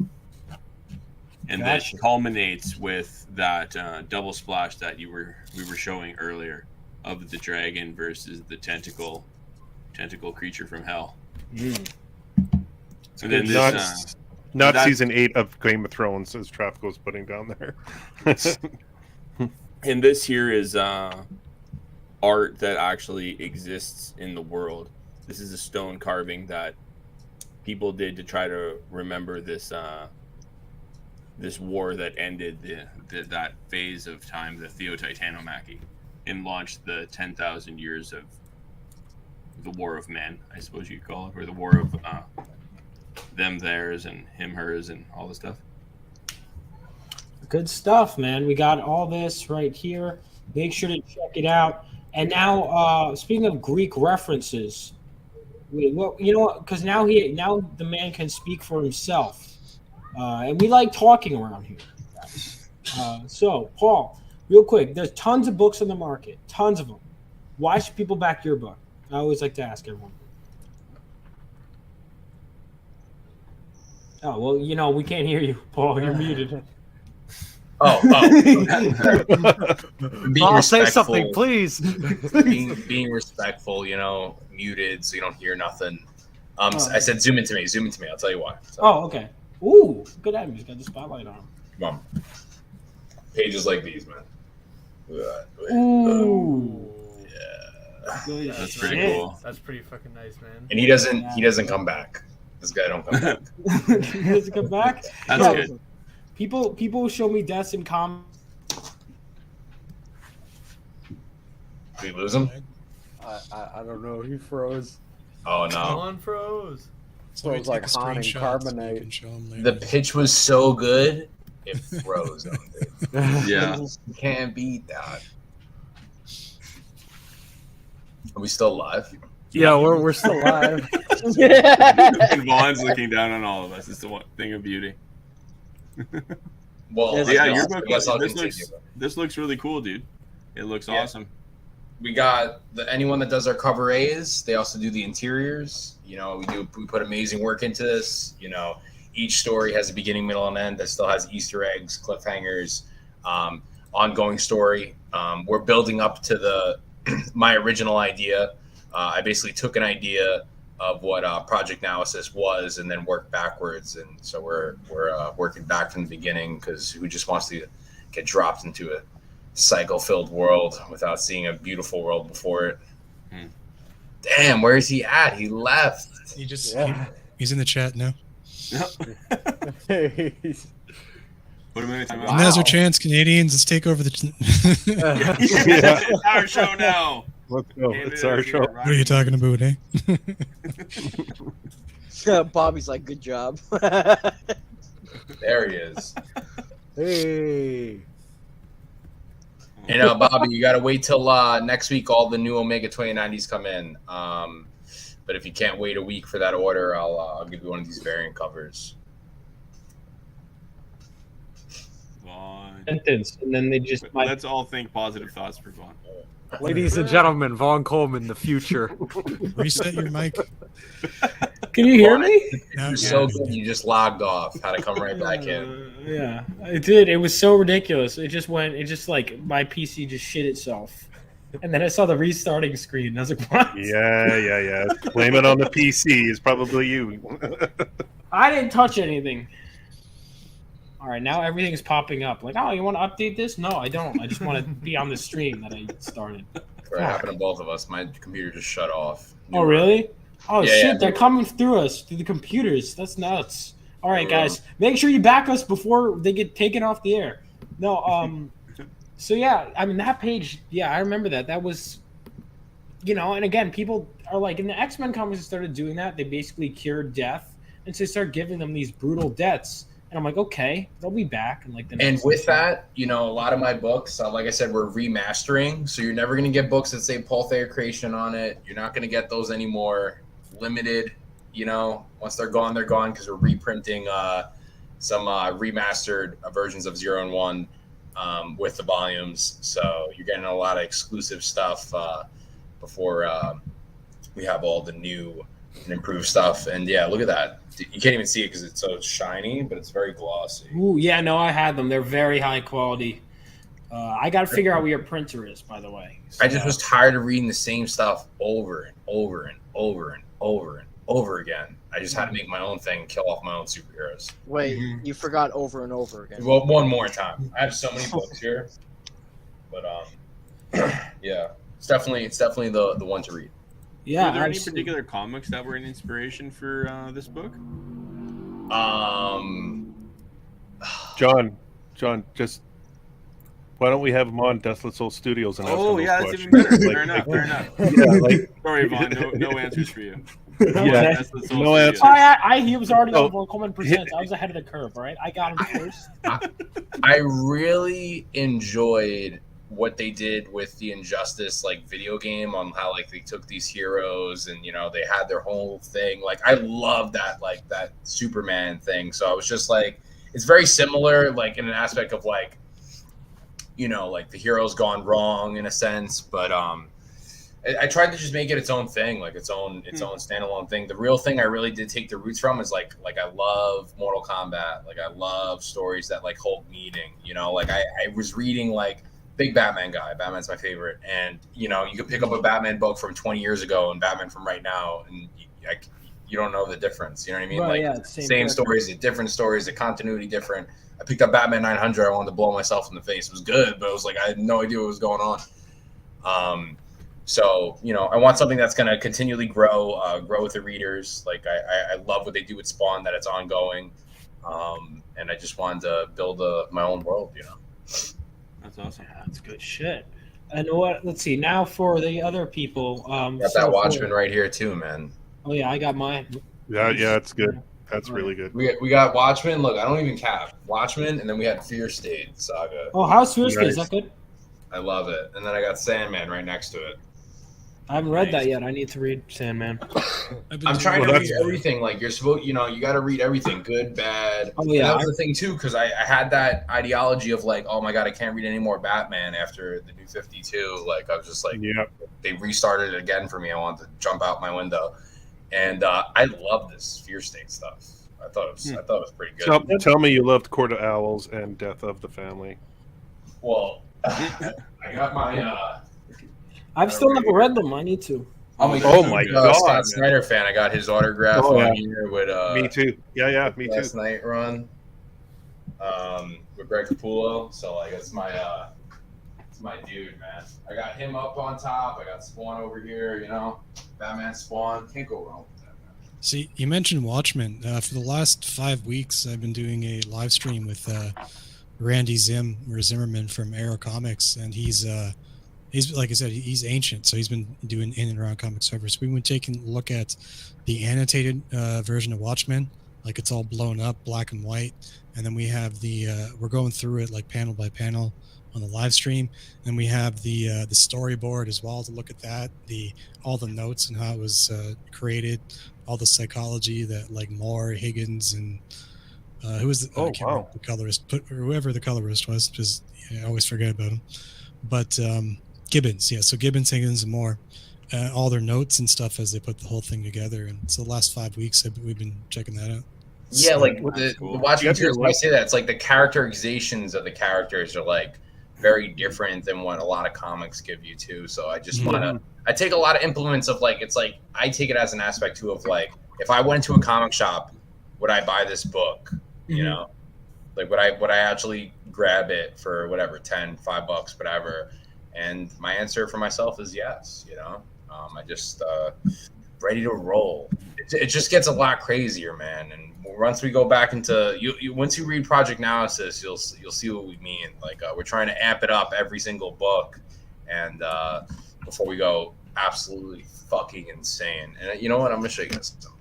Speaker 8: And that culminates with that double splash that we were showing earlier of the dragon versus the tentacle creature from hell. And then
Speaker 13: not season 8 of Game of Thrones, as Trapco's putting down there.
Speaker 8: And this here is art that actually exists in the world. This is a stone carving that people did to try to remember this this war that ended that phase of time, the Theo-Titanomachy, and launched the 10,000 years of the War of Men, I suppose you'd call it, or the War of them, theirs, and him, hers, and all the stuff.
Speaker 2: Good stuff, man. We got all this right here. Make sure to check it out. And now, speaking of Greek references, Wait, well, you know what? Because now the man can speak for himself, and we like talking around here, guys. So, Paul, real quick, there's tons of books on the market, tons of them. Why should people back your book? I always like to ask everyone. Oh well, we can't hear you, Paul. You're muted.
Speaker 7: Oh.
Speaker 9: Paul, say something, please.
Speaker 7: being respectful, muted so you don't hear nothing. I said zoom into me. I'll tell you why. So,
Speaker 2: Oh, okay. Ooh, good at him. He's got the spotlight on him.
Speaker 7: come on. Pages like these, man.
Speaker 2: Ooh.
Speaker 7: Yeah.
Speaker 8: That's pretty cool.
Speaker 12: That's pretty fucking nice, man.
Speaker 7: And he doesn't come back. This guy don't come back.
Speaker 2: He doesn't come back?
Speaker 8: That's good.
Speaker 2: People show me deaths in comics.
Speaker 7: Did we lose him?
Speaker 9: I don't know. He froze.
Speaker 7: Oh no.
Speaker 12: One froze.
Speaker 9: So it was like Han and carbonate.
Speaker 7: The pitch was so good, it froze.
Speaker 8: Yeah.
Speaker 7: You can't beat that. Are we still live?
Speaker 9: Yeah, we're still live.
Speaker 8: And Vaughn's looking down on all of us. It's the one thing of beauty.
Speaker 7: Well,
Speaker 8: yeah,
Speaker 7: I
Speaker 8: your
Speaker 7: guess
Speaker 8: book.
Speaker 7: I'll
Speaker 8: This looks really cool, dude. It looks awesome.
Speaker 7: We got anyone that does our cover A's. They also do the interiors. We put amazing work into this. Each story has a beginning, middle, and end that still has Easter eggs, cliffhangers, ongoing story. We're building up to my original idea. I basically took an idea of what Project Analysis was and then worked backwards. And so we're working back from the beginning because who just wants to get dropped into a cycle-filled world without seeing a beautiful world before it? Damn, where is he at? He left.
Speaker 10: He's in the chat now.
Speaker 8: Put him in a timeout.
Speaker 10: Now's our chance, Canadians. Let's take over the.
Speaker 8: It's our show now.
Speaker 13: Let's go. It's our show.
Speaker 10: What are you talking about, eh?
Speaker 1: Bobby's like, good job.
Speaker 7: There he is.
Speaker 9: Hey.
Speaker 7: Bobby, you got to wait till next week. All the new Omega 2090s come in. But if you can't wait a week for that order, I'll give you one of these variant covers.
Speaker 2: Sentence, and then they just.
Speaker 8: Let's all think positive thoughts for Vaughn.
Speaker 9: Ladies and gentlemen, Vaughn Coleman, the future.
Speaker 10: Reset your mic.
Speaker 2: Can you hear me?
Speaker 7: You're so good. You just logged off. Had to come right back in.
Speaker 2: Yeah, it did. It was so ridiculous. It just like my PC just shit itself. And then I saw the restarting screen. And I was like, what?
Speaker 13: Yeah. Blame it on the PC. It's probably you.
Speaker 2: I didn't touch anything. All right, now everything's popping up. Like, oh, you want to update this? No, I don't. I just want to be on the stream that I started.
Speaker 7: It happened to both of us. My computer just shut off.
Speaker 2: Oh, really? Oh,
Speaker 7: Yeah,
Speaker 2: shit.
Speaker 7: yeah.
Speaker 2: They're coming through us, through the computers. That's nuts. All right, guys. Make sure you back us before they get taken off the air. No, so, yeah, I mean, that page, yeah, I remember that. That was, and again, people are like, in the X-Men comics that started doing that, they basically cured death. And so they start giving them these brutal deaths. And I'm like, okay, they'll be back. And
Speaker 7: with that, a lot of my books, like I said, we're remastering. So you're never going to get books that say Paul Thayer creation on it. You're not going to get those anymore. Limited, once they're gone because we're reprinting some remastered versions of 0 and 1 with the volumes. So you're getting a lot of exclusive stuff before we have all the new and improved stuff. And yeah, look at that. You can't even see it because it's so shiny, but it's very glossy.
Speaker 2: Ooh, yeah, no, I had them. They're very high quality. I got to figure out where your printer is, by the way. So,
Speaker 7: I just was tired of reading the same stuff over and over and over and over and over again. I just had to make my own thing, kill off my own superheroes.
Speaker 1: Wait, you forgot over and over again.
Speaker 7: Well, one more time. I have so many books here, but yeah, it's definitely the one to read.
Speaker 2: Yeah.
Speaker 8: Were there any particular comics that were an inspiration for this book?
Speaker 13: John, just why don't we have him on Deathless Soul Studios and ask him those
Speaker 8: that's
Speaker 13: questions?
Speaker 8: even better. Fair enough.
Speaker 13: Yeah,
Speaker 8: Sorry, Vaughn, no answers for you.
Speaker 13: Yeah,
Speaker 8: Deathless Soul
Speaker 13: no
Speaker 8: Studios.
Speaker 13: answers.
Speaker 2: He was already on Coleman Presents. I was ahead of the curve, all right? I got him first.
Speaker 7: I really enjoyed what they did with the Injustice like video game on how like they took these heroes and they had their whole thing. Like I love that like that Superman thing. So I was just like, it's very similar like in an aspect of like like the hero's gone wrong in a sense, but I tried to just make it its own thing, like its own standalone thing. The real thing I really did take the roots from is like I love Mortal Kombat, like I love stories that like hold meaning. Like I was reading like big Batman guy. Batman's my favorite, and you could pick up a Batman book from 20 years ago and Batman from right now, and you don't know the difference. You know what I mean?
Speaker 2: Right,
Speaker 7: like
Speaker 2: yeah,
Speaker 7: same stories, different stories, the continuity different. I picked up Batman 900. I wanted to blow myself in the face. It was good, but it was like I had no idea what was going on. So I want something that's going to continually grow with the readers. Like I love what they do with Spawn, that it's ongoing, and I just wanted to build my own world.
Speaker 8: That's awesome.
Speaker 2: Yeah, that's good shit. And let's see now for the other people.
Speaker 7: Got that Watchmen right here too, man.
Speaker 2: Oh yeah, I got mine.
Speaker 13: Yeah, it's good. That's really good.
Speaker 7: We got Watchmen. Look, I don't even cap Watchmen, and then we had Fear State Saga.
Speaker 2: Oh, how's Fear State? Is that good?
Speaker 7: I love it. And then I got Sandman right next to it.
Speaker 2: I haven't read that yet. I need to read Sandman.
Speaker 7: I'm trying to read everything. Like you're supposed, you got to read everything, good, bad.
Speaker 2: Oh yeah,
Speaker 7: and that was the thing too, because I had that ideology of like, oh my god, I can't read any more Batman after the New 52. Like I was just like, they restarted it again for me. I wanted to jump out my window, and I love this Fear State stuff. I thought it was pretty good.
Speaker 13: Tell me you loved Court of Owls and Death of the Family.
Speaker 7: Well, I got my.
Speaker 2: I've still never read them. I need to.
Speaker 13: Oh my god!
Speaker 7: Scott Snyder fan. I got his autograph on here with.
Speaker 13: Me too. Yeah, me too.
Speaker 7: Last night run. With Greg Capullo, so like it's my dude, man. I got him up on top. I got Spawn over here. Batman Spawn. Can't go wrong with that, man.
Speaker 10: See, you mentioned Watchmen. For the last 5 weeks, I've been doing a live stream with Randy Zimmerman from Arrow Comics, and he's like I said, he's ancient, so he's been doing in and around comic servers. We've been taking a look at the annotated version of Watchmen, like it's all blown up, black and white, and then we have the we're going through it like panel by panel on the live stream, and we have the storyboard as well to look at that, all the notes and how it was created, all the psychology that like Moore, Higgins, and who was the, I can't remember the colorist, whoever the colorist was, because I always forget about him, but. Gibbons, so Gibbons, Higgins, and more, all their notes and stuff as they put the whole thing together. And so the last 5 weeks, we've been checking that out.
Speaker 7: Yeah, like the watching materials, when I say that, it's like the characterizations of the characters are like very different than what a lot of comics give you too. So I just I take a lot of implements of like, it's like, I take it as an aspect too of like, if I went to a comic shop, would I buy this book? Like would I actually grab it for whatever, $5, whatever. And my answer for myself is yes. I just ready to roll. It just gets a lot crazier, man. And once we go back into once you read Project Analysis, you'll see what we mean. Like we're trying to amp it up every single book, and before we go absolutely fucking insane. And you know what? I'm gonna show you guys something.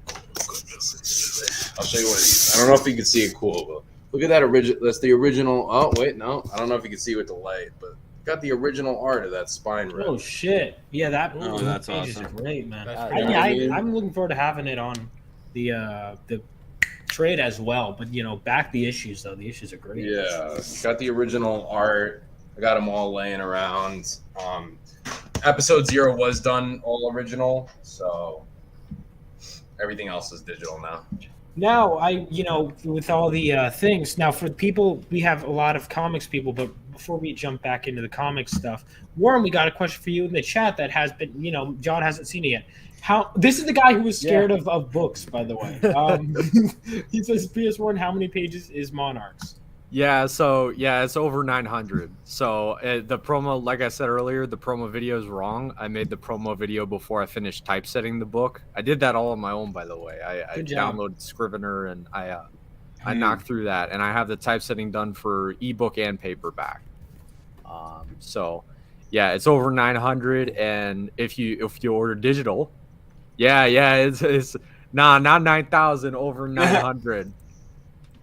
Speaker 7: I'll show you one of these. I don't know if you can see it cool, but look at that original. That's the original. Oh wait, no, I don't know if you can see it with the light, but. Got the original art of that spine rip.
Speaker 2: Oh shit! Yeah,
Speaker 8: that's
Speaker 2: page
Speaker 8: awesome.
Speaker 2: is great, man.
Speaker 7: I'm
Speaker 2: looking forward to having it on the trade as well. But back the issues though. The issues are great.
Speaker 7: Yeah, got the original art. I got them all laying around. Episode 0 was done all original, so everything else is digital now.
Speaker 2: Now with all the things now for people, we have a lot of comics people, but before we jump back into the comics stuff, Warren, we got a question for you in the chat that has been, John hasn't seen it yet. This is the guy who was scared of books, by the way. He says, P.S. Warren, how many pages is Monarchs?
Speaker 9: Yeah, so it's over 900. So the promo, like I said earlier, the promo video is wrong. I made the promo video before I finished typesetting the book. I did that all on my own, by the way. I downloaded Scrivener and I knocked through that, and I have the typesetting done for ebook and paperback. So yeah, it's over 900, and if you order digital, it's not 9,000, over 900.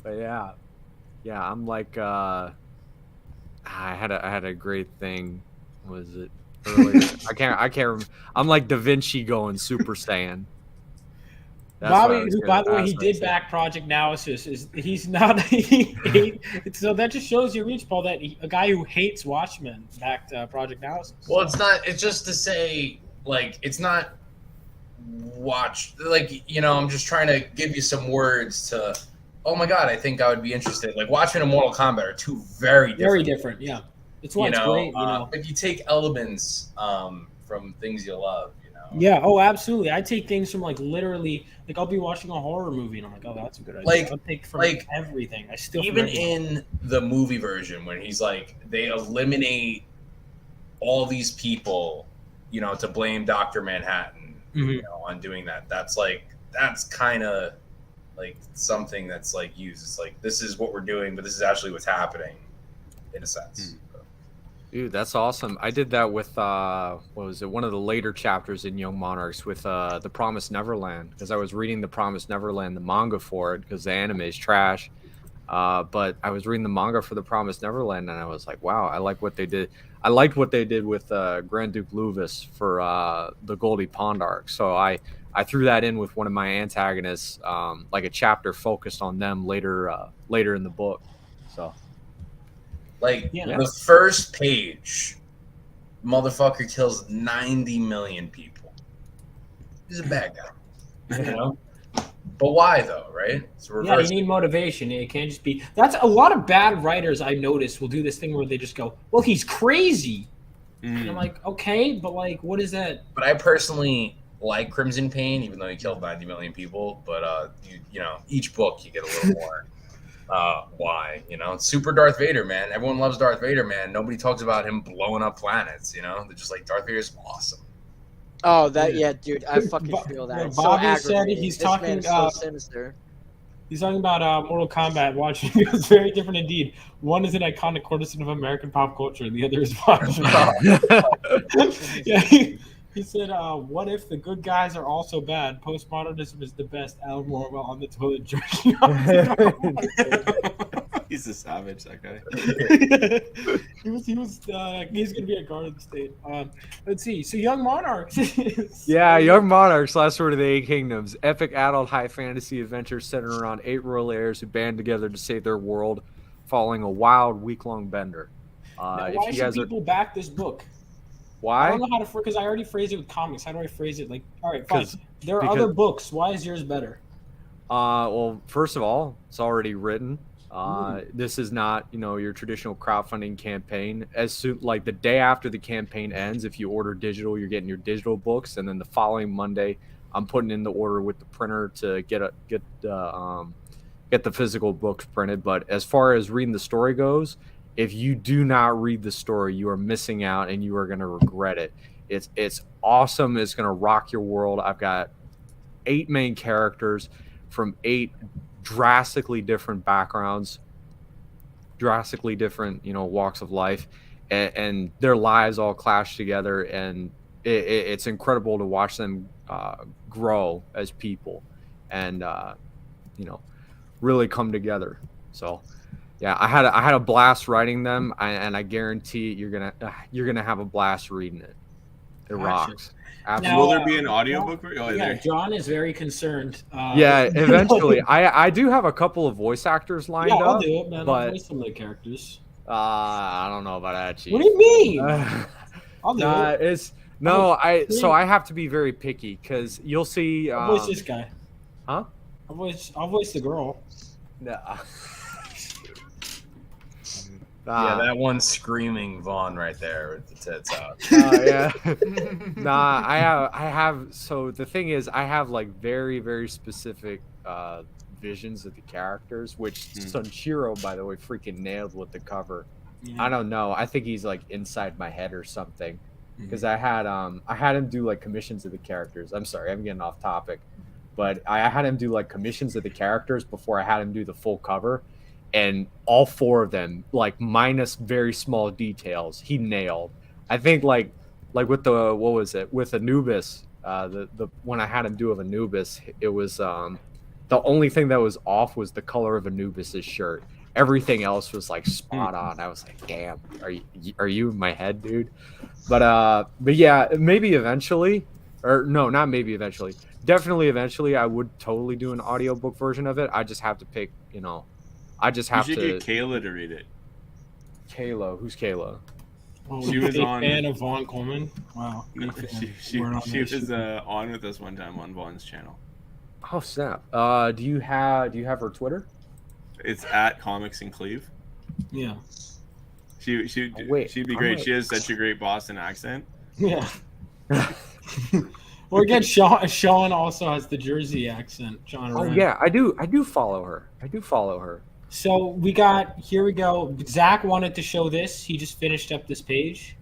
Speaker 9: But yeah, I'm like I had a great thing. Was it earlier? I can't remember. I'm like Da Vinci going Super Saiyan. That's what I
Speaker 2: Bobby,
Speaker 9: was
Speaker 2: who
Speaker 9: gonna
Speaker 2: by the way
Speaker 9: ask
Speaker 2: he
Speaker 9: next.
Speaker 2: did back Project Analysis, he's not so that just shows you reach, Paul, that a guy who hates Watchmen backed Project Analysis.
Speaker 7: Well, it's not. It's just to say, like, it's not like, I'm just trying to give you some words to. Oh my God, I think I would be interested. Like, Watchmen and Mortal Kombat are two very different.
Speaker 2: Yeah. It's why it's great.
Speaker 7: If you take elements from things you love,
Speaker 2: Yeah. Oh, absolutely. I take things from like literally, like I'll be watching a horror movie and I'm like, oh, that's a good idea.
Speaker 7: Like-
Speaker 2: I'll take from
Speaker 7: like,
Speaker 2: everything. I still
Speaker 7: even
Speaker 2: remember.
Speaker 7: in the movie version when he's like, they eliminate all these people, to blame Dr. Manhattan, on doing that. That's kind of like something that's like used. It's like, this is what we're doing, but this is actually what's happening in a sense.
Speaker 9: Dude, that's awesome. I did that with what was it? One of the later chapters in Young Monarchs with The Promised Neverland, because I was reading The Promised Neverland, the manga for it, because the anime is trash. But I was reading the manga for The Promised Neverland, and I was like, wow, I like what they did. I liked what they did with Grand Duke Luvis for the Goldie Pond arc. So I threw that in with one of my antagonists, like a chapter focused on them later in the book. So.
Speaker 7: Like,
Speaker 2: Yeah.
Speaker 7: the first page, motherfucker kills 90 million people. He's a bad guy, But why though, right? It's
Speaker 2: Yeah,
Speaker 7: reverse.
Speaker 2: you need motivation. It can't just be. That's a lot of bad writers I noticed will do this thing where they just go, "Well, he's crazy," and I'm like, "Okay, but like, what is that?"
Speaker 7: But I personally like Crimson Pain, even though he killed 90 million people. But each book you get a little more. Why? Super Darth Vader, man. Everyone loves Darth Vader, man. Nobody talks about him blowing up planets. They're just like, Darth Vader's awesome.
Speaker 1: Oh, dude, I fucking feel that. It's so
Speaker 2: Bobby said
Speaker 1: aggravating.
Speaker 2: he's
Speaker 1: This
Speaker 2: talking.
Speaker 1: man is so sinister.
Speaker 2: He's talking about Mortal Kombat. Watching it's very different indeed. One is an iconic courtesan of American pop culture, and the other is Watchmen. Yeah, he said, "What if the good guys are also bad? Postmodernism is the best." Alan Morwell on the toilet jerking off.
Speaker 8: He's a savage, that guy.
Speaker 2: He's gonna be a guard of the state. Let's see. So Young Monarchs.
Speaker 9: Yeah, Young Monarchs, Last Word of the Eight Kingdoms. Epic adult high fantasy adventure centered around 8 royal heirs who band together to save their world following a wild week-long bender.
Speaker 2: Now, why should people back this book? I
Speaker 9: Why?
Speaker 2: don't know how to because I already phrased it with comics. How do I phrase it? Like, all right, fine. There are other books. Why is yours better?
Speaker 9: Well, first of all, it's already written. This is not, your traditional crowdfunding campaign. As soon, like the day after the campaign ends, if you order digital, you're getting your digital books, and then the following Monday, I'm putting in the order with the printer to get the physical books printed. But as far as reading the story goes, if you do not read the story, you are missing out, and you are going to regret it. It's awesome. It's going to rock your world. I've got 8 main characters from 8 drastically different backgrounds, drastically different, walks of life, and their lives all clash together, and it's incredible to watch them grow as people, and really come together. So, yeah, I had a blast writing them, and I guarantee you're gonna have a blast reading it. It rocks. Absolutely.
Speaker 8: Will there be an audiobook?
Speaker 2: John is very concerned.
Speaker 9: Yeah, eventually. I do have a couple of voice actors lined up.
Speaker 2: I'll do it, man.
Speaker 9: But
Speaker 2: I'll voice some of the characters.
Speaker 9: I don't know about that, Chief.
Speaker 2: What do you mean? I'll do it.
Speaker 9: So I have to be very picky because you'll see.
Speaker 2: I'll voice this guy.
Speaker 9: Huh?
Speaker 2: I'll voice the girl.
Speaker 9: Nah.
Speaker 7: Yeah, that one screaming Vaughn right there with the tits out.
Speaker 9: Yeah. Nah, I have. So the thing is, I have like very, very specific visions of the characters, which Sunshiro, by the way, freaking nailed with the cover. Yeah. I don't know. I think he's like inside my head or something, because I had him do like commissions of the characters. I'm sorry, I'm getting off topic, but I had him do like commissions of the characters before I had him do the full cover. And all 4 of them, like minus very small details, he nailed. I think like with with Anubis, the when I had him do of Anubis, it was the only thing that was off was the color of Anubis's shirt. everything else was like spot on. I was like, damn, are you in my head, dude? But yeah, maybe eventually, or no, not maybe eventually. Definitely eventually, I would totally do an audiobook version of it. I just have to pick, I just
Speaker 8: You
Speaker 9: have
Speaker 8: should
Speaker 9: to.
Speaker 8: get Kayla to read it.
Speaker 9: Kayla, who's Kayla?
Speaker 2: Oh,
Speaker 8: She was on.
Speaker 2: fan of Vaughn Coleman. Wow.
Speaker 8: No, she was on with us one time on Vaughn's channel.
Speaker 9: Oh snap! Do you have her Twitter?
Speaker 8: It's at Comics and Cleve.
Speaker 2: Yeah.
Speaker 8: She'd be great. She has such a great Boston accent.
Speaker 2: Yeah. Or again, Sean also has the Jersey accent. John.
Speaker 9: Oh yeah, I do follow her.
Speaker 2: So here we go. Zach wanted to show this. He just finished up this page.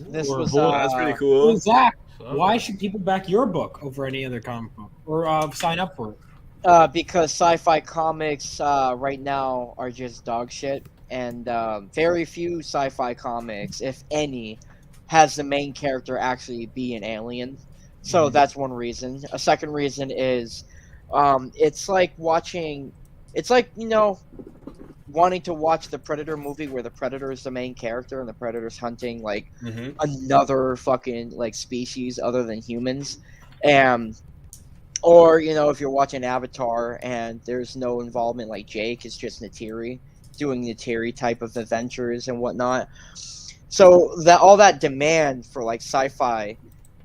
Speaker 1: This was
Speaker 8: that's pretty cool.
Speaker 2: Zach, why should people back your book over any other comic book or sign up for it?
Speaker 1: Because sci-fi comics right now are just dog shit, and very few sci-fi comics, if any, has the main character actually be an alien. So that's one reason. A second reason is it's like watching. It's like, wanting to watch the Predator movie where the Predator is the main character and the Predator's hunting like another fucking like species other than humans. Or, if you're watching Avatar and there's no involvement like Jake, it's just Neytiri doing Neytiri type of adventures and whatnot. So all that demand for like sci-fi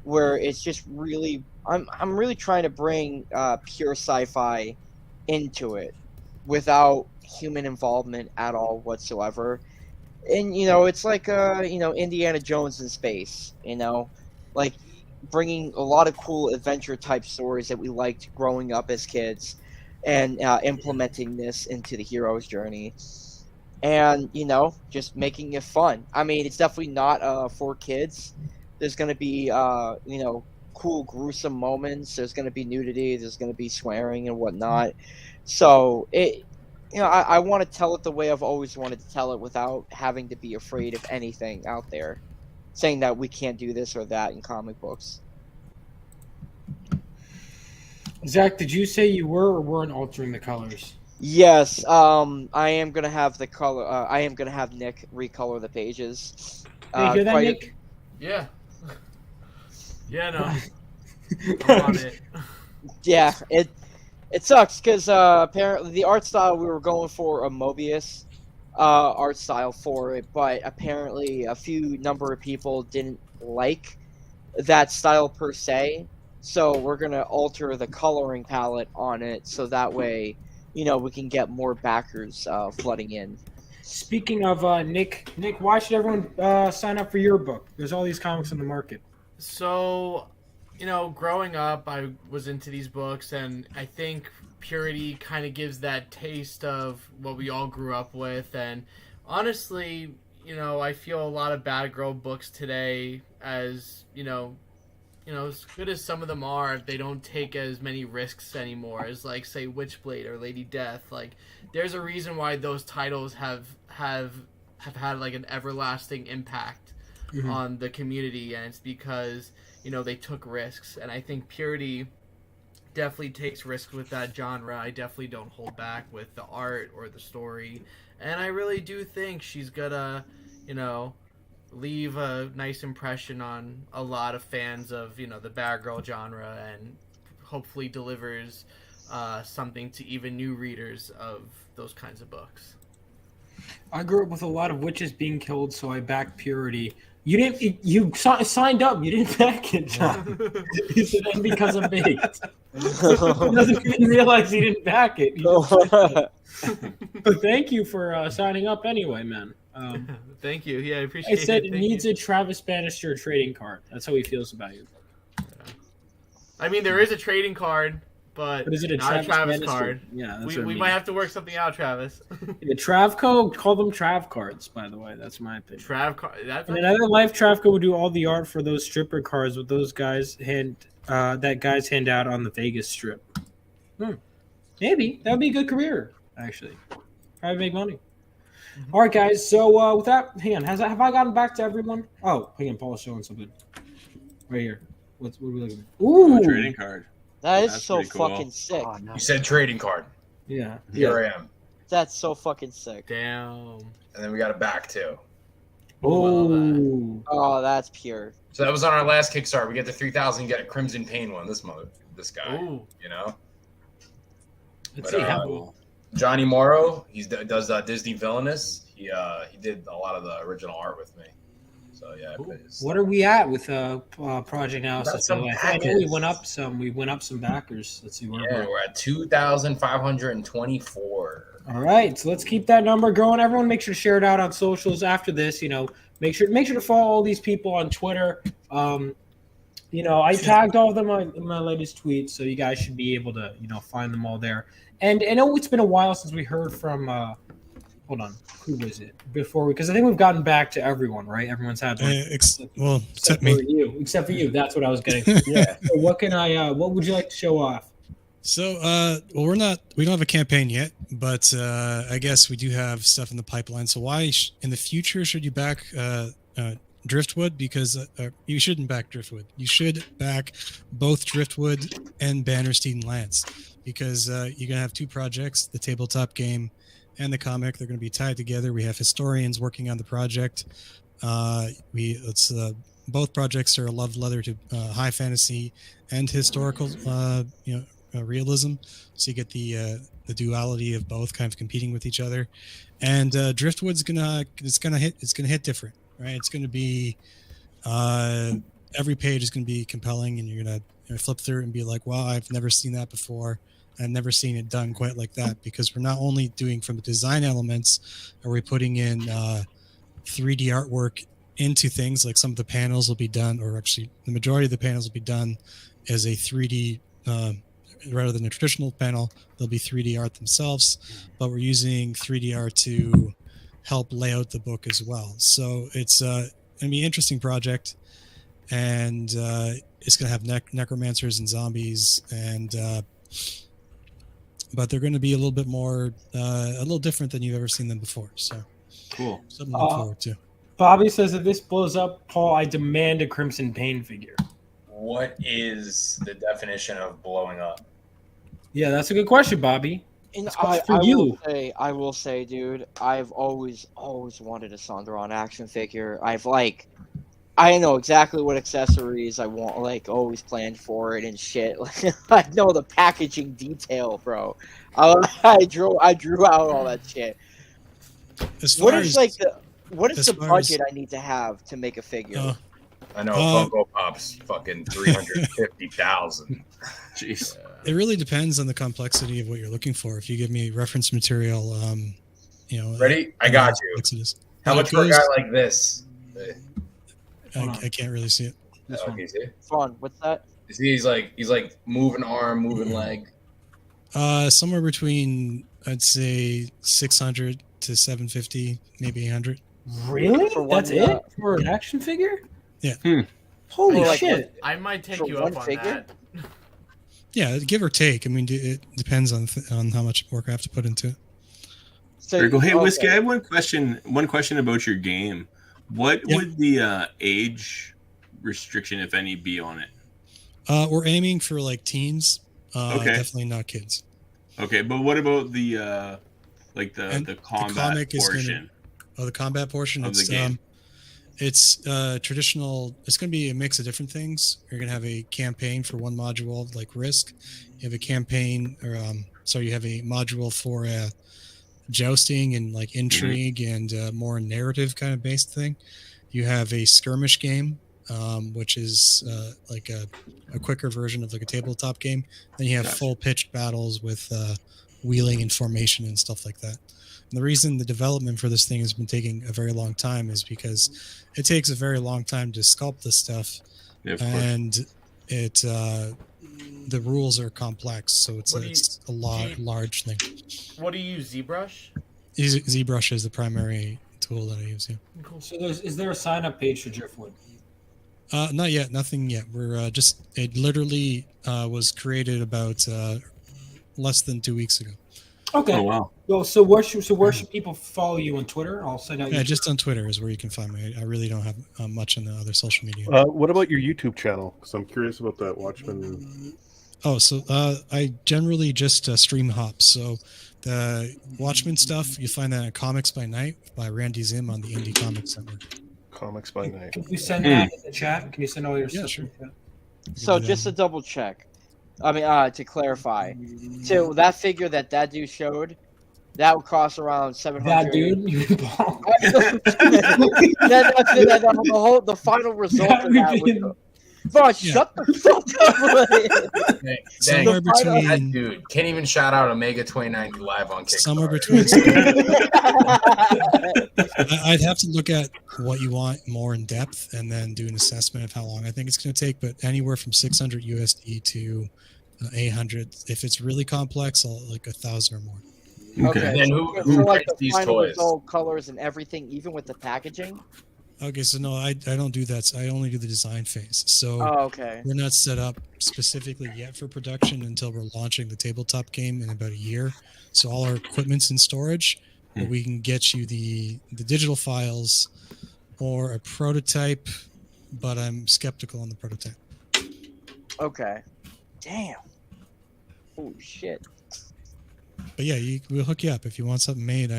Speaker 1: where it's just really I'm really trying to bring pure sci-fi into it without human involvement at all whatsoever. And it's like Indiana Jones in space, like bringing a lot of cool adventure type stories that we liked growing up as kids and implementing this into the hero's journey and just making it fun. I mean, it's definitely not for kids. There's going to be cool gruesome moments, there's going to be nudity, there's going to be swearing and whatnot. So I want to tell it the way I've always wanted to tell it without having to be afraid of anything out there saying that we can't do this or that in comic books.
Speaker 2: Zach, did you say you were or weren't altering the colors?
Speaker 1: Yes, I am gonna have the color. I am gonna have Nick recolor the pages.
Speaker 2: You hear that, Nick?
Speaker 12: Yeah. Yeah, no. I'm on it.
Speaker 1: Yeah, it sucks because apparently the art style we were going for a Mobius art style for it, but apparently a few number of people didn't like that style per se. So we're gonna alter the coloring palette on it so that way, we can get more backers flooding in.
Speaker 2: Speaking of Nick, why should everyone sign up for your book? There's all these comics on the market.
Speaker 12: So, growing up, I was into these books, and I think Purity kind of gives that taste of what we all grew up with. And honestly, I feel a lot of Bad Girl books today, as as good as some of them are, they don't take as many risks anymore as, like, say, Witchblade or Lady Death. Like, there's a reason why those titles have had like an everlasting impact on the community, and it's because they took risks. And I think Purity definitely takes risks with that genre. I definitely don't hold back with the art or the story, and I really do think she's gonna leave a nice impression on a lot of fans of the Bad Girl genre, and hopefully delivers something to even new readers of those kinds of books.
Speaker 2: I grew up with a lot of witches being killed, so I backed Purity. You didn't. You signed up. You didn't back it, John. You said that because I'm baked. He doesn't even realize he didn't back it. But thank you for signing up anyway, man.
Speaker 12: Thank you. Yeah, I appreciate it.
Speaker 2: I said it needs a Travis Bannister trading card. That's how he feels about you.
Speaker 12: Yeah. I mean, there is a trading card, but
Speaker 2: is it a
Speaker 12: not
Speaker 2: Travis
Speaker 12: a Travis card.
Speaker 2: Yeah, that's
Speaker 12: we might have to work something out, Travis.
Speaker 2: The Travco, call them Trav cards, by the way. That's my opinion.
Speaker 12: Trav card.
Speaker 2: In another life, Travco would do all the art for those stripper cards with those guys hand out on the Vegas Strip. Maybe that would be a good career, actually. Probably make money. All right, guys. So with that, hang on. Have I gotten back to everyone? Oh, hang on. Paul's showing something right here. What are we looking at?
Speaker 8: Ooh, a trading card.
Speaker 1: That's so cool. Fucking sick.
Speaker 7: You said trading card.
Speaker 2: Yeah.
Speaker 7: Here I am.
Speaker 1: That's so fucking sick.
Speaker 12: Damn.
Speaker 7: And then we got a back too.
Speaker 2: Oh,
Speaker 1: Oh, that's pure.
Speaker 7: So that was on our last Kickstarter. We get the 3,000, you get a Crimson Pain one. This guy,
Speaker 12: Ooh.
Speaker 7: you know.
Speaker 2: let's
Speaker 7: But,
Speaker 2: see how.
Speaker 7: Johnny Morrow, he does Disney Villainous. He did a lot of the original art with me. So yeah.
Speaker 2: What are we at with project analysis?
Speaker 7: some
Speaker 2: I know we
Speaker 7: backers.
Speaker 2: went up some. We went up some backers. Let's see where
Speaker 7: Yeah, we're at 2,524.
Speaker 2: All right, so let's keep that number going. Everyone, make sure to share it out on socials after this. You know, make sure to follow all these people on Twitter. You know, I tagged all of them in my latest tweet, so you guys should be able to find them all there. And I know it's been a while since we heard from. Hold on, who was it before? Because I think we've gotten back to everyone, right? Everyone's had
Speaker 10: except
Speaker 2: for
Speaker 10: me.
Speaker 2: you, except for you. That's what I was getting. Yeah. So what would you like to show off?
Speaker 10: So, well, we don't have a campaign yet, but I guess we do have stuff in the pipeline. So why in the future should you back Driftwood? Because you shouldn't back Driftwood. You should back both Driftwood and Bannerstein Lance, because you're going to have two projects, the tabletop game and the comic. They're going to be tied together. We have historians working on the project. Both projects are a love letter to high fantasy and historical, realism. So you get the duality of both kind of competing with each other. And Driftwood's gonna hit different, right? It's gonna be every page is gonna be compelling, and you're gonna flip through and be like, wow, I've never seen that before. I've never seen it done quite like that, because we're not only doing from the design elements, are we putting in 3D artwork into things, like some of the panels will be done, or actually the majority of the panels will be done as a 3D, rather than a traditional panel, they'll be 3D art themselves, but we're using 3D art to help lay out the book as well. So it's going to be an interesting project, and it's going to have necromancers and zombies, and but they're going to be a little bit more, a little different than you've ever seen them before. So
Speaker 8: cool.
Speaker 10: Something to look forward to.
Speaker 2: Bobby says, if this blows up, Paul, I demand a Crimson Pain figure.
Speaker 7: What is the definition of blowing up?
Speaker 2: Yeah, that's a good question, Bobby.
Speaker 1: And
Speaker 2: for you.
Speaker 1: I will say, dude, I've always wanted a Sondron action figure. I know exactly what accessories I want, like always planned for it and shit. I know the packaging detail, bro. I drew out all that shit. What is the budget I need to have to make a figure?
Speaker 7: I know Funko Pop's fucking 350,000.
Speaker 8: Jeez.
Speaker 10: It really depends on the complexity of what you're looking for. If you give me reference material,
Speaker 7: ready? I got you. How much for a guy like this?
Speaker 10: I can't really see it.
Speaker 7: Okay, see?
Speaker 1: Fun. What's that?
Speaker 7: You see, he's like moving arm, moving leg.
Speaker 10: Somewhere between, I'd say 600 to 750, maybe 800.
Speaker 2: Really? That's it for an action figure?
Speaker 10: Yeah.
Speaker 2: Holy shit!
Speaker 12: I might take you up on that.
Speaker 10: Yeah, give or take. I mean, it depends on how much work I have to put into it.
Speaker 8: So, hey, Whiskey, I have one question. One question about your game. What would the age restriction, if any, be on it?
Speaker 10: We're aiming for like teens.
Speaker 8: Okay.
Speaker 10: Definitely not kids.
Speaker 8: Okay, but what about the the combat portion?
Speaker 10: The combat portion
Speaker 8: of the game.
Speaker 10: It's traditional. It's going to be a mix of different things. You're going to have a campaign for one module, like Risk. You have a campaign, or you have a module for jousting and like intrigue and more narrative kind of based thing. You have a skirmish game, which is like a quicker version of like a tabletop game. Then you have full pitched battles with wheeling and formation and stuff like that. And the reason the development for this thing has been taking a very long time is because it takes a very long time to sculpt this stuff, and the rules are complex, so it's a large thing.
Speaker 12: What do you use, ZBrush?
Speaker 10: ZBrush is the primary tool that I use. Yeah.
Speaker 2: Cool. So is there a sign up page for Driftwood?
Speaker 10: Not yet. Nothing yet. We're it literally was created about less than 2 weeks ago.
Speaker 2: Okay.
Speaker 8: Oh, wow.
Speaker 2: Well, so where should people follow you on Twitter? I'll send out.
Speaker 10: Yeah, just on Twitter is where you can find me. I really don't have much on the other social media.
Speaker 13: What about your YouTube channel? Because I'm curious about that, Watchmen.
Speaker 10: Oh, so I generally just stream hops. So The Watchmen stuff, you find that at Comics by Night by Randy Zim on the Indie Comics Network.
Speaker 13: Comics by Night.
Speaker 2: Can you send that in the chat? Can you send all your stuff?
Speaker 10: Sure.
Speaker 2: in the chat?
Speaker 1: So just to double check, I mean, to clarify, to that figure that dude showed, that would cost around 700.
Speaker 2: That dude, you
Speaker 1: the final result of that would. Bro, shut the fuck up!
Speaker 10: Somewhere between
Speaker 7: That dude can't even shout out Omega 2090 live on Kickstarter.
Speaker 10: somewhere between. I'd have to look at what you want more in depth and then do an assessment of how long I think it's going to take. But anywhere from 600 USD to 800. If it's really complex, like 1,000 or more.
Speaker 7: Okay. And then who
Speaker 1: like
Speaker 7: prints
Speaker 1: the
Speaker 7: these
Speaker 1: final
Speaker 7: toys?
Speaker 1: result, colors and everything, even with the packaging.
Speaker 10: Okay, so no, I don't do that. I only do the design phase. So
Speaker 1: okay.
Speaker 10: We're not set up specifically yet for production until we're launching the tabletop game in about a year. So all our equipment's in storage, but we can get you the digital files or a prototype, but I'm skeptical on the prototype.
Speaker 1: Okay. Damn. Oh shit.
Speaker 10: But yeah, we'll hook you up if you want something made.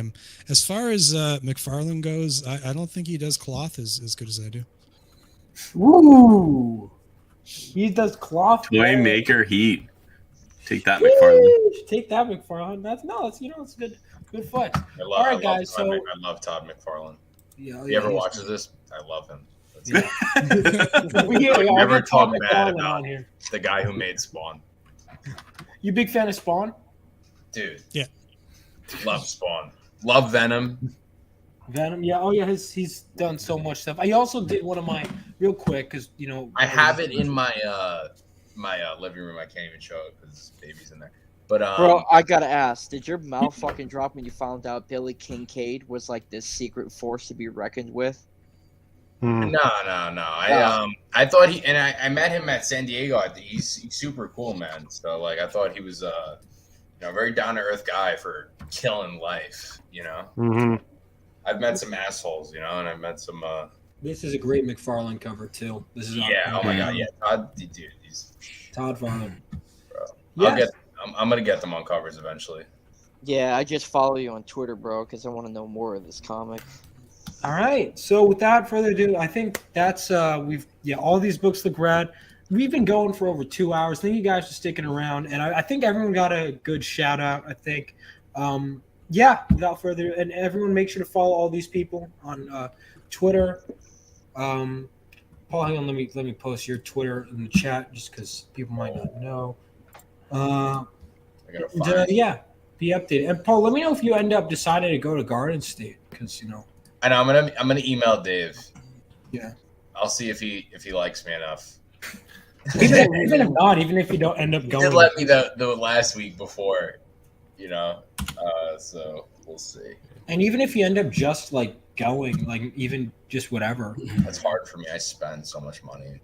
Speaker 10: As far as McFarlane goes, I don't think he does cloth as good as I do.
Speaker 2: Woo! He does cloth.
Speaker 8: Toy maker heat. Take that, McFarlane.
Speaker 2: Take that, McFarlane. That's good flex.
Speaker 7: All
Speaker 2: right, guys.
Speaker 7: I love Todd McFarlane.
Speaker 2: Yeah,
Speaker 7: he ever watches this? I love him.
Speaker 2: We
Speaker 7: never talk
Speaker 2: Todd
Speaker 7: bad
Speaker 2: McFarlane
Speaker 7: about
Speaker 2: on here.
Speaker 7: the guy who made Spawn.
Speaker 2: You big fan of Spawn?
Speaker 7: Dude.
Speaker 10: Yeah.
Speaker 7: Love Spawn. Love Venom.
Speaker 2: Venom, yeah. Oh, yeah. He's done so much stuff. I also did one of my real quick because
Speaker 7: I have it in my living room. I can't even show it because baby's in there. But
Speaker 1: bro, I gotta ask: did your mouth fucking drop when you found out Billy Kincaid was like this secret force to be reckoned with?
Speaker 7: No. I thought I met him at San Diego. He's super cool, man. So like, I thought he was very down to earth guy for killing life.
Speaker 13: Mm-hmm.
Speaker 7: I've met some assholes, and I've met some.
Speaker 2: This is a great McFarlane cover too. This is
Speaker 7: Oh my god, yeah, Todd, dude, he's
Speaker 2: Todd Farlane.
Speaker 7: Bro, I'm gonna get them on covers eventually.
Speaker 1: Yeah, I just follow you on Twitter, bro, because I want to know more of this comic.
Speaker 2: All right. So without further ado, I think that's all these books look rad. We've been going for over 2 hours. Thank you guys for sticking around, and I think everyone got a good shout out. I think, without further, and everyone make sure to follow all these people on Twitter. Paul, hang on, let me post your Twitter in the chat just because people might not know. Be updated. And Paul, let me know if you end up deciding to go to Garden State because
Speaker 7: I know I'm gonna email Dave.
Speaker 2: Yeah,
Speaker 7: I'll see if he likes me enough.
Speaker 2: even if not, even if you don't end up going,
Speaker 7: he did let me the last week before, so we'll see.
Speaker 2: And even if you end up just like going, like even just whatever,
Speaker 7: that's hard for me. I spend so much money.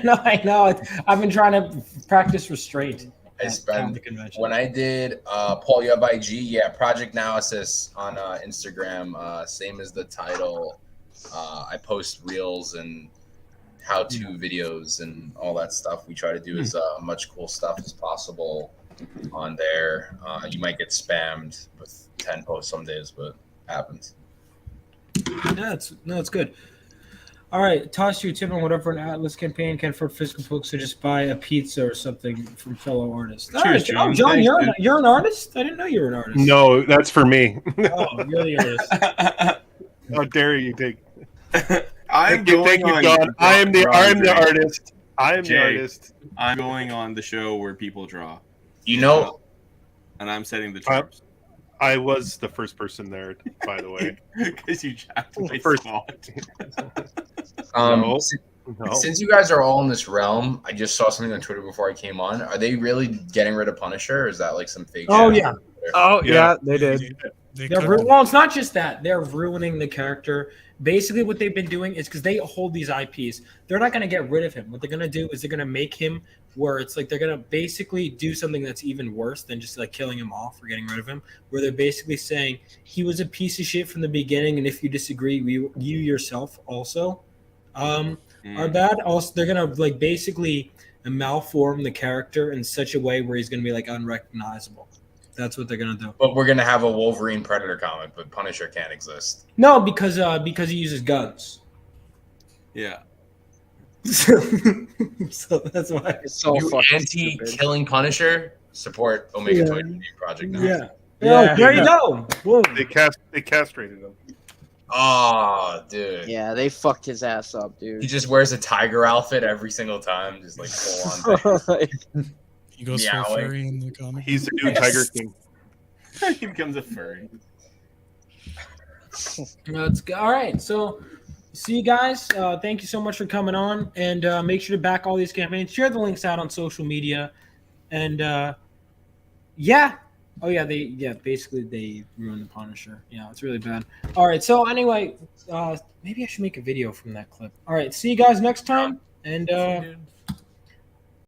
Speaker 2: No, I know. I've been trying to practice restraint.
Speaker 7: I spent when I did Paul, you have IG, Project Analysis on Instagram, same as the title. I post reels and how-to videos and all that stuff. We try to do as much cool stuff as possible on there. You might get spammed with 10 posts some days, but it happens.
Speaker 2: No, it's good. All right, toss you a tip on whatever an Atlas campaign can for physical books, or just buy a pizza or something from fellow artists. All right,
Speaker 13: John.
Speaker 2: John, you're an artist? I didn't know you were an artist.
Speaker 13: No, that's for me.
Speaker 2: Oh, you're the artist.
Speaker 13: How dare you take?
Speaker 8: I am the
Speaker 13: artist. I am the artist.
Speaker 8: I'm going on the show where people draw. And I'm setting the traps.
Speaker 13: I was the first person there, by the way.
Speaker 8: Because you jacked my
Speaker 13: first.
Speaker 7: Since you guys are all in this realm, I just saw something on Twitter before I came on. Are they really getting rid of Punisher, or is that like some fake?
Speaker 9: Oh
Speaker 7: shit?
Speaker 9: yeah. Oh yeah, they did.
Speaker 2: Well, it's not just that. They're ruining the character. Basically, what they've been doing is because they hold these IPs, they're not going to get rid of him. What they're going to do is they're going to make him where it's like they're going to basically do something that's even worse than just like killing him off or getting rid of him, where they're basically saying he was a piece of shit from the beginning, and if you disagree, you yourself also are bad. Also, they're going to like basically malform the character in such a way where he's going to be like unrecognizable. That's what they're gonna do.
Speaker 7: But we're gonna have a Wolverine Predator comic, but Punisher can't exist.
Speaker 2: No, because he uses guns.
Speaker 8: Yeah.
Speaker 2: So that's why.
Speaker 1: It's so
Speaker 7: You
Speaker 1: fucking
Speaker 7: anti-killing Punisher, support Omega 20 Project now.
Speaker 2: Yeah. Yeah. There you go. Whoa.
Speaker 13: They castrated him.
Speaker 7: Oh, dude.
Speaker 1: Yeah, they fucked his ass up, dude.
Speaker 7: He just wears a tiger outfit every single time, just like full on.
Speaker 10: He goes full
Speaker 7: Meowing.
Speaker 10: furry in the comic.
Speaker 13: He's the new Tiger King.
Speaker 8: He becomes a furry.
Speaker 2: Let's go. All right. So, see you guys. Thank you so much for coming on, and make sure to back all these campaigns. Share the links out on social media, and yeah. Oh yeah, basically they ruined the Punisher. Yeah, it's really bad. All right. So anyway, maybe I should make a video from that clip. All right. See you guys next time, and